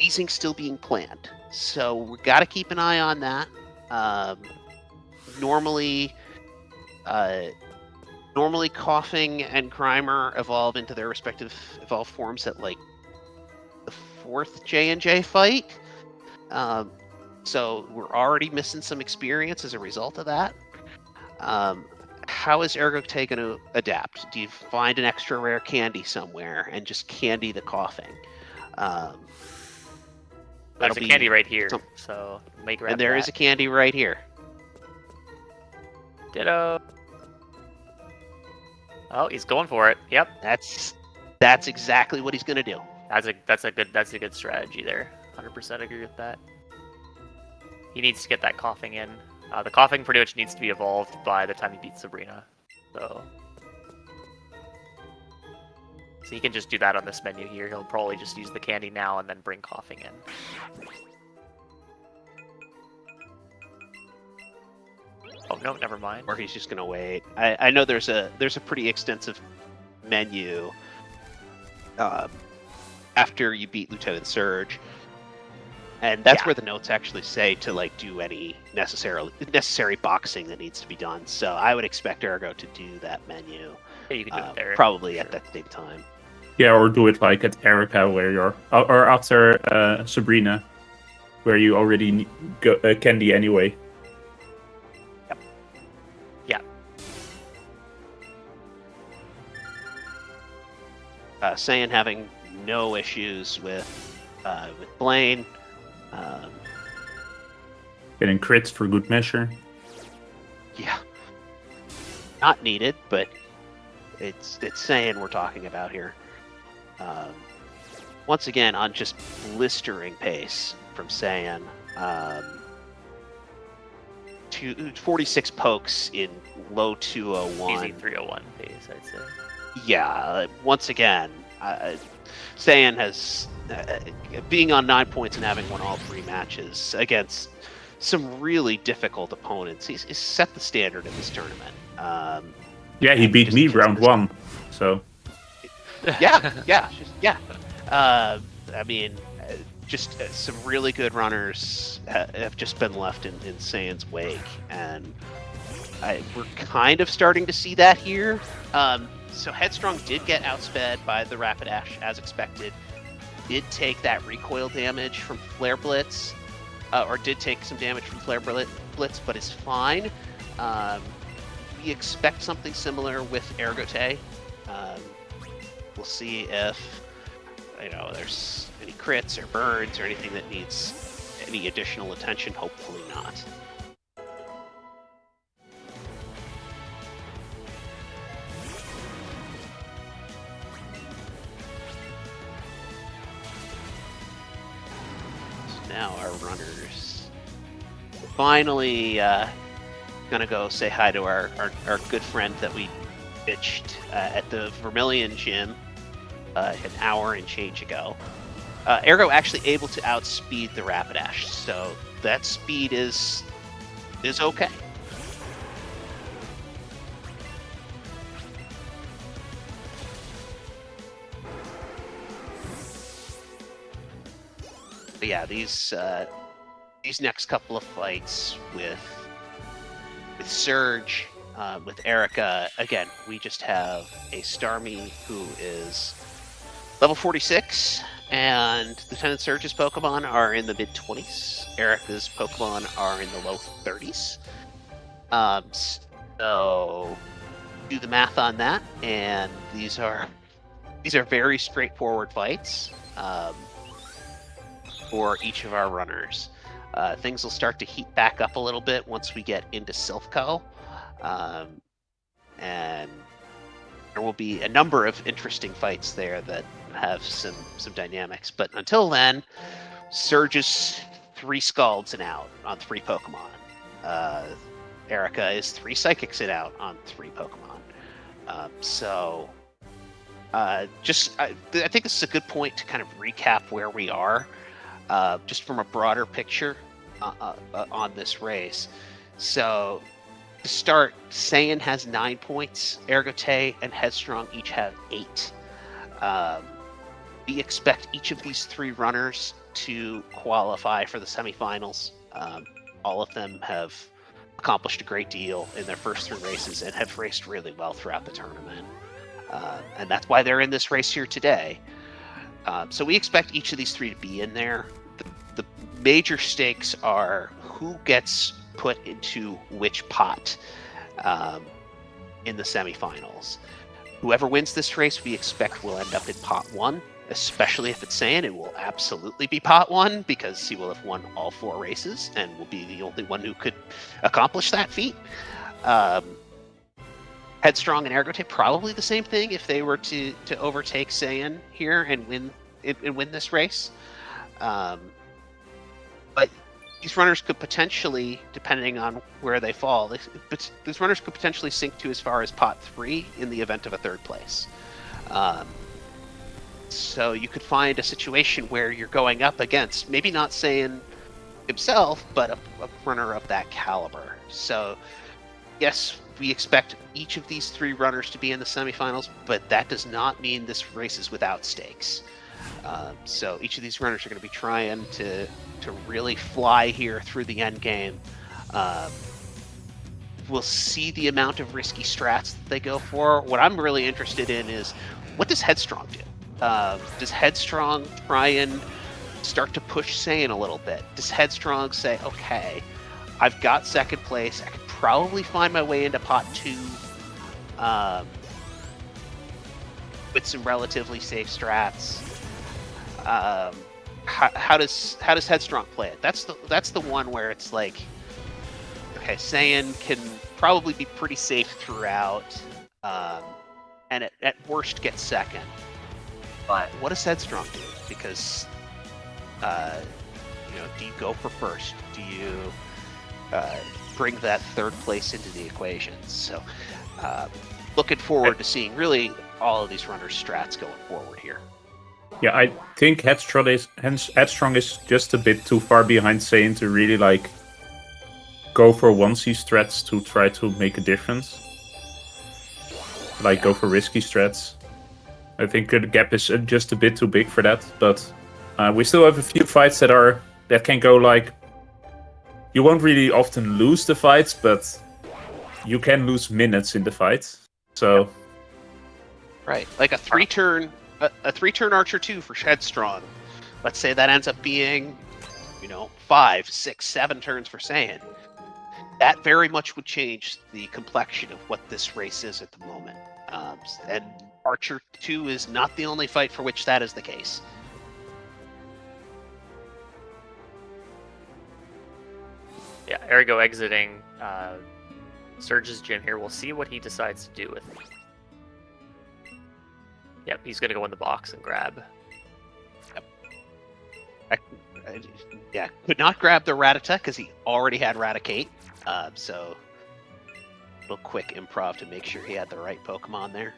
easing still being planned. So we got to keep an eye on that. Normally coughing and Grimer evolve into their respective evolved forms at like the 4th J&J fight. So we're already missing some experience as a result of that. How is Ergote going to adapt? Do you find an extra rare candy somewhere and just candy the coughing? There's a candy right here, so make grab and there that. is a candy right here. Ditto. Oh, he's going for it. Yep. That's exactly what he's going to do. That's a good strategy there. 100% agree with that. He needs to get that coughing in. The coughing pretty much needs to be evolved by the time he beats Sabrina. So he can just do that on this menu here. He'll probably just use the candy now and then bring coughing in. Oh no, never mind. Or he's just going to wait. I know there's a pretty extensive menu after you beat Lieutenant Surge. And that's where the notes actually say to like do any necessary boxing that needs to be done. So I would expect Ergo to do that menu. Yeah, you can do it there. Probably at that same time. Yeah, or do it like at Erica, where you're, or after Sabrina, where you already go candy anyway. Yep. Yeah. Saiyan having no issues with Blaine. Getting crits for good measure. Yeah. Not needed, but it's Saiyan we're talking about here. Once again, on just blistering pace from Saiyan. 46 pokes in low 201. Easy 301 pace, I'd say. Yeah, once again, Saiyan has, being on 9 points and having won all 3 matches against some really difficult opponents, he's set the standard in this tournament. Yeah, he beat me round 1, so... Yeah. I mean, just some really good runners have just been left in Saiyan's wake, and we're kind of starting to see that here. So Headstrong did get outsped by the Rapidash, as expected. Did take that recoil damage from Flare Blitz, or did take some damage from Flare Blitz, but is fine. We expect something similar with Ergote. We'll see if there's any crits or burns or anything that needs any additional attention. Hopefully not. now our runners. Finally, gonna go say hi to our good friend that we pitched at the Vermilion Gym an hour and change ago. Ergo actually able to outspeed the Rapidash, so that speed is okay. But yeah, these next couple of fights with Surge, with Erica, again, we just have a Starmie who is level 46, and Lieutenant Surge's Pokemon are in the mid-20s. Erica's Pokemon are in the low 30s. So do the math on that, and these are very straightforward fights for each of our runners. Things will start to heat back up a little bit once we get into Silphco, and there will be a number of interesting fights there that have some dynamics. But until then, Surge's 3 Scalds and out on 3 Pokemon. Erica is 3 Psychics and out on 3 Pokemon. I think this is a good point to kind of recap where we are, just from a broader picture on this race. So to start, Saiyan has 9 points. Ergote and Headstrong each have 8. We expect each of these 3 runners to qualify for the semifinals. All of them have accomplished a great deal in their first 3 races and have raced really well throughout the tournament. And that's why they're in this race here today. So we expect each of these 3 to be in there. The major stakes are who gets put into which pot in the semifinals. Whoever wins this race, we expect will end up in pot 1, especially if it's Saiyan. It will absolutely be pot 1 because he will have won all 4 races and will be the only one who could accomplish that feat. Headstrong and Ergote, probably the same thing if they were to overtake Saiyan here and win this race. But these runners could potentially, depending on where they fall, these runners could potentially sink to as far as pot 3 in the event of a 3rd place. So you could find a situation where you're going up against, maybe not Saiyan himself, but a runner of that caliber. So yes, we expect each of these 3 runners to be in the semifinals, but that does not mean this race is without stakes. So each of these runners are going to be trying to really fly here through the end game. We'll see the amount of risky strats that they go for. What I'm really interested in is, what does Headstrong do? Does Headstrong try and start to push Saiyan a little bit? Does Headstrong say, okay, I've got 2nd place, I could probably find my way into pot 2 with some relatively safe strats? How does Headstrong play it? That's the one where it's like, okay, Saiyan can probably be pretty safe throughout, and at worst get 2nd. But what does Headstrong do? Because do you go for 1st? Do you bring that 3rd place into the equation? So looking forward to seeing really all of these runners' strats going forward here. Yeah, I think Headstrong is just a bit too far behind Saiyan to really go for onesie strats to try to make a difference. Go for risky strats. I think the gap is just a bit too big for that, but we still have a few fights that can go you won't really often lose the fights, but you can lose minutes in the fight. So right, like a 3-turn Archer 2 for Headstrong. Let's say that ends up being 5, 6, 7 turns for Saiyan. That very much would change the complexion of what this race is at the moment. And Archer 2 is not the only fight for which that is the case. Yeah, Ergo exiting Surge's gym here. We'll see what he decides to do with it. Yep, he's going to go in the box and grab. Yep. Yeah, could not grab the Rattata because he already had Raticate. So, a little quick improv to make sure he had the right Pokemon there.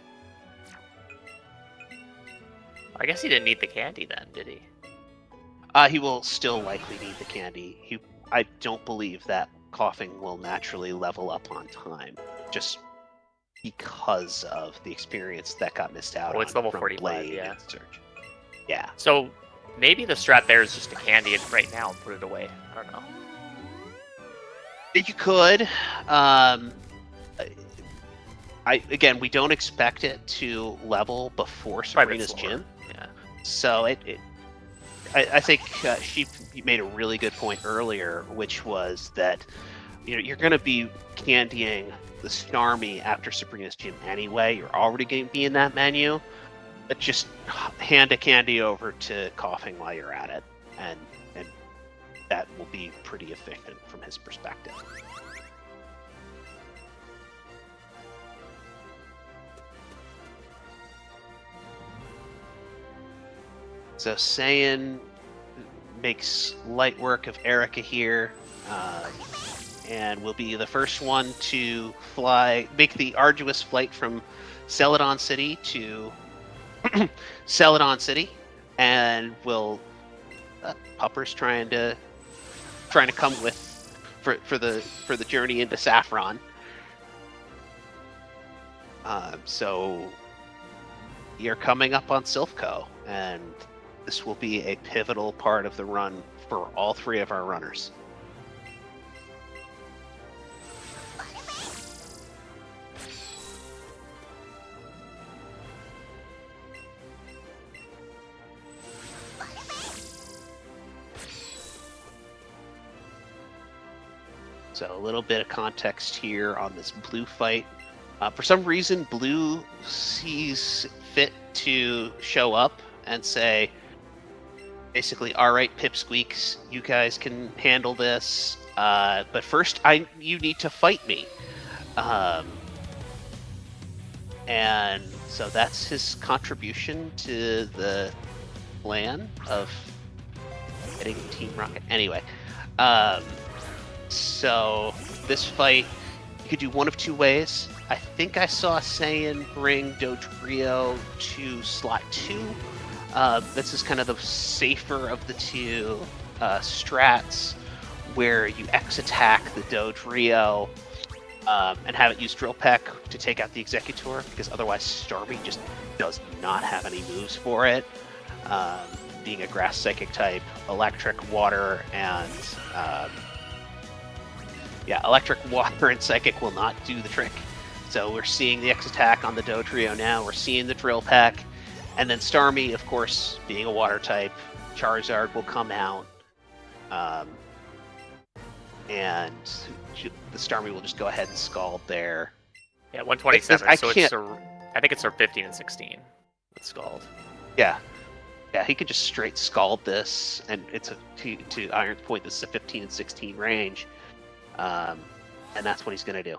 I guess he didn't need the candy then, did he? He will still likely need the candy. I don't believe that Coughing will naturally level up on time, just because of the experience that got missed out on It's level from 45, Blade yeah. and Surge. Yeah. So maybe the strat there is just to candy it right now and put it away. I don't know. You could. Again, we don't expect it to level before Probably a bit Sabrina's slower. gym. Yeah. So I think she made a really good point earlier, which was that you're going to be candying the Starmie after Sabrina's gym anyway. You're already going to be in that menu. But just hand a candy over to Coughing while you're at it, and that will be pretty efficient from his perspective. So Saiyan makes light work of Erica here, and will be the first one to make the arduous flight from Celadon City to Celadon City, and will Pupper's trying to come with for the journey into Saffron. So you're coming up on Silphco, and this will be a pivotal part of the run for all three of our runners. So a little bit of context here on this Blue fight. For some reason, Blue sees fit to show up and say, basically, all right, Pipsqueaks, you guys can handle this, but first you need to fight me. And so that's his contribution to the plan of getting Team Rocket. Anyway, so this fight, you could do one of two ways. I think I saw Saiyan bring Dodrio to slot 2. This is kind of the safer of the two strats, where you X-attack the Dodrio and have it use Drill Peck to take out the Executor, because otherwise Starmie just does not have any moves for it. Being a Grass Psychic type, Electric, Water, and Electric, Water, and Psychic will not do the trick. So we're seeing the X-attack on the Dodrio now, we're seeing the Drill Peck, and then Starmie, of course, being a Water type, Charizard will come out, and the Starmie will just go ahead and Scald there. Yeah, 127. I think it's 15 and 16 with Scald. Yeah, he could just straight Scald this, and it's to Iron's point, this is a 15 and 16 range, and that's what he's going to do.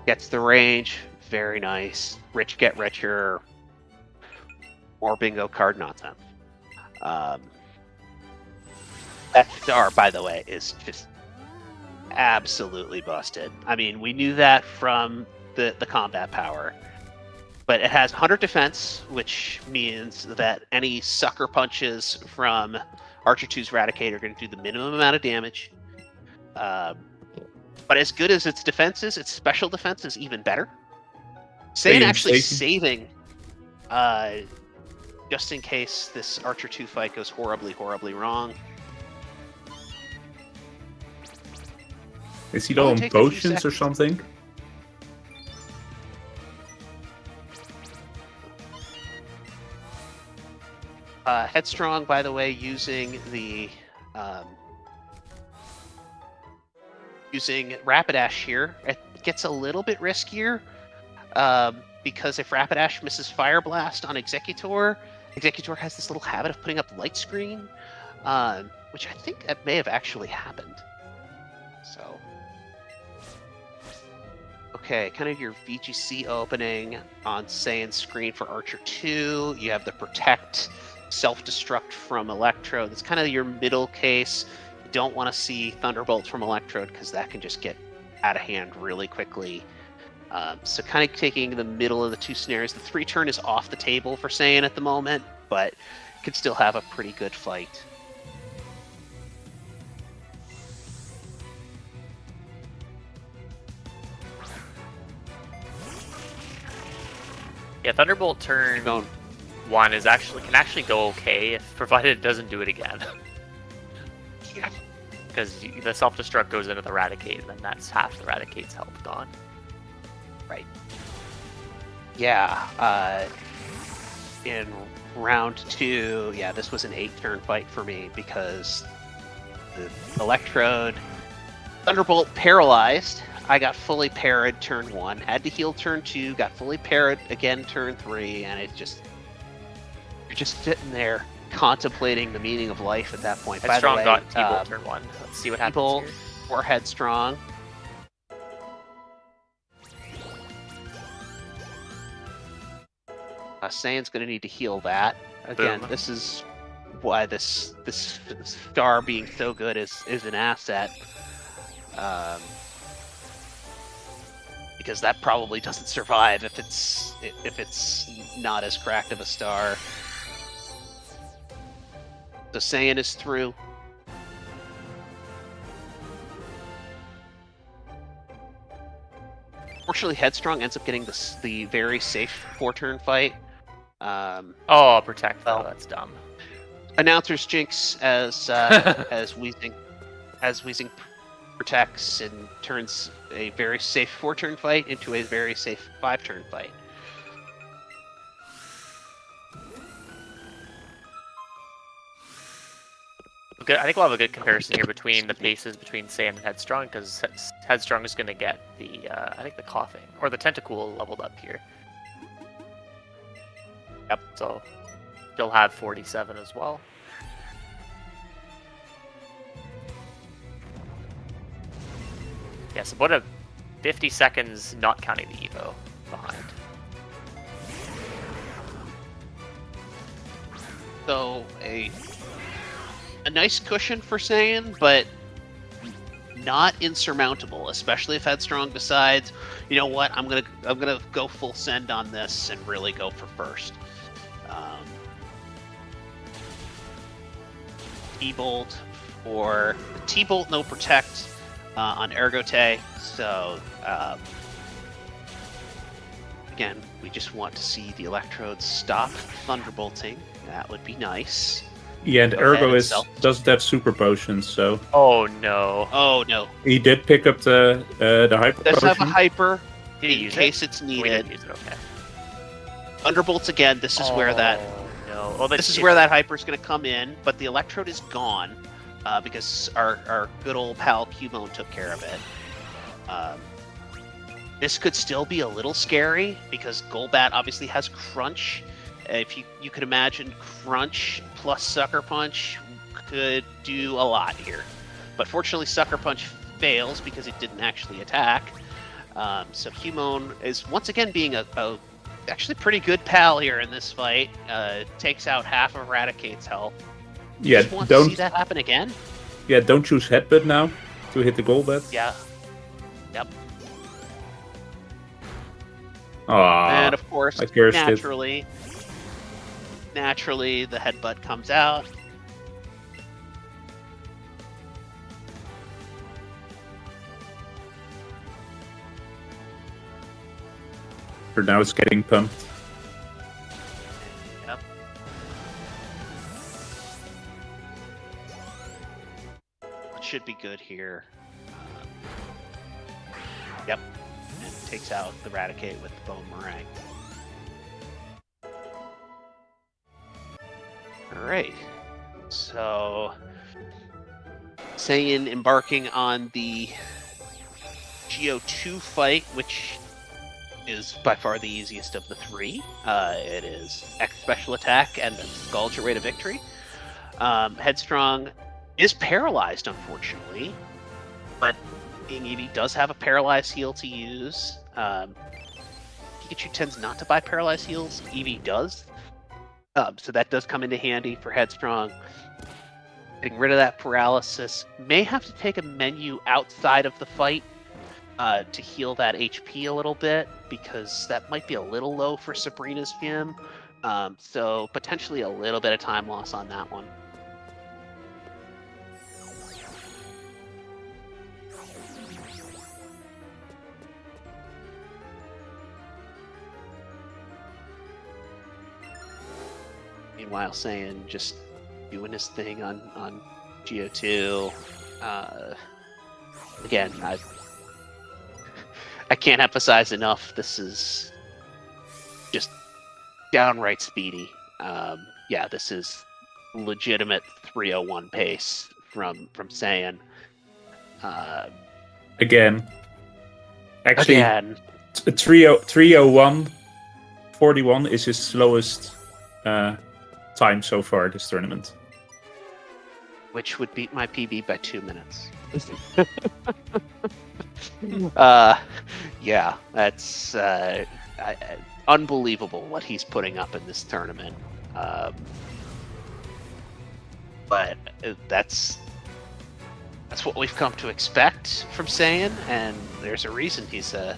Gets the range, very nice. Rich get richer. More bingo card nonsense. That star, by the way, is just absolutely busted. I mean, we knew that from the combat power, but it has 100 defense, which means that any sucker punches from Archer 2's Raticate are going to do the minimum amount of damage. But as good as its defense is, its special defense is even better. Saiyan actually saving, just in case this Archer 2 fight goes horribly, horribly wrong. Is he low on potions or something? Headstrong, by the way, using Rapidash here, it gets a little bit riskier, because if Rapidash misses Fire Blast on Executor has this little habit of putting up Light Screen, which I think that may have actually happened. So, okay, kind of your VGC opening on Saiyan's screen for Archer 2. You have the Protect self-destruct from Electrode. That's kind of your middle case. You don't want to see Thunderbolt from Electrode because that can just get out of hand really quickly. So kind of taking the middle of the two scenarios. The 3-turn is off the table for Saiyan at the moment, but could still have a pretty good fight. Yeah, Thunderbolt turn Going 1 is can actually go okay, if provided it doesn't do it again. Yeah. Because the self-destruct goes into the Raticate, and then that's half the Raticate's health gone. Right. Yeah. In round 2, yeah, this was an 8-turn fight for me because the Electrode Thunderbolt paralyzed. I got fully parried turn 1, had to heal turn 2, got fully parried again turn 3, and you're just sitting there contemplating the meaning of life at that point. Headstrong By the way, got T-Bolt turn 1. Let's see what happens T-Bolt here. or Headstrong. Saiyan's going to need to heal that. Again, Boom. this is why this star being so good is an asset. Because that probably doesn't survive if it's not as cracked of a star. So Saiyan is through. Fortunately, Headstrong ends up getting the very safe 4-turn fight. Oh, protect though. well, That's dumb. Announcer's jinx as Weezing protects and turns a very safe 4-turn fight into a very safe 5-turn fight. Good. I think we'll have a good comparison here between the paces between Saiyan and Headstrong, because Headstrong is going to get the I think the coughing or the tentacool leveled up here. Yep. So he'll have 47 as well. Yes, about 50 seconds, not counting the Evo behind. So a nice cushion for Saiyan, but not insurmountable, especially if Headstrong decides, you know what, I'm gonna go full send on this and really go for first. T-Bolt or T-Bolt, no protect on Ergote. So again, we just want to see the Electrodes stop thunderbolting. That would be nice. Yeah, and Go ahead Ergo and doesn't have super potions, so Oh no. Oh no. he did pick up the hyper Does have a potion. hyper Did he in use case it? it's We needed. didn't use it. Okay. Thunderbolts again. This is where that No. Well, this is where that hyper is going to come in, but the Electrode is gone because our good old pal Cubone took care of it. This could still be a little scary because Golbat obviously has Crunch. If you could imagine Crunch plus Sucker Punch could do a lot here. But fortunately, Sucker Punch fails because it didn't actually attack. So Cubone is once again being a actually pretty good pal here in this fight. Takes out half of Eradicate's health. Yeah, Just want to see that happen again. Yeah, don't choose Headbutt now to hit the Golbat. Yeah. Yep. Ah, And of course, I cursed it. naturally, the headbutt comes out. For now, it's getting pumped. Yep. It should be good here. Yep. And takes out the Raticate with the Bone Meringue. Alright. So Saiyan embarking on the Geo2 fight, which is by far the easiest of the three. It is X special attack and then Scald your way to victory. Headstrong is paralyzed, unfortunately, but being Eevee does have a paralyzed heal to use. Pikachu tends not to buy paralyzed heals. Eevee does. So that does come into handy for Headstrong. Getting rid of that paralysis. May have to take a menu outside of the fight to heal that HP a little bit, because that might be a little low for Sabrina's gym. So potentially a little bit of time loss on that one. Meanwhile, saying just doing his thing on Geo2. Again, I can't emphasize enough. This is just downright speedy. Yeah, this is legitimate 301 pace from Saiyan. Again. Actually, Again, 301 41 is his slowest time so far this tournament. which would beat my PB by 2 minutes. Yeah, that's unbelievable what he's putting up in this tournament. But that's what we've come to expect from Saiyan, and there's a reason he's a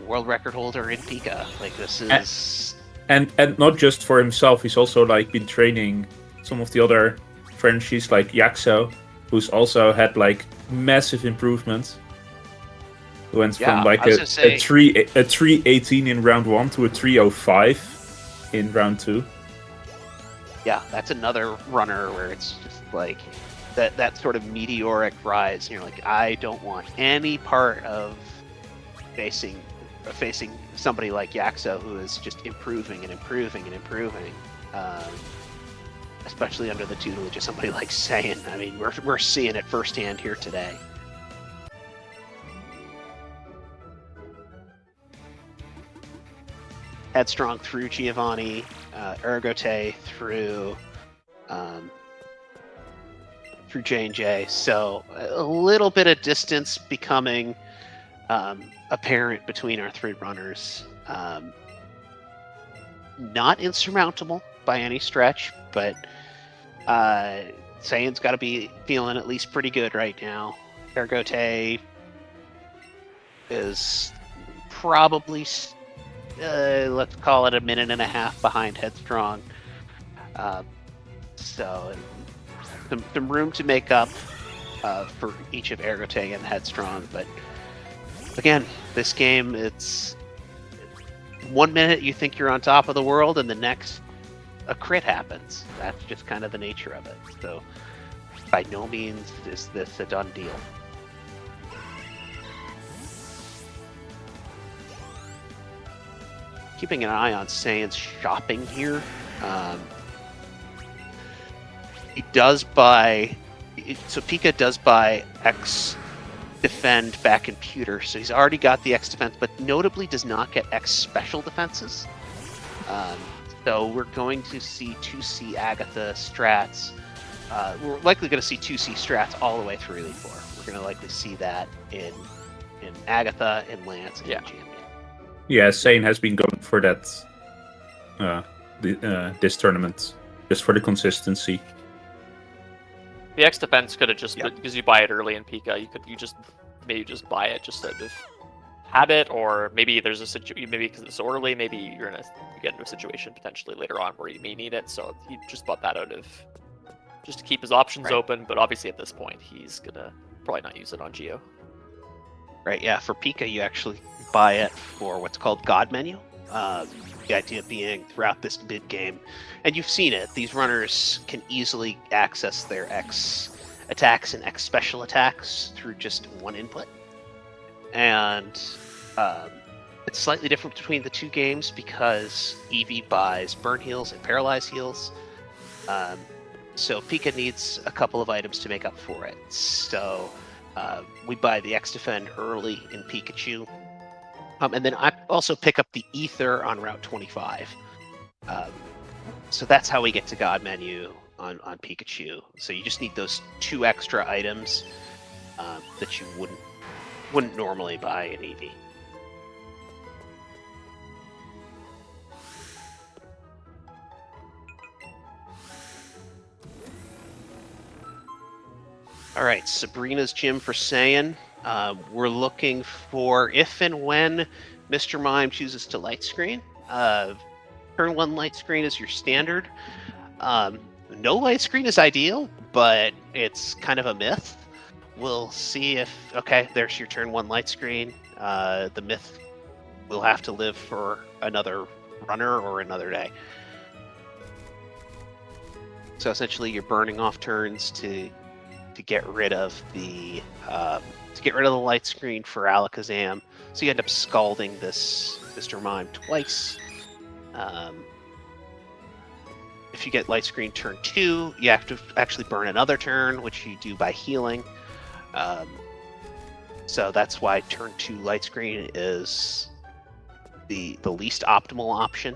world record holder in Pika. Like, this is and not just for himself. He's also like been training some of the other Frenchies like Yaxo, who's also had like massive improvements. He went from like a 318 in round 1 to a 305 in round 2. Yeah, that's another runner where it's just like that sort of meteoric rise. And you're like, I don't want any part of facing somebody like Yaxo, who is just improving and improving and improving. Especially under the tutelage of somebody like Saiyan. I mean, we're seeing it firsthand here today. Headstrong through Giovanni, Ergote through J&J. So a little bit of distance becoming apparent between our three runners. Not insurmountable by any stretch, but Saiyan's got to be feeling at least pretty good right now. Ergote is probably, let's call it, a minute and a half behind Headstrong. So some room to make up for each of Ergote and Headstrong. But again, this game, it's 1 minute you think you're on top of the world, and the next a crit happens. That's just kind of the nature of it. So by no means is this a done deal. Keeping an eye on Saiyan's shopping here. He does buy, so Pika does buy X defend back in pewter, so he's already got the X defense, but notably does not get X special defenses. So we're going to see 2C Agatha strats. We're likely going to see 2C strats all the way through Elite Four. We're going to likely see that in Agatha, in Lance, and in Champion. Yeah, Saiyan has been going for that this tournament, just for the consistency. The X defense could have just been, because you buy it early in Pika, you just buy it just out of habit, or maybe there's a maybe because it's early, maybe you get into a situation potentially later on where you may need it, so he just bought that out of just to keep his options open. But obviously at this point he's gonna probably not use it on Geo. Right, yeah, for Pika you actually buy it for what's called God Menu. The idea being, throughout this mid game, and you've seen it, these runners can easily access their X attacks and X special attacks through just one input. And it's slightly different between the two games because Eevee buys burn heals and paralyze heals. So Pika needs a couple of items to make up for it. So we buy the X Defend early in Pikachu. And then I also pick up the Ether on Route 25. So that's how we get to God Menu on Pikachu. So you just need those 2 extra items that you wouldn't normally buy in Eevee. All right, Sabrina's Gym for Saiyan. We're looking for if and when Mr. Mime chooses to light screen. Turn 1 light screen is your standard. No light screen is ideal, but it's kind of a myth. We'll see if... Okay, there's your turn 1 light screen. The myth will have to live for another runner or another day. So essentially, you're burning off turns to get rid of the light screen for Alakazam. So you end up scalding this Mr. Mime twice. If you get light screen turn 2, you have to actually burn another turn, which you do by healing. So that's why turn 2 light screen is the least optimal option.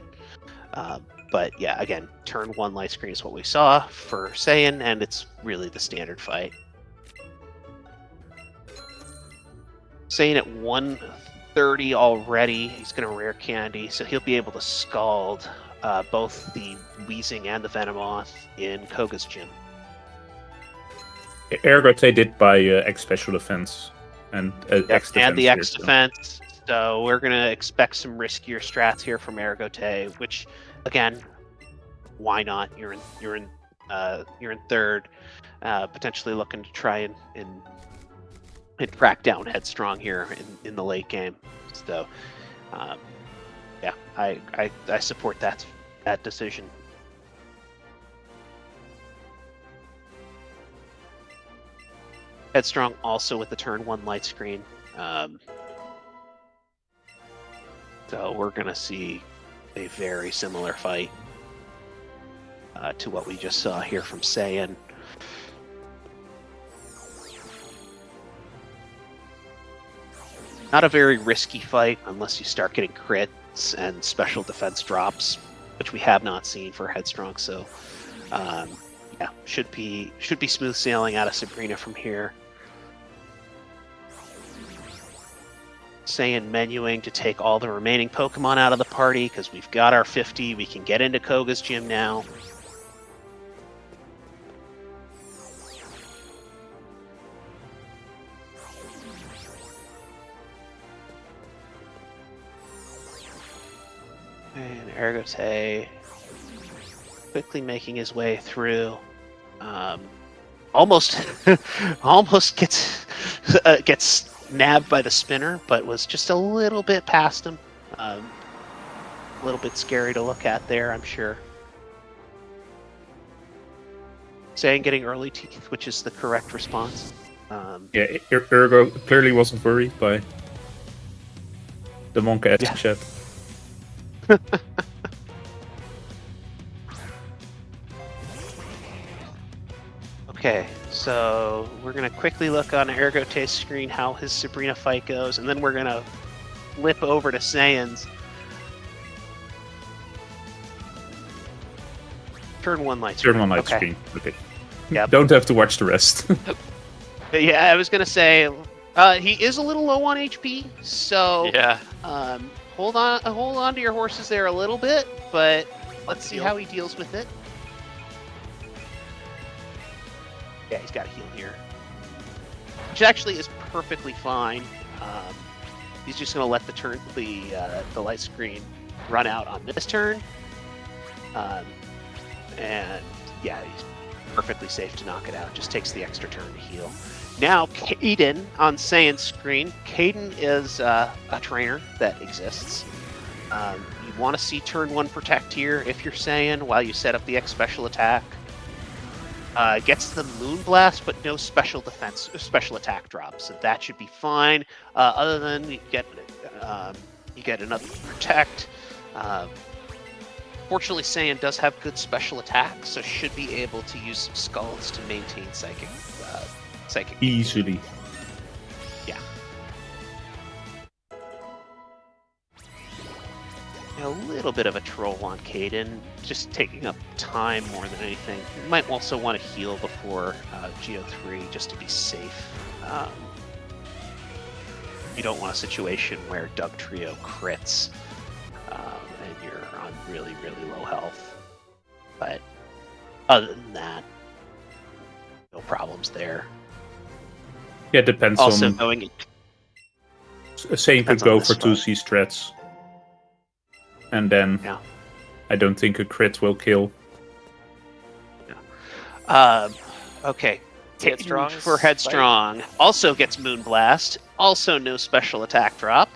But yeah, again, turn 1 light screen is what we saw for Saiyan, and it's really the standard fight. Saiyan at 130 already, he's going to rare candy, so he'll be able to scald both the Weezing and the Venomoth in Koga's gym. Ergote did buy X special defense and X defense. And the X defense. So we're going to expect some riskier strats here from Ergote, which, again, why not? You're in third, potentially looking to try and track down Headstrong here in the late game. So, yeah, I support that decision. Headstrong also with the turn 1 light screen. So we're going to see a very similar fight to what we just saw here from Saiyan. Not a very risky fight unless you start getting crits and special defense drops, which we have not seen for Headstrong. So, yeah, should be smooth sailing out of Sabrina from here. Saiyan menuing to take all the remaining Pokemon out of the party because we've got our 50. We can get into Koga's gym now. And Ergote quickly making his way through. Almost gets nabbed by the spinner, but was just a little bit past him. A little bit scary to look at there, I'm sure. Saiyan getting early teeth, which is the correct response. Yeah, Ergo clearly wasn't worried by the Monka chat. Okay, so we're going to quickly look on Ergote's screen how his Sabrina fight goes, and then we're going to flip over to Saiyan's. Turn 1 light screen. Turn 1 light screen. Okay. Yep. Don't have to watch the rest. Yeah, I was going to say, he is a little low on HP, so Yeah. hold on to your horses there a little bit, but let's see how he deals with it. Yeah, he's got a heal here, which actually is perfectly fine. He's just going to let the light screen run out on this turn, and yeah, he's perfectly safe to knock it out. Just takes the extra turn to heal. Now, Caden on Saiyan's screen. Caden is a trainer that exists. You want to see turn 1 protect here if you're Saiyan while you set up the X special attack. Gets the Moonblast, but no special defense, special attack drops, so that should be fine. Other than you get another protect. Fortunately, Saiyan does have good special attacks, so should be able to use some Scalds to maintain psychic. Easily. Yeah. A little bit of a troll on Caden, just taking up time more than anything. You might also want to heal before Geo3 just to be safe. You don't want a situation where Doug Trio crits and you're on really, really low health. But other than that, no problems there. Yeah, it depends Also, on. knowing it, Saiyan could depends on go this for two fight. C threats, and then Yeah. I don't think a crit will kill. Okay. Headstrong's For Headstrong, also gets Moonblast. Also no special attack drop.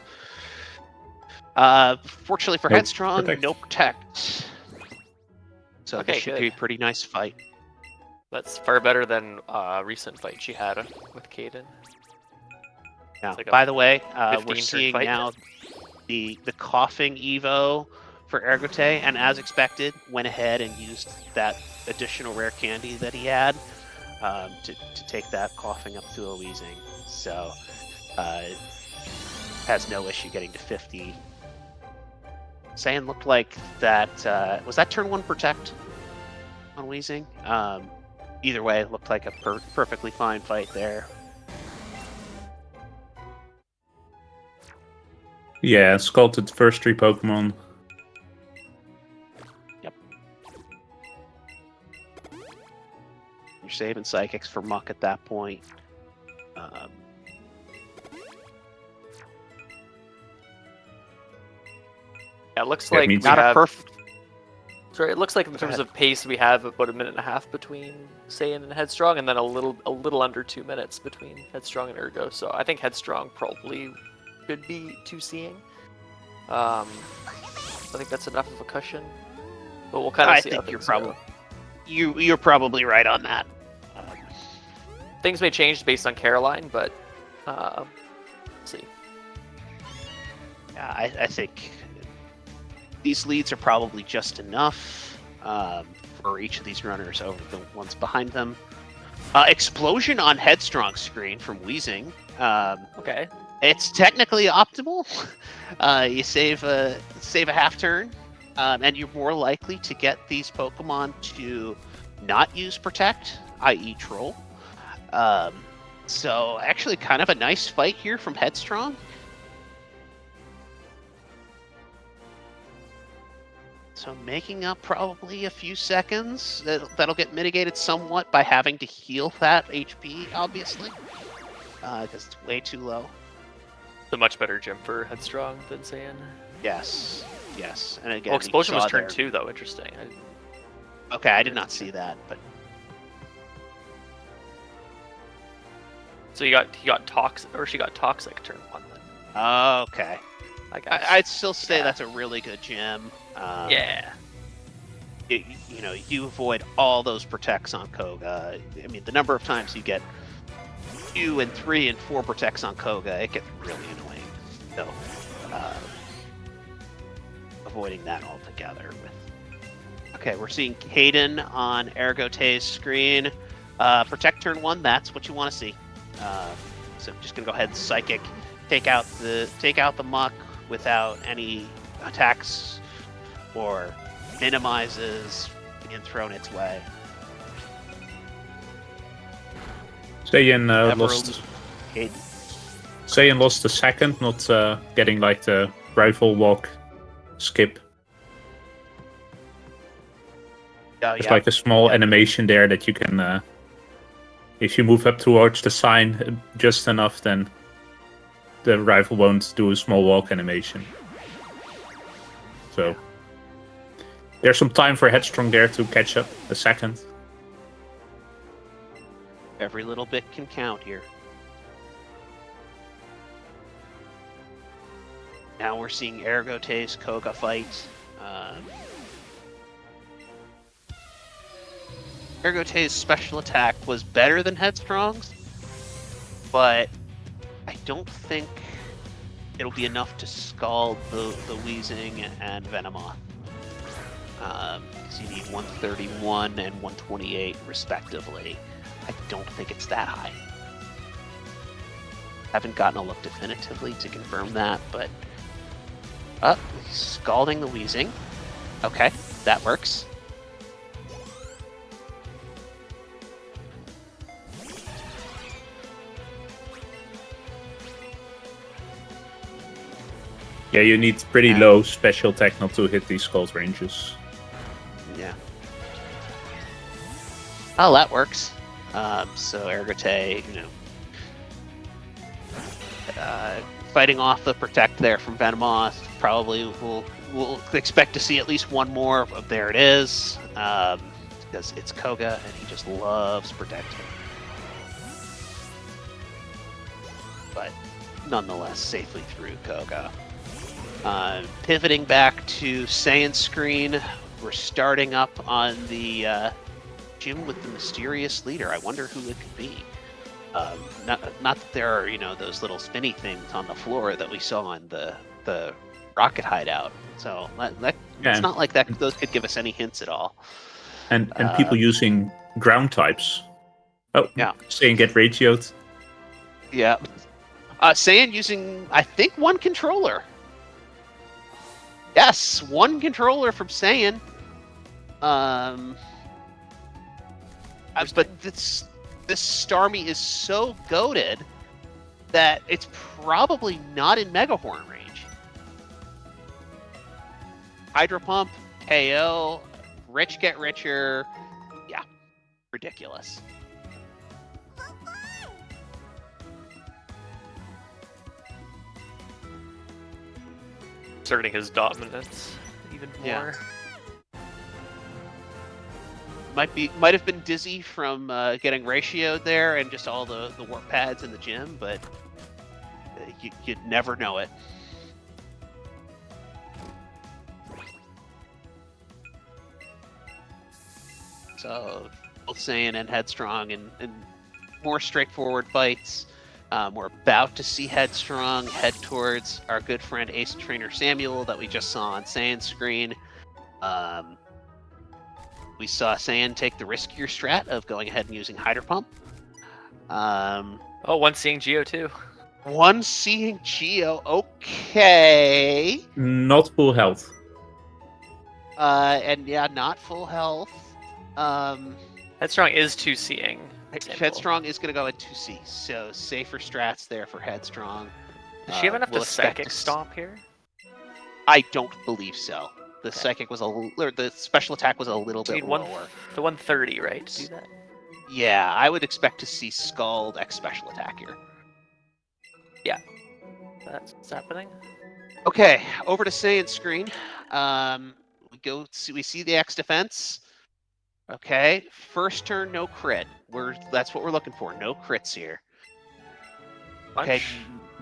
Fortunately for No Headstrong, protect. no protect. So Okay, this should good. be a pretty nice fight. That's far better than a recent fight she had with Caden. Now, like a by the way, 15 we're turn seeing fight. now the coughing Evo for Ergote, and as expected, went ahead and used that additional rare candy that he had to take that coughing up to a wheezing. So has no issue getting to 50. Saiyan looked like that. Was that turn 1 protect on wheezing? Either way, it looked like a perfectly fine fight there. Yeah, sculpted first 3 Pokemon. Yep. You're saving Psychics for Muck at that point. Yeah, it looks Yeah, like me we too. Not a have. perfect. Sorry, it looks like in terms ahead. of pace, we have about 1.5 between Saiyan and Headstrong, and then a little under 2 minutes between Headstrong and Ergo. So I think Headstrong probably should be 2C'ing. I think that's enough of a cushion, but we'll kind of I see how think you're things probably go. you're probably right on that. Things may change based on Caroline, but see. Yeah, I think these leads are probably just enough for each of these runners over the ones behind them. Explosion on Headstrong screen from Wheezing. Okay. It's technically optimal. You save a half turn, and you're more likely to get these Pokemon to not use Protect, i.e. Troll. So actually kind of a nice fight here from Headstrong. So making up probably a few seconds. That'll get mitigated somewhat by having to heal that HP, obviously. Because it's way too low. It's a much better gym for Headstrong than Saiyan. Yes. And again, Well, Explosion was saw turn there- 2, though. Interesting. Okay, I did not see that, but So he got toxic, or she got toxic turn 1 then. okay. I guess. I'd still say Yeah. that's a really good gym. Yeah. You avoid all those protects on Koga. I mean, the number of times you get 2 and 3 and 4 protects on Koga, it gets really annoying. So, avoiding that altogether. Okay, we're seeing Caden on Ergote's screen. Protect turn 1, that's what you want to see. So just gonna go ahead and Psychic, take out the Muck without any attacks or minimizes being thrown its way. Saiyan Never lost. Caden. Saiyan lost the second, not getting like the rifle walk skip. Oh, There's yeah. like a small Yeah. animation there that you can, if you move up towards the sign just enough, then the rifle won't do a small walk animation. So there's some time for Headstrong there to catch up a second. Every little bit can count here. Now we're seeing Ergote's Koga fight. Ergote's special attack was better than Headstrong's, but I don't think it'll be enough to scald the Wheezing and Venomoth. So you need 131 and 128 respectively. I don't think it's that high. Haven't gotten a look definitively to confirm that, but scalding the Wheezing. Okay, that works. Yeah, you need pretty low special attack not to hit these scald ranges. Yeah. Oh, that works. So Ergote, fighting off the Protect there from Venomoth. Probably we'll expect to see at least one more of there it is. Because it's Koga and he just loves protecting. But nonetheless, safely through Koga. Pivoting back to Saiyan's screen, we're starting up on the gym with the mysterious leader. I wonder who it could be. Not that there are, those little spinny things on the floor that we saw in the rocket hideout. So it's not like that. Those could give us any hints at all. And people using ground types. Oh, yeah. Saiyan get ratioed. Yeah. Saiyan using, I think, one controller. Yes, one controller from Saiyan. But this Starmie is so goated that it's probably not in Mega Horn range. Hydro Pump, KO, Rich get richer. Yeah, ridiculous. Asserting his dominance even more. Yeah. Might have been dizzy from getting ratioed there and just all the warp pads in the gym, but you'd never know it. So both Saiyan and Headstrong in more straightforward fights. We're about to see Headstrong head towards our good friend Ace Trainer Samuel that we just saw on Saiyan's screen. We saw Saiyan take the riskier strat of going ahead and using Hydro Pump. One seeing Geo too. One seeing Geo, okay. Not full health. And yeah, not full health. Headstrong is 2 seeing. Headstrong is going to go at 2C, so safer strats there for Headstrong. Does she have enough to Psychic Stomp here? I don't believe so. The Psychic was the special attack was a little bit lower. The 130, right? To do that? Yeah, I would expect to see Scald X special attack here. Yeah, that's what's happening. Okay, over to Saiyan's screen. We see the X defense. Okay, first turn, no crit. That's what we're looking for. No crits here. Punch. Okay,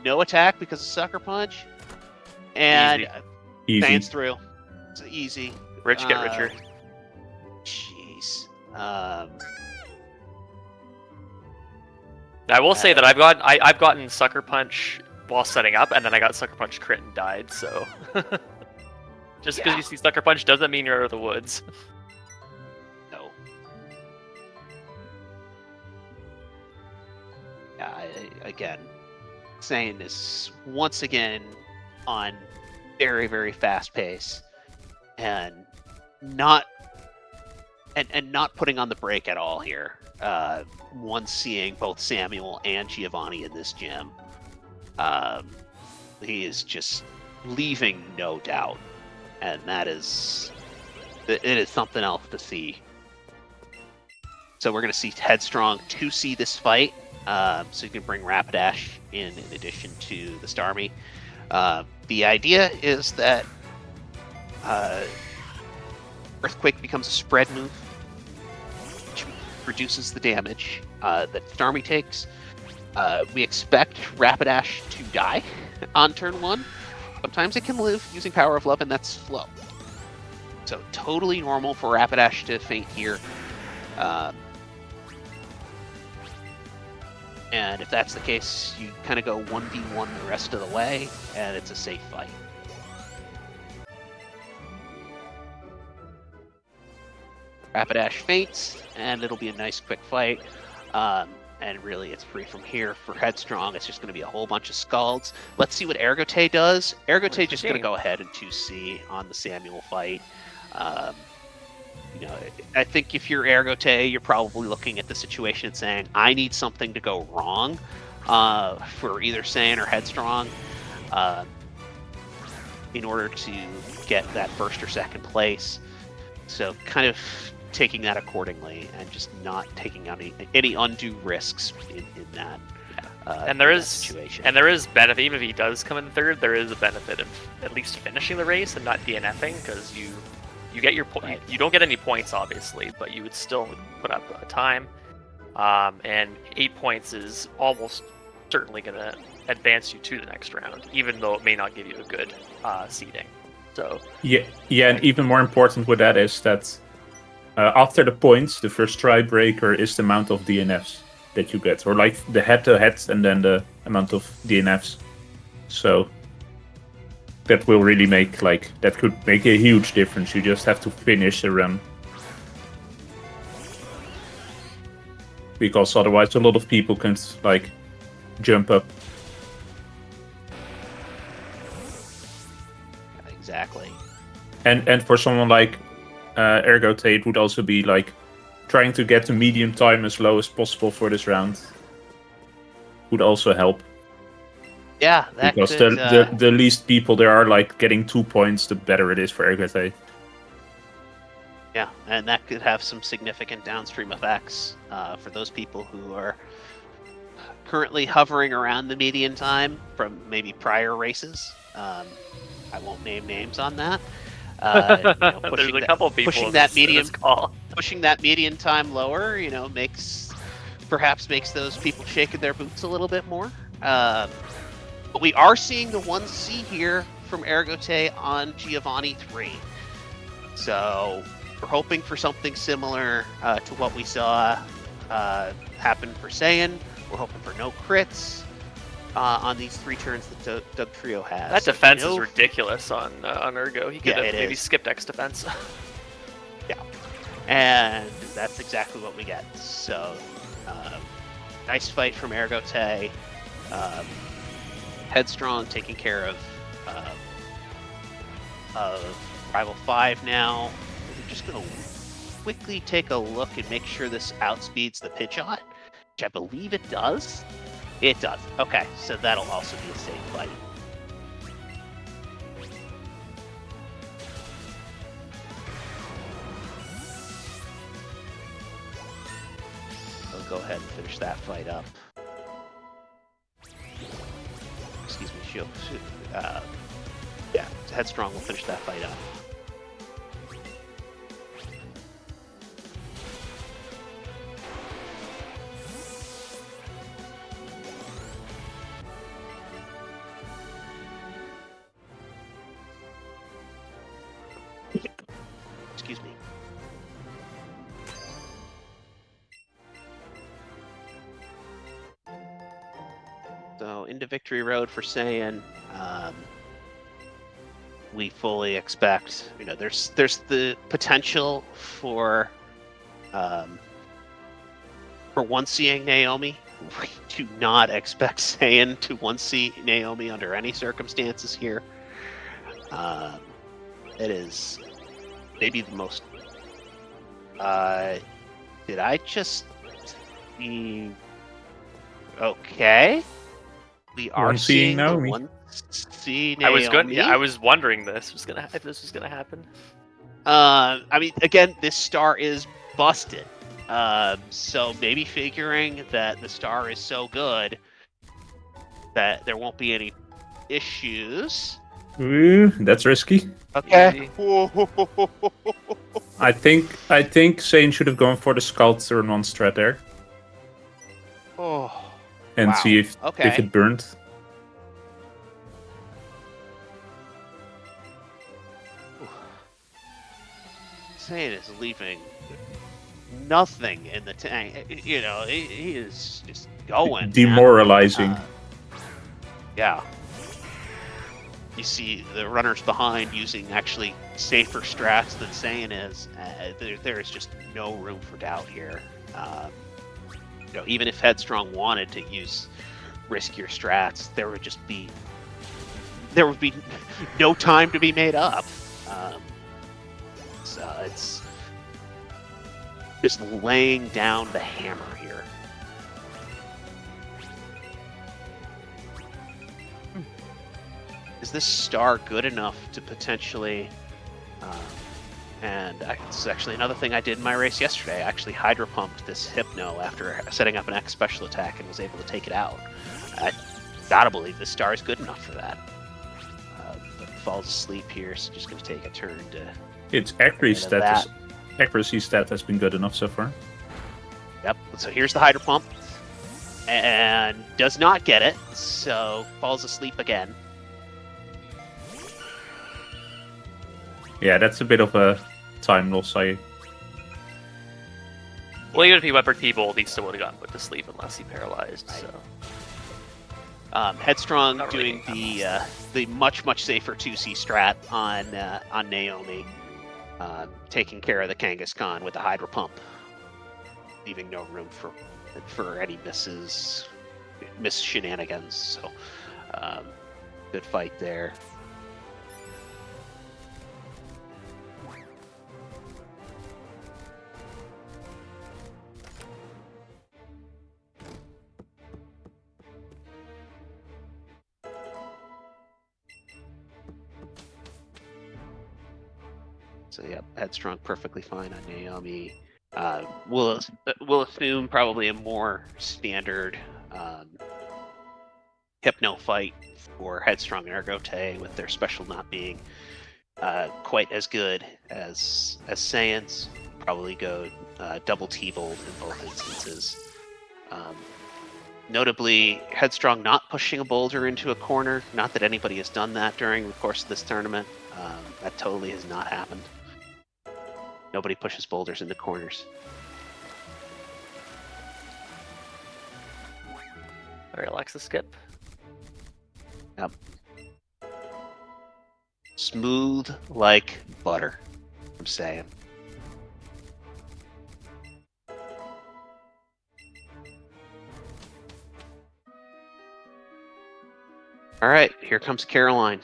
no attack because of Sucker Punch. And Easy. Saiyan's through. It's easy. Rich get richer. Jeez. I will say that I've gotten Sucker Punch while setting up, and then I got Sucker Punch crit and died. So just because you see Sucker Punch doesn't mean you're out of the woods. No. Yeah. Again, Saiyan is once again on very, very fast pace, and not putting on the brake at all here. One seeing both Samuel and Giovanni in this gym. He is just leaving no doubt, and it is something else to see. So we're going to see Headstrong 2C this fight, so you can bring Rapidash in addition to the Starmie. The idea is that Earthquake becomes a spread move, which reduces the damage that Starmie takes. We expect Rapidash to die on turn 1. Sometimes it can live using Power of Love, and that's slow. So totally normal for Rapidash to faint here. And if that's the case, you kind of go 1v1 the rest of the way, and it's a safe fight. Rapidash faints, and it'll be a nice quick fight. And really, it's free from here for Headstrong. It's just going to be a whole bunch of Scalds. Let's see what Ergote does. Ergote just going to go ahead and 2C on the Samuel fight. I think if you're Ergote, you're probably looking at the situation and saying, I need something to go wrong for either Saiyan or Headstrong in order to get that first or second place. So kind of taking that accordingly and just not taking any undue risks in that. And there in that is situation. benefit, even if he does come in third, there is a benefit of at least finishing the race and not DNFing, because you get your Right. you don't get any points obviously, but you would still put up a time. And 8 points is almost certainly going to advance you to the next round, even though it may not give you a good seeding. So Yeah, and even more important with that is that after the points, the first tiebreaker is the amount of DNFs that you get, or like the head-to-head and then the amount of DNFs. So that will really make that could make a huge difference. You just have to finish a run, because otherwise a lot of people can jump up. Exactly. And for someone like Ergo Tate would also be trying to get the medium time as low as possible for this round would also help. Yeah, that Because could, the least people there are getting 2 points, the better it is for Ergo Tate. yeah, and that could have some significant downstream effects for those people who are currently hovering around the median time from maybe prior races. I won't name names on that. there's a couple people pushing in that this median call. pushing that median time lower, makes those people shaking their boots a little bit more. But we are seeing the 1C here from Ergote on Giovanni 3. So we're hoping for something similar to what we saw happen for Saiyan. We're hoping for no crits on these 3 turns that Doug Trio has. That defense is ridiculous on Ergo. He could have maybe skipped X defense. Yeah, and that's exactly what we get. So nice fight from Ergote. Headstrong taking care of Rival 5 now. We're just going to quickly take a look and make sure this outspeeds the Pidgeot, which I believe it does. It does. Okay, so that'll also be a safe fight. I'll go ahead and finish that fight up. Excuse me, Shield. Yeah, Headstrong will finish that fight up. Excuse me. So into victory road for Saiyan. We fully expect, there's the potential for one-seeing Naomi. We do not expect Saiyan to one-see Naomi under any circumstances here. It is maybe the most. Did I just see? Okay. We are seeing Naomi. The 1C Naomi. I was wondering if this was gonna happen. I mean, again, this star is busted. So maybe figuring that the star is so good that there won't be any issues. Ooh, that's risky. Okay. I think Sane should have gone for the Scald turn 1 strat there. Oh. And Wow. see if it burned. Sane is leaving nothing in the tank. He is just going. Demoralizing. Yeah. You see the runners behind using actually safer strats than Saiyan is. There is just no room for doubt here. Even if Headstrong wanted to use riskier strats, there would be no time to be made up. So it's just laying down the hammer here. Is this star good enough to potentially And this is actually another thing I did in my race yesterday. I actually hydro pumped this Hypno after setting up an X special attack and was able to take it out. I gotta believe this star is good enough for that. But falls asleep here, so just gonna take a turn to. Its accuracy stat has been good enough so far. Yep. So here's the hydro pump, and does not get it. So falls asleep again. Yeah, that's a bit of a time loss. Well, even if he went for T-Bolt, he still would have gotten put to sleep unless he paralyzed. So. Headstrong Not really doing the much safer 2C strat on Naomi, taking care of the Kangaskhan with the hydro pump, leaving no room for any miss shenanigans. So good fight there. So yeah, Headstrong perfectly fine on Naomi. We'll assume probably a more standard Hypno fight for Headstrong and Ergote, with their special not being quite as good as Saiyans. Probably go double T-Bolt in both instances. Notably, Headstrong not pushing a boulder into a corner. Not that anybody has done that during the course of this tournament. That totally has not happened. Nobody pushes boulders into corners. Alright, Alexa skip. Yep. Smooth like butter, I'm saying. All right, here comes Caroline.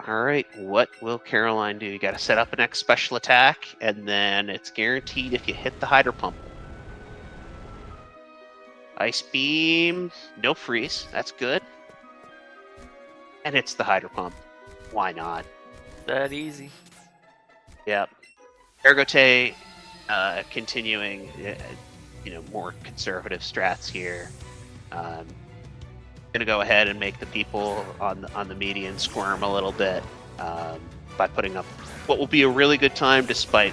All right, what will Caroline do? You got to set up an X special attack, and then it's guaranteed if you hit the hydro pump. Ice beam, no freeze. That's good. And it's the hydro pump. Why not? That easy. Yep. Ergote continuing, more conservative strats here. Gonna go ahead and make the people on the median squirm a little bit by putting up what will be a really good time, despite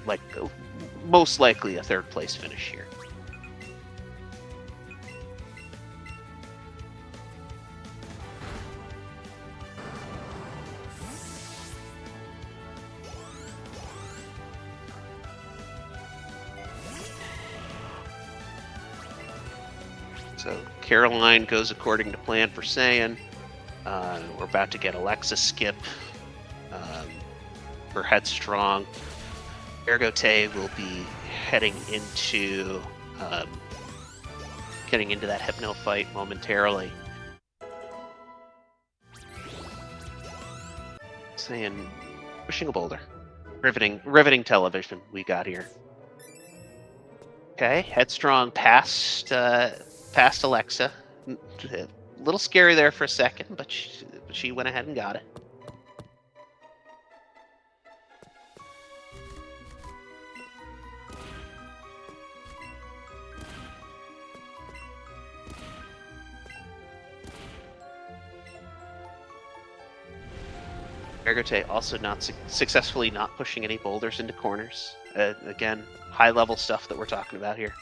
like most likely a third place finish here. So Caroline goes according to plan for Saiyan. We're about to get Alexa skip for Headstrong. Ergote will be heading into that Hypno fight momentarily. Saiyan pushing a boulder. Riveting television we got here. Okay, Headstrong past Alexa. A little scary there for a second, but she went ahead and got it. Ergote also not successfully not pushing any boulders into corners. Again, high level stuff that we're talking about here.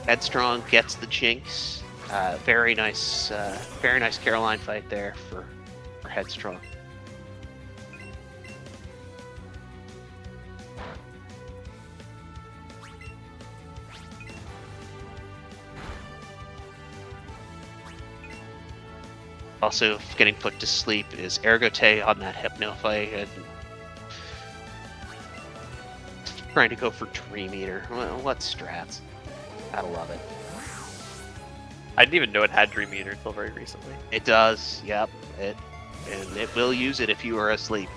Headstrong gets the jinx. Very nice Caroline fight there for Headstrong. Also getting put to sleep is Ergote on that Hypno fight and trying to go for Dream Eater. Well, what strats? Gotta love it. I didn't even know it had Dream Eater until very recently. It does, yep. And it will use it if you are asleep.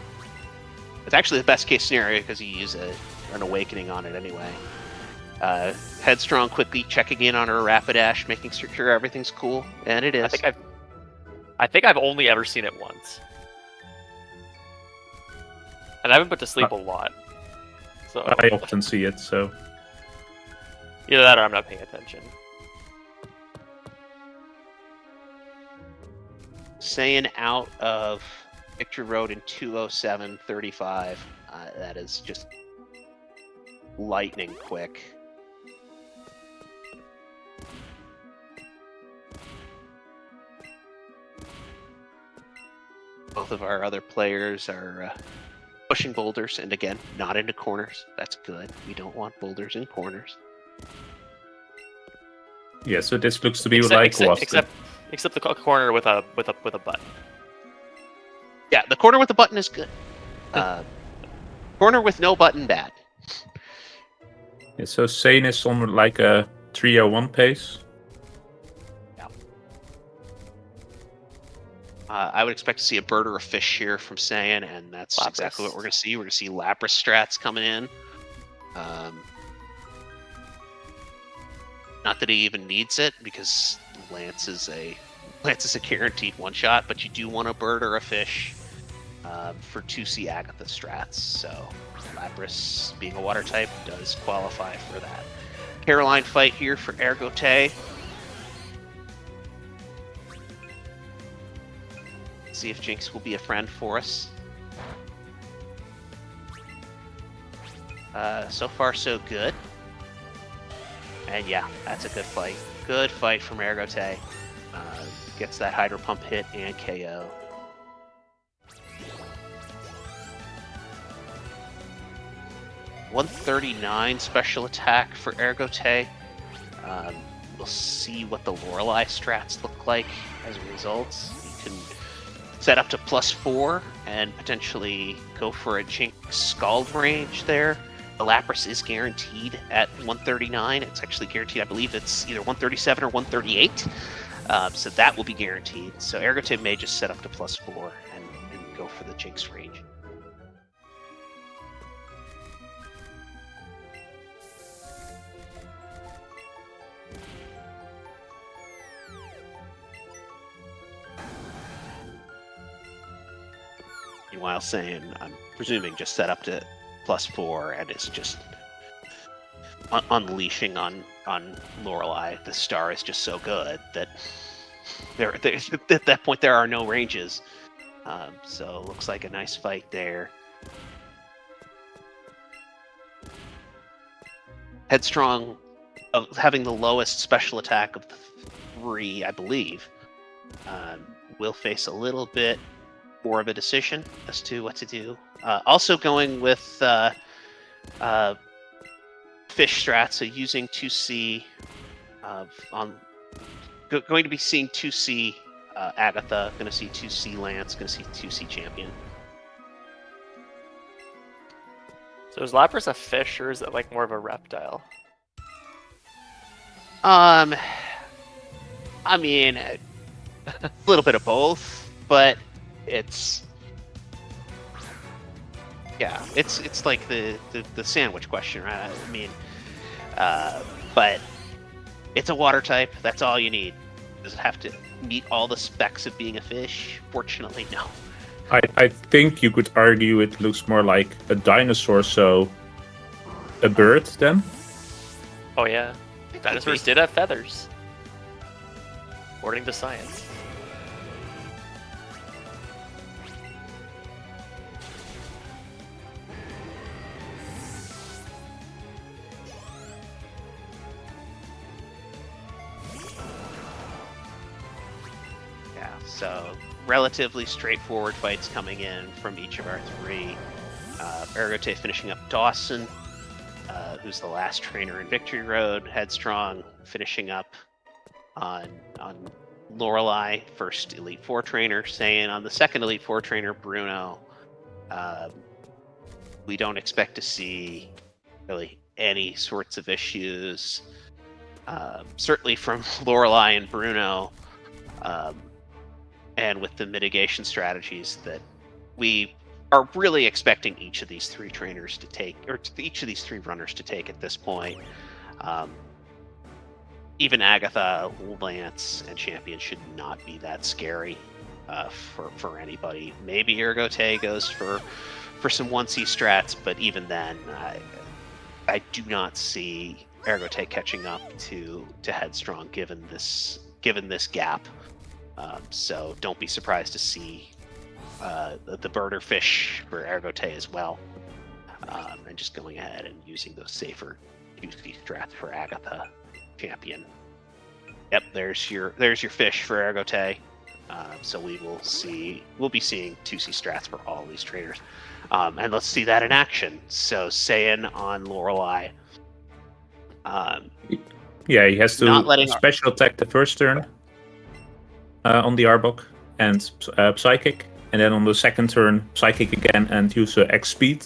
It's actually the best case scenario because you use an awakening on it anyway. Headstrong quickly checking in on her Rapidash, making sure everything's cool, and it is. I think I've only ever seen it once, and I've been put to sleep a lot. So I often see it, so either that or I'm not paying attention. Saiyan out of Victory Road in 2:07:35. That is just lightning quick. Both of our other players are pushing boulders, and again, not into corners. That's good. We don't want boulders in corners. yeah. So this looks to be like Except the corner with a button. Yeah, the corner with the button is good. Corner with no button, bad. Yeah, so Sane is on like a 301 pace. Yeah. I would expect to see a bird or a fish here from Saiyan, and that's Lapras. exactly what we're going to see. We're going to see Lapras strats coming in. Not that he even needs it, because Lance is a guaranteed one-shot, but you do want a bird or a fish for 2C Agatha strats, so Lapras, being a water type, does qualify for that. Caroline fight here for Ergote. See if Jinx will be a friend for us. So far, so good. And yeah, that's a good fight. Good fight from Ergote. Gets that Hydro Pump hit and KO. .139 special attack for Ergote. We'll see what the Lorelei strats look like as a result. You can set up to +4 and potentially go for a Jinx Scald range there. The Lapras is guaranteed at 139. It's actually guaranteed, I believe it's either 137 or 138. So that will be guaranteed. So Ergote may just set up to +4 and go for the Jinx range. Meanwhile, saying, I'm presuming, just set up to +4 and is just unleashing on Lorelei. The star is just so good that at that point there are no ranges. So looks like a nice fight there. Headstrong, having the lowest special attack of the 3, I believe, will face a little bit more of a decision as to what to do. Also going with fish strat, so using 2C going to be seeing 2C Agatha, going to see 2C Lance, going to see 2C Champion. So is Lapras a fish, or is it like more of a reptile? I mean, a little bit of both, but it's like the sandwich question, right? I mean, but it's a water type. That's all you need. Does it have to meet all the specs of being a fish? Fortunately, no. I think you could argue it looks more like a dinosaur, so a bird then? Oh yeah, dinosaurs did have feathers, according to science. So relatively straightforward fights coming in from each of our 3. Ergote finishing up Dawson, who's the last trainer in Victory Road. Headstrong finishing up on Lorelei, first Elite 4 trainer. Saiyan on the second Elite 4 trainer, Bruno. We don't expect to see really any sorts of issues. Certainly from Lorelei and Bruno. And with the mitigation strategies that we are really expecting each of these three trainers to take, or each of these three runners to take at this point. Even Agatha, Lance, and Champion should not be that scary for anybody. Maybe Ergote goes for some 1C strats, but even then, I do not see Ergote catching up to Headstrong given this gap. So don't be surprised to see the birder fish for Ergote as well, and just going ahead and using those safer juicy strats for Agatha, Champion. Yep, there's your fish for Ergote. So we'll be seeing 2C strats for all these trainers, and let's see that in action. So Saiyan on Lorelei. Yeah, he has Not to letting special attack the first turn on the Arbok and Psychic, and then on the second turn Psychic again and use X speed,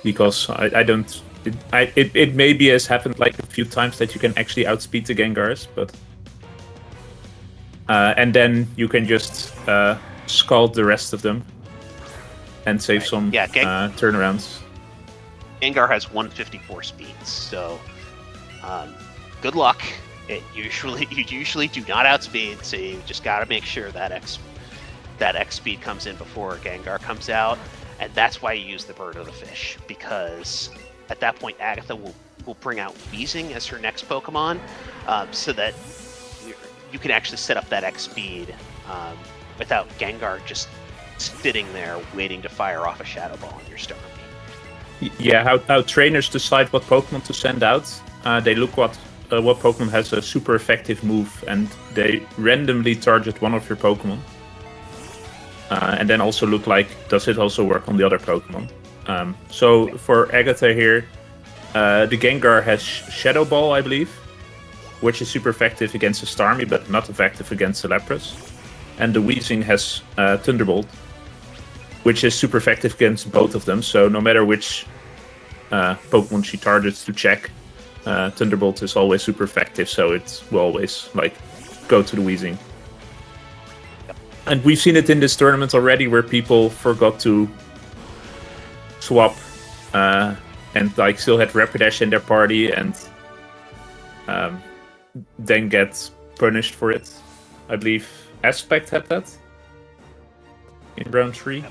because I don't. It maybe has happened like a few times that you can actually outspeed the Gengars, but and then you can just scald the rest of them and save some turnarounds. Gengar has 154 speed, so good luck. You usually do not outspeed, so you just got to make sure that X speed comes in before Gengar comes out, and that's why you use the bird or the fish, because at that point Agatha will bring out Weezing as her next Pokemon, so that you can actually set up that X speed without Gengar just sitting there waiting to fire off a Shadow Ball on your Starmie. Yeah, how trainers decide what Pokemon to send out. They look what Pokemon has a super effective move, and they randomly target one of your Pokemon. And then also look like, does it also work on the other Pokemon? So for Agatha here, the Gengar has Shadow Ball, I believe, which is super effective against a Starmie, but not effective against a Lapras. And the Weezing has Thunderbolt, which is super effective against both of them. So no matter which Pokemon she targets to check, Thunderbolt is always super effective, so it will always go to the Weezing. And we've seen it in this tournament already, where people forgot to swap and still had Rapidash in their party, and then get punished for it. I believe Aspect had that in round 3,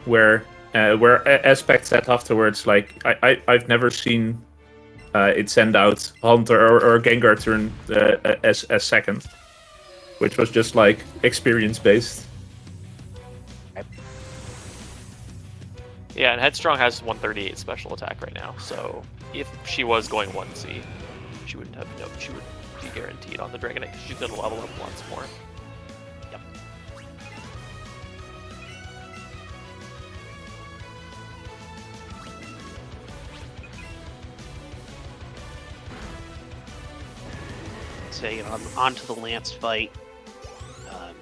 where Aspect said afterwards, I've never seen it send out Hunter or Gengar turn as second, which was just experience based. Yeah, and Headstrong has 138 special attack right now, so if she was going 1C, she would be guaranteed on the Dragonite because she's going to level up once more. Yep. So on to the Lance fight.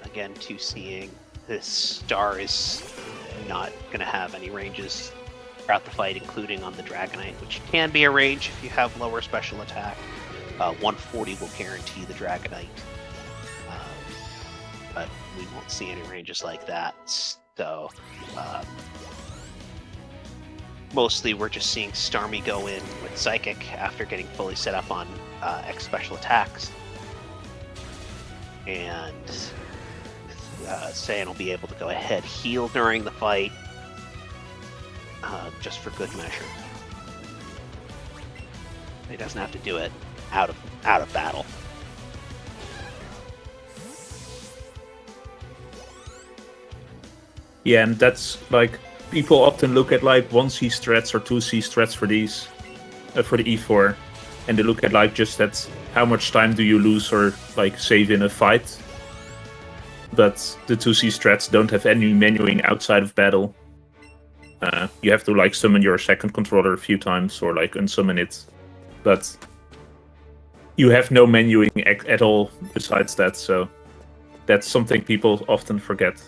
Again, 2C'ing. This Star is not going to have any ranges throughout the fight, including on the Dragonite, which can be a range if you have lower special attack. 140 will guarantee the Dragonite, but we won't see any ranges like that. So mostly we're just seeing Starmie go in with Psychic after getting fully set up on X special attacks, and Saiyan will be able to go ahead heal during the fight, just for good measure. He doesn't have to do it out of battle. Yeah, and that's people often look at 1C strats or 2C strats for these, for the E4, and they look at just that's how much time do you lose or save in a fight. But the 2C strats don't have any menuing outside of battle. You have to summon your second controller a few times or unsummon it, but you have no menuing at all besides that. So that's something people often forget.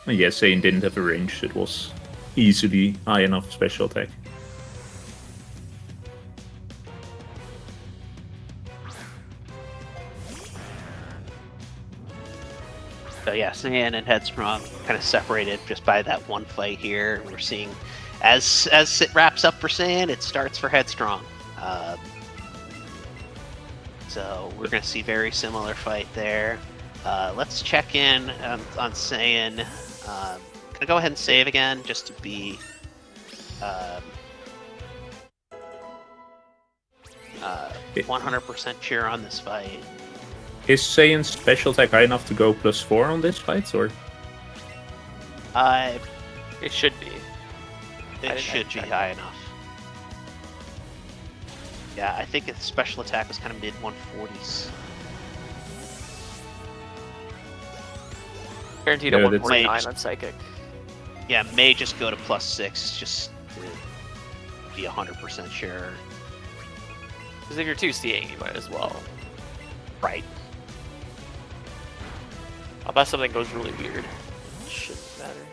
And yeah, Saiyan didn't have a range. It was easily high enough special attack. So yeah, Saiyan and Headstrong kind of separated just by that one fight here. We're seeing as it wraps up for Saiyan, it starts for Headstrong. So we're going to see very similar fight there. Let's check in on Saiyan. Can I go ahead and save again just to be 100% sure on this fight? Is Saiyan's special attack high enough to go +4 on this fight, or? It should be. It should be high enough. Yeah, I think its special attack was kind of mid-140s. Guaranteed Yeah, at that's- 149 on Psychic. Yeah, may just go to +6 just to be 100% sure. Because if you're 2C'ing, you might as well. Right. Unless something goes really weird. It shouldn't matter.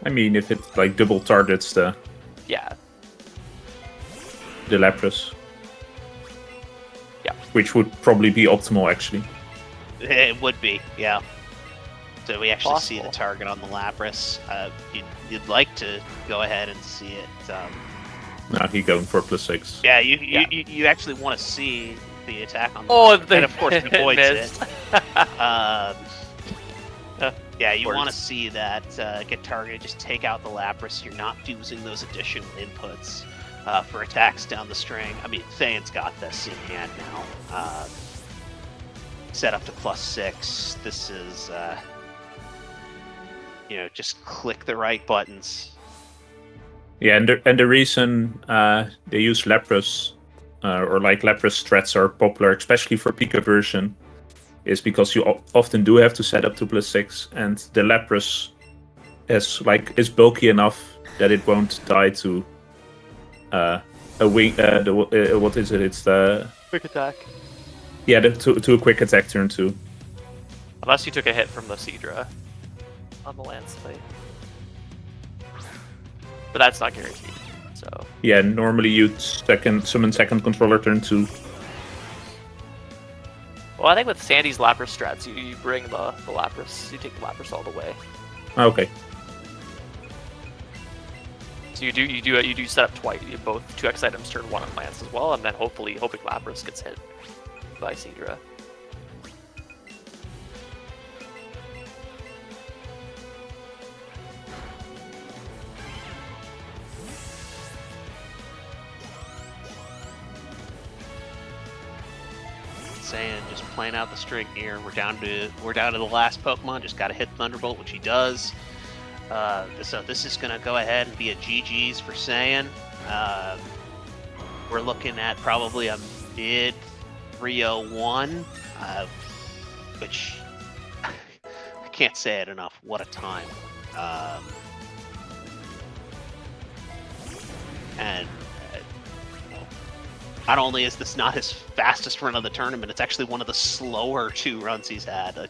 I mean, if it like double targets the Yeah. Lapras. Yeah. Which would probably be optimal, actually. It would be, yeah. So we actually see the Possible. target on the Lapras. You'd like to go ahead and see it. Now he going for +6. Yeah, you actually want to see the attack on the Oh, Lapras. they And of course it avoids missed. it. Yeah, you course. want to see that get targeted. Just take out the Lapras. You're not using those additional inputs for attacks down the string. I mean, Thayan's got this in hand now. Set up to +6. This is, just click the right buttons. Yeah, and the reason they use Lapras, or like Lapras threats are popular, especially for Pika version, is because you often do have to set up to +6, and the Lapras is bulky enough that it won't die to a wing. What is it? It's the Quick attack. to a quick attack turn 2. Unless you took a hit from the Seadra on the Lance fight. But that's not guaranteed. So Yeah, normally you'd summon second controller turn 2. well, I think with Sandy's Lapras strats, you bring the Lapras, you take the Lapras all the way. Okay. So you do set up twice. You both 2x items turn 1 on Lance as well, and then hoping Lapras gets hit by Seadra. Saying just playing out the string here. We're down to the last Pokemon. Just got to hit Thunderbolt, which he does. So this is gonna go ahead and be a GG's for Saiyan. We're looking at probably a mid 301, which I can't say it enough. What a time! And not only is this not his fastest run of the tournament, it's actually one of the slower 2 runs he's had. I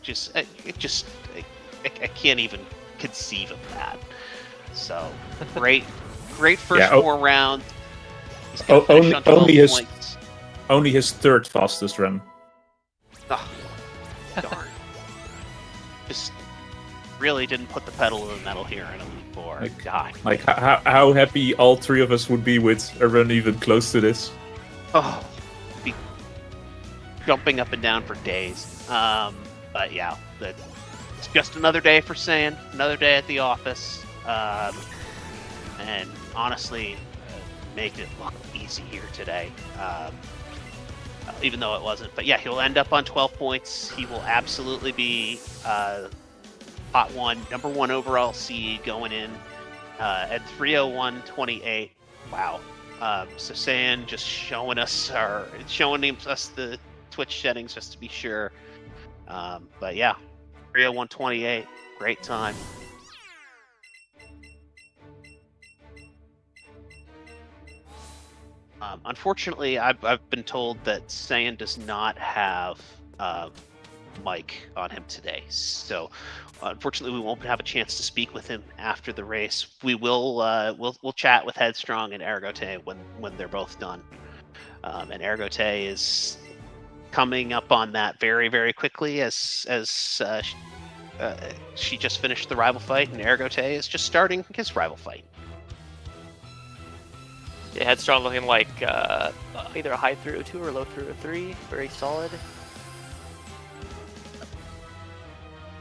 can't even conceive of that. So great first 4 rounds. He's gonna finish on 12 points. Only his 3rd fastest run. Oh, darn. Just really didn't put the pedal to the metal here in Elite 4. God. Like how happy all 3 of us would be with a run even close to this. Oh, be jumping up and down for days. But yeah, it's just another day for Saiyan, another day at the office. And honestly, make it look easy here today. Even though it wasn't. But yeah, he'll end up on 12 points. He will absolutely be hot number 1 overall seed going in at 301.28. Wow. So Saiyan just showing us the Twitch settings just to be sure. But yeah, 301.28, great time. Unfortunately, I've been told that Saiyan does not have Mike on him today, so unfortunately we won't have a chance to speak with him after the race. We will we'll chat with Headstrong and Ergote when they're both done. And Ergote is coming up on that very, very quickly as she just finished the rival fight, and Ergote is just starting his rival fight. Yeah, Headstrong looking like either a high 302 or low 303. Very solid.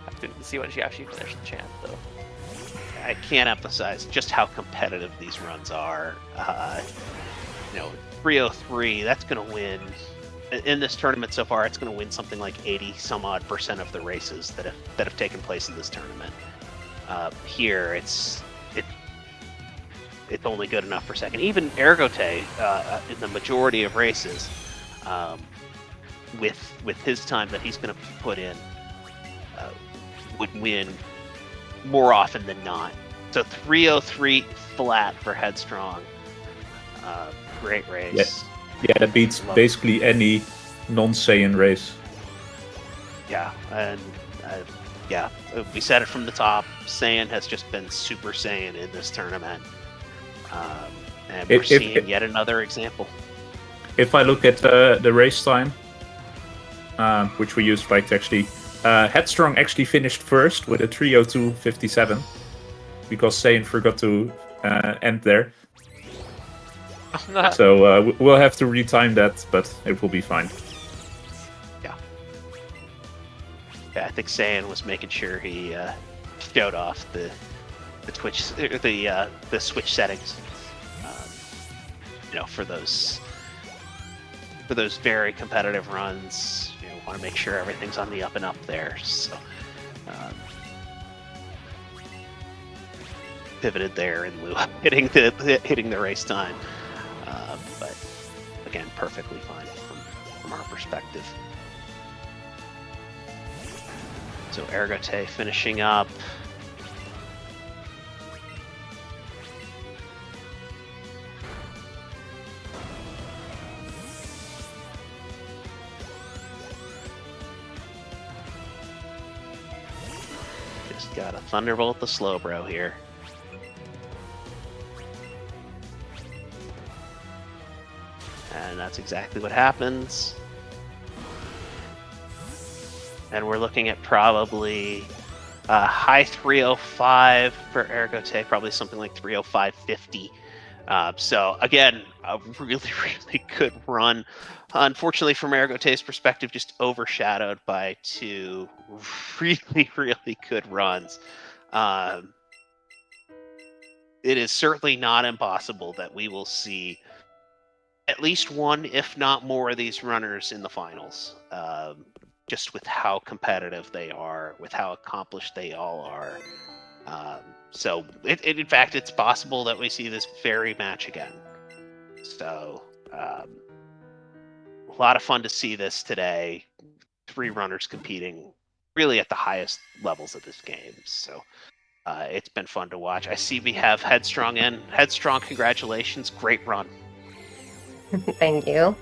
I couldn't see when she actually finished the champ, though. I can't emphasize just how competitive these runs are. 303, that's going to win. In this tournament so far, it's going to win something like 80-some-odd% of the races that have taken place in this tournament. Here, it's only good enough for second. Even Ergote, in the majority of races, with his time that he's going to put in, would win more often than not. So 303 flat for Headstrong. Great race. Yeah, that beats basically any non-Saiyan race. Yeah, and we said it from the top. Saiyan has just been Super Saiyan in this tournament. And we're seeing yet another example. If I look at the race time, which we used right actually, Headstrong actually finished first with a 3:02.57 because Saiyan forgot to end there. So we'll have to retime that, but it will be fine. Yeah, I think Saiyan was making sure he showed off the Twitch the Switch settings. For those very competitive runs, want to make sure everything's on the up and up there. So pivoted there in lieu of hitting the race time. But again, perfectly fine from our perspective. So Ergote finishing up. Just got a Thunderbolt the Slowbro here. And that's exactly what happens. And we're looking at probably a high 305 for Ergote, probably something like 305.50. So again, a really, really good run. Unfortunately, from Ergote's perspective, just overshadowed by two really, really good runs. It is certainly not impossible that we will see at least one, if not more, of these runners in the finals. Just with how competitive they are, with how accomplished they all are. So, in fact, it's possible that we see this very match again. So, a lot of fun to see this today. 3 runners competing really at the highest levels of this game. So, it's been fun to watch. I see we have Headstrong in. Headstrong, congratulations. Great run. Thank you.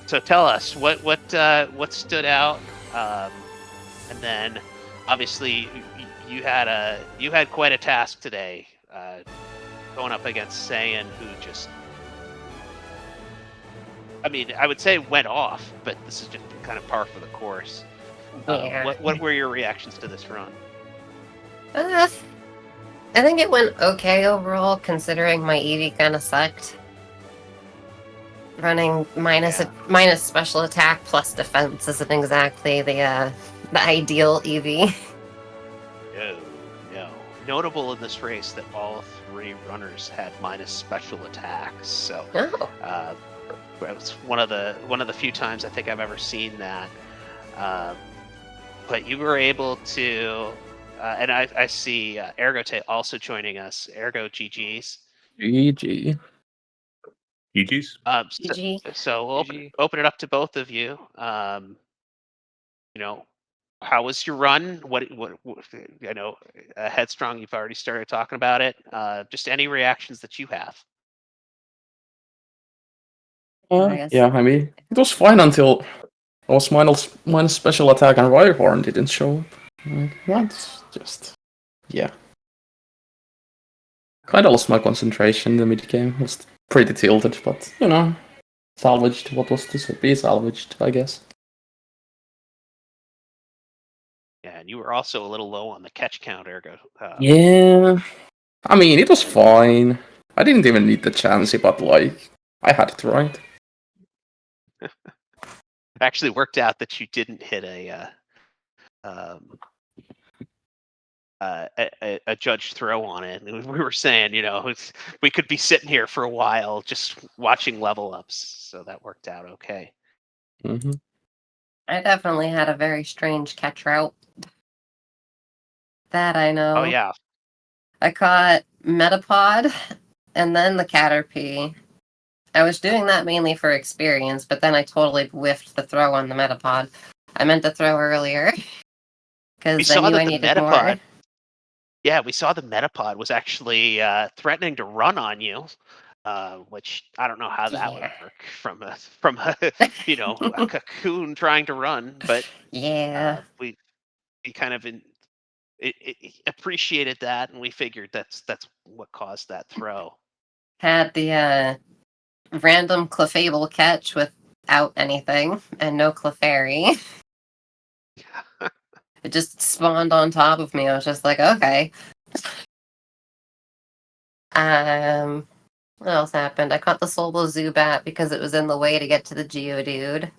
So tell us what stood out, and then obviously you had quite a task today, going up against Saiyan, who just, I mean, I would say went off, but this is just kind of par for the course. Yeah. What were your reactions to this run? I think it went okay overall, considering my Eevee kind of sucked. Running minus special attack plus defense isn't exactly the ideal Eevee. No. Notable in this race that all 3 runners had minus special attacks. So it was one of the few times I think I've ever seen that. But you were able to, and I see Ergote also joining us. Ergo, GGs. GG. GG's. So we'll open it up to both of you. How was your run? What I know, Headstrong, you've already started talking about it. Just any reactions that you have. Yeah, I mean, it was fine until I was minus special attack and Rhyhorn didn't show up. That's just, yeah. Kinda lost my concentration in the mid game. Was pretty tilted, but salvaged what was to be salvaged, I guess. And you were also a little low on the catch count, Ergo. Yeah. I mean, it was fine. I didn't even need the chance, but like, I had it right. It actually worked out that you didn't hit a judge throw on it. And we were saying, we could be sitting here for a while just watching level ups. So that worked out okay. Mm-hmm. I definitely had a very strange catch route. That I know. Oh, yeah. I caught Metapod and then the Caterpie. I was doing that mainly for experience, but then I totally whiffed the throw on the Metapod. I meant to throw earlier because I knew I needed more. Yeah, we saw the Metapod was actually threatening to run on you, which I don't know how that would work from a a cocoon trying to run, but yeah, we kind of appreciated that, and we figured that's what caused that throw. Had the random Clefable catch without anything and no Clefairy. It just spawned on top of me. I was just like, okay. What else happened? I caught the Solo Zubat because it was in the way to get to the Geodude.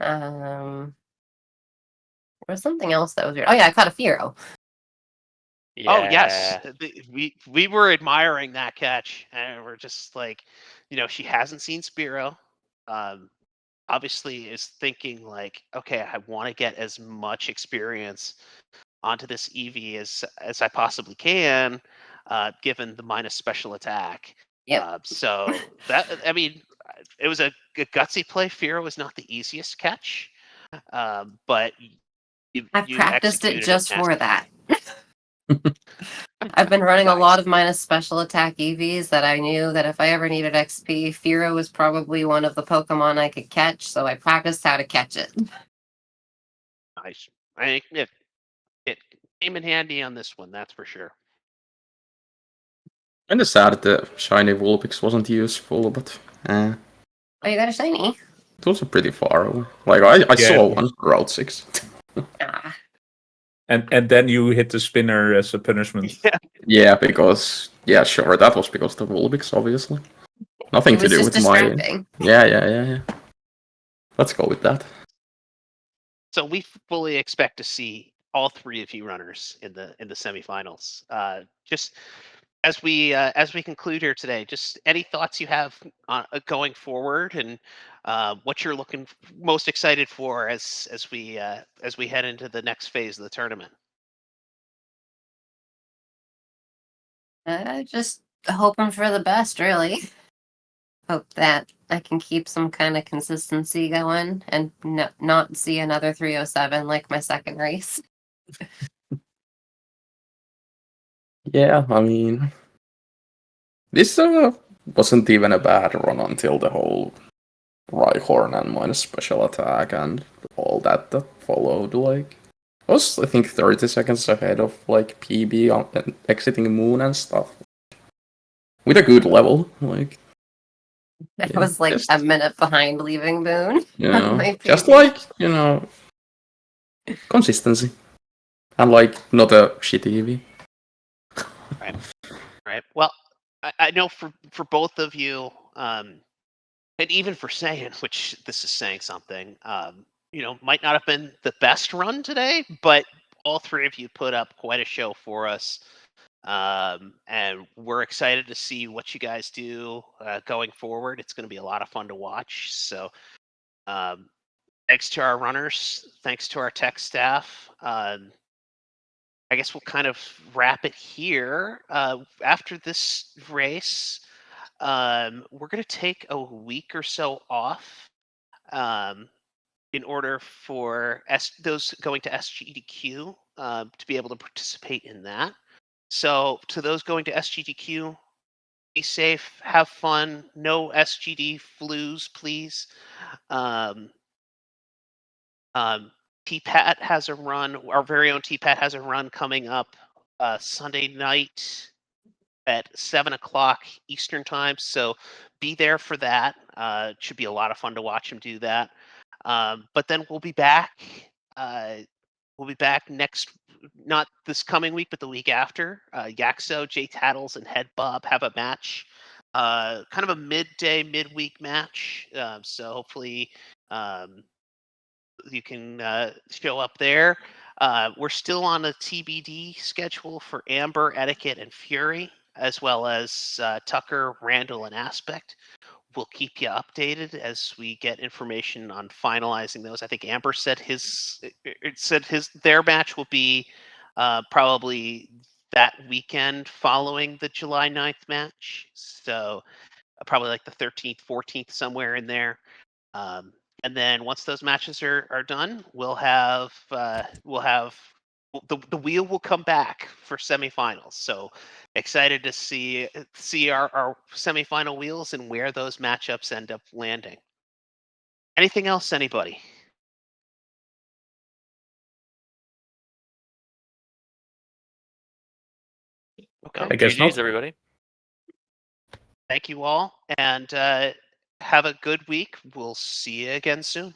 There was something else that was weird. Oh yeah, I caught a Fearow. Yeah. Oh yes, we were admiring that catch, and we're just like, she hasn't seen Spearow. Obviously is thinking like, okay, I want to get as much experience onto this Eevee as I possibly can, given the minus special attack. Yep. So that, I mean, it was a gutsy play. Fearow was not the easiest catch, but I've you practiced it executed just for that. masterfully. I've been running a Nice. lot of minus special attack EVs that I knew that if I ever needed XP, Fearow was probably one of the Pokemon I could catch, so I practiced how to catch it. Nice. I think it came in handy on this one, that's for sure. And it's sad that the shiny Vulpix wasn't useful, but Oh, you got a shiny? it was pretty far away. Like I saw one Route 6. Ah. And then you hit the spinner as a punishment. Yeah, because sure, that was because of the Vulpix, obviously. Nothing It to was do just with distracting. Yeah. Let's go with that. So we fully expect to see all three of you runners in the semifinals. Just as we conclude here today, just any thoughts you have going forward, and what you're looking most excited for as we head into the next phase of the tournament. Just hoping for the best, really. Hope that I can keep some kind of consistency going and not see another 307 like my second race. Yeah, I mean, this wasn't even a bad run until the whole Rhyhorn and minus special attack and all that followed. Like, I was, I think, 30 seconds ahead of like PB on exiting Moon and stuff. With a good level, like. I was like a minute behind leaving Moon. Just like, consistency. And like, not a shitty EV. Right. Well, I know for both of you, and even for Saiyan, which this is saying something, might not have been the best run today, but all three of you put up quite a show for us. And we're excited to see what you guys do going forward. It's going to be a lot of fun to watch. So thanks to our runners, thanks to our tech staff. I guess we'll kind of wrap it here. After this race, we're going to take a week or so off in order for those going to SGDQ to be able to participate in that. So to those going to SGDQ, be safe, have fun, no SGD flus, please. T-Pat has a run, our very own T-Pat has a run coming up Sunday night at 7 o'clock Eastern time. So be there for that. It should be a lot of fun to watch him do that. But then we'll be back We'll be back not this coming week, but the week after. Yaxo, Jay Tattles, and Head Bob have a match. Kind of a midweek match. So hopefully you can show up there. We're still on a TBD schedule for Amber, Etiquette, and Fury, as well as Tucker, Randall, and Aspect. We'll keep you updated as we get information on finalizing those. I think Amber said their match will be probably that weekend following the July 9th match. So probably like the 13th, 14th, somewhere in there. And then once those matches are done, we'll have the wheel will come back for semifinals. So excited to see our semifinal wheels and where those matchups end up landing. Anything else, anybody? Okay. I guess GG's, not. everybody. Thank you all, and have a good week. We'll see you again soon.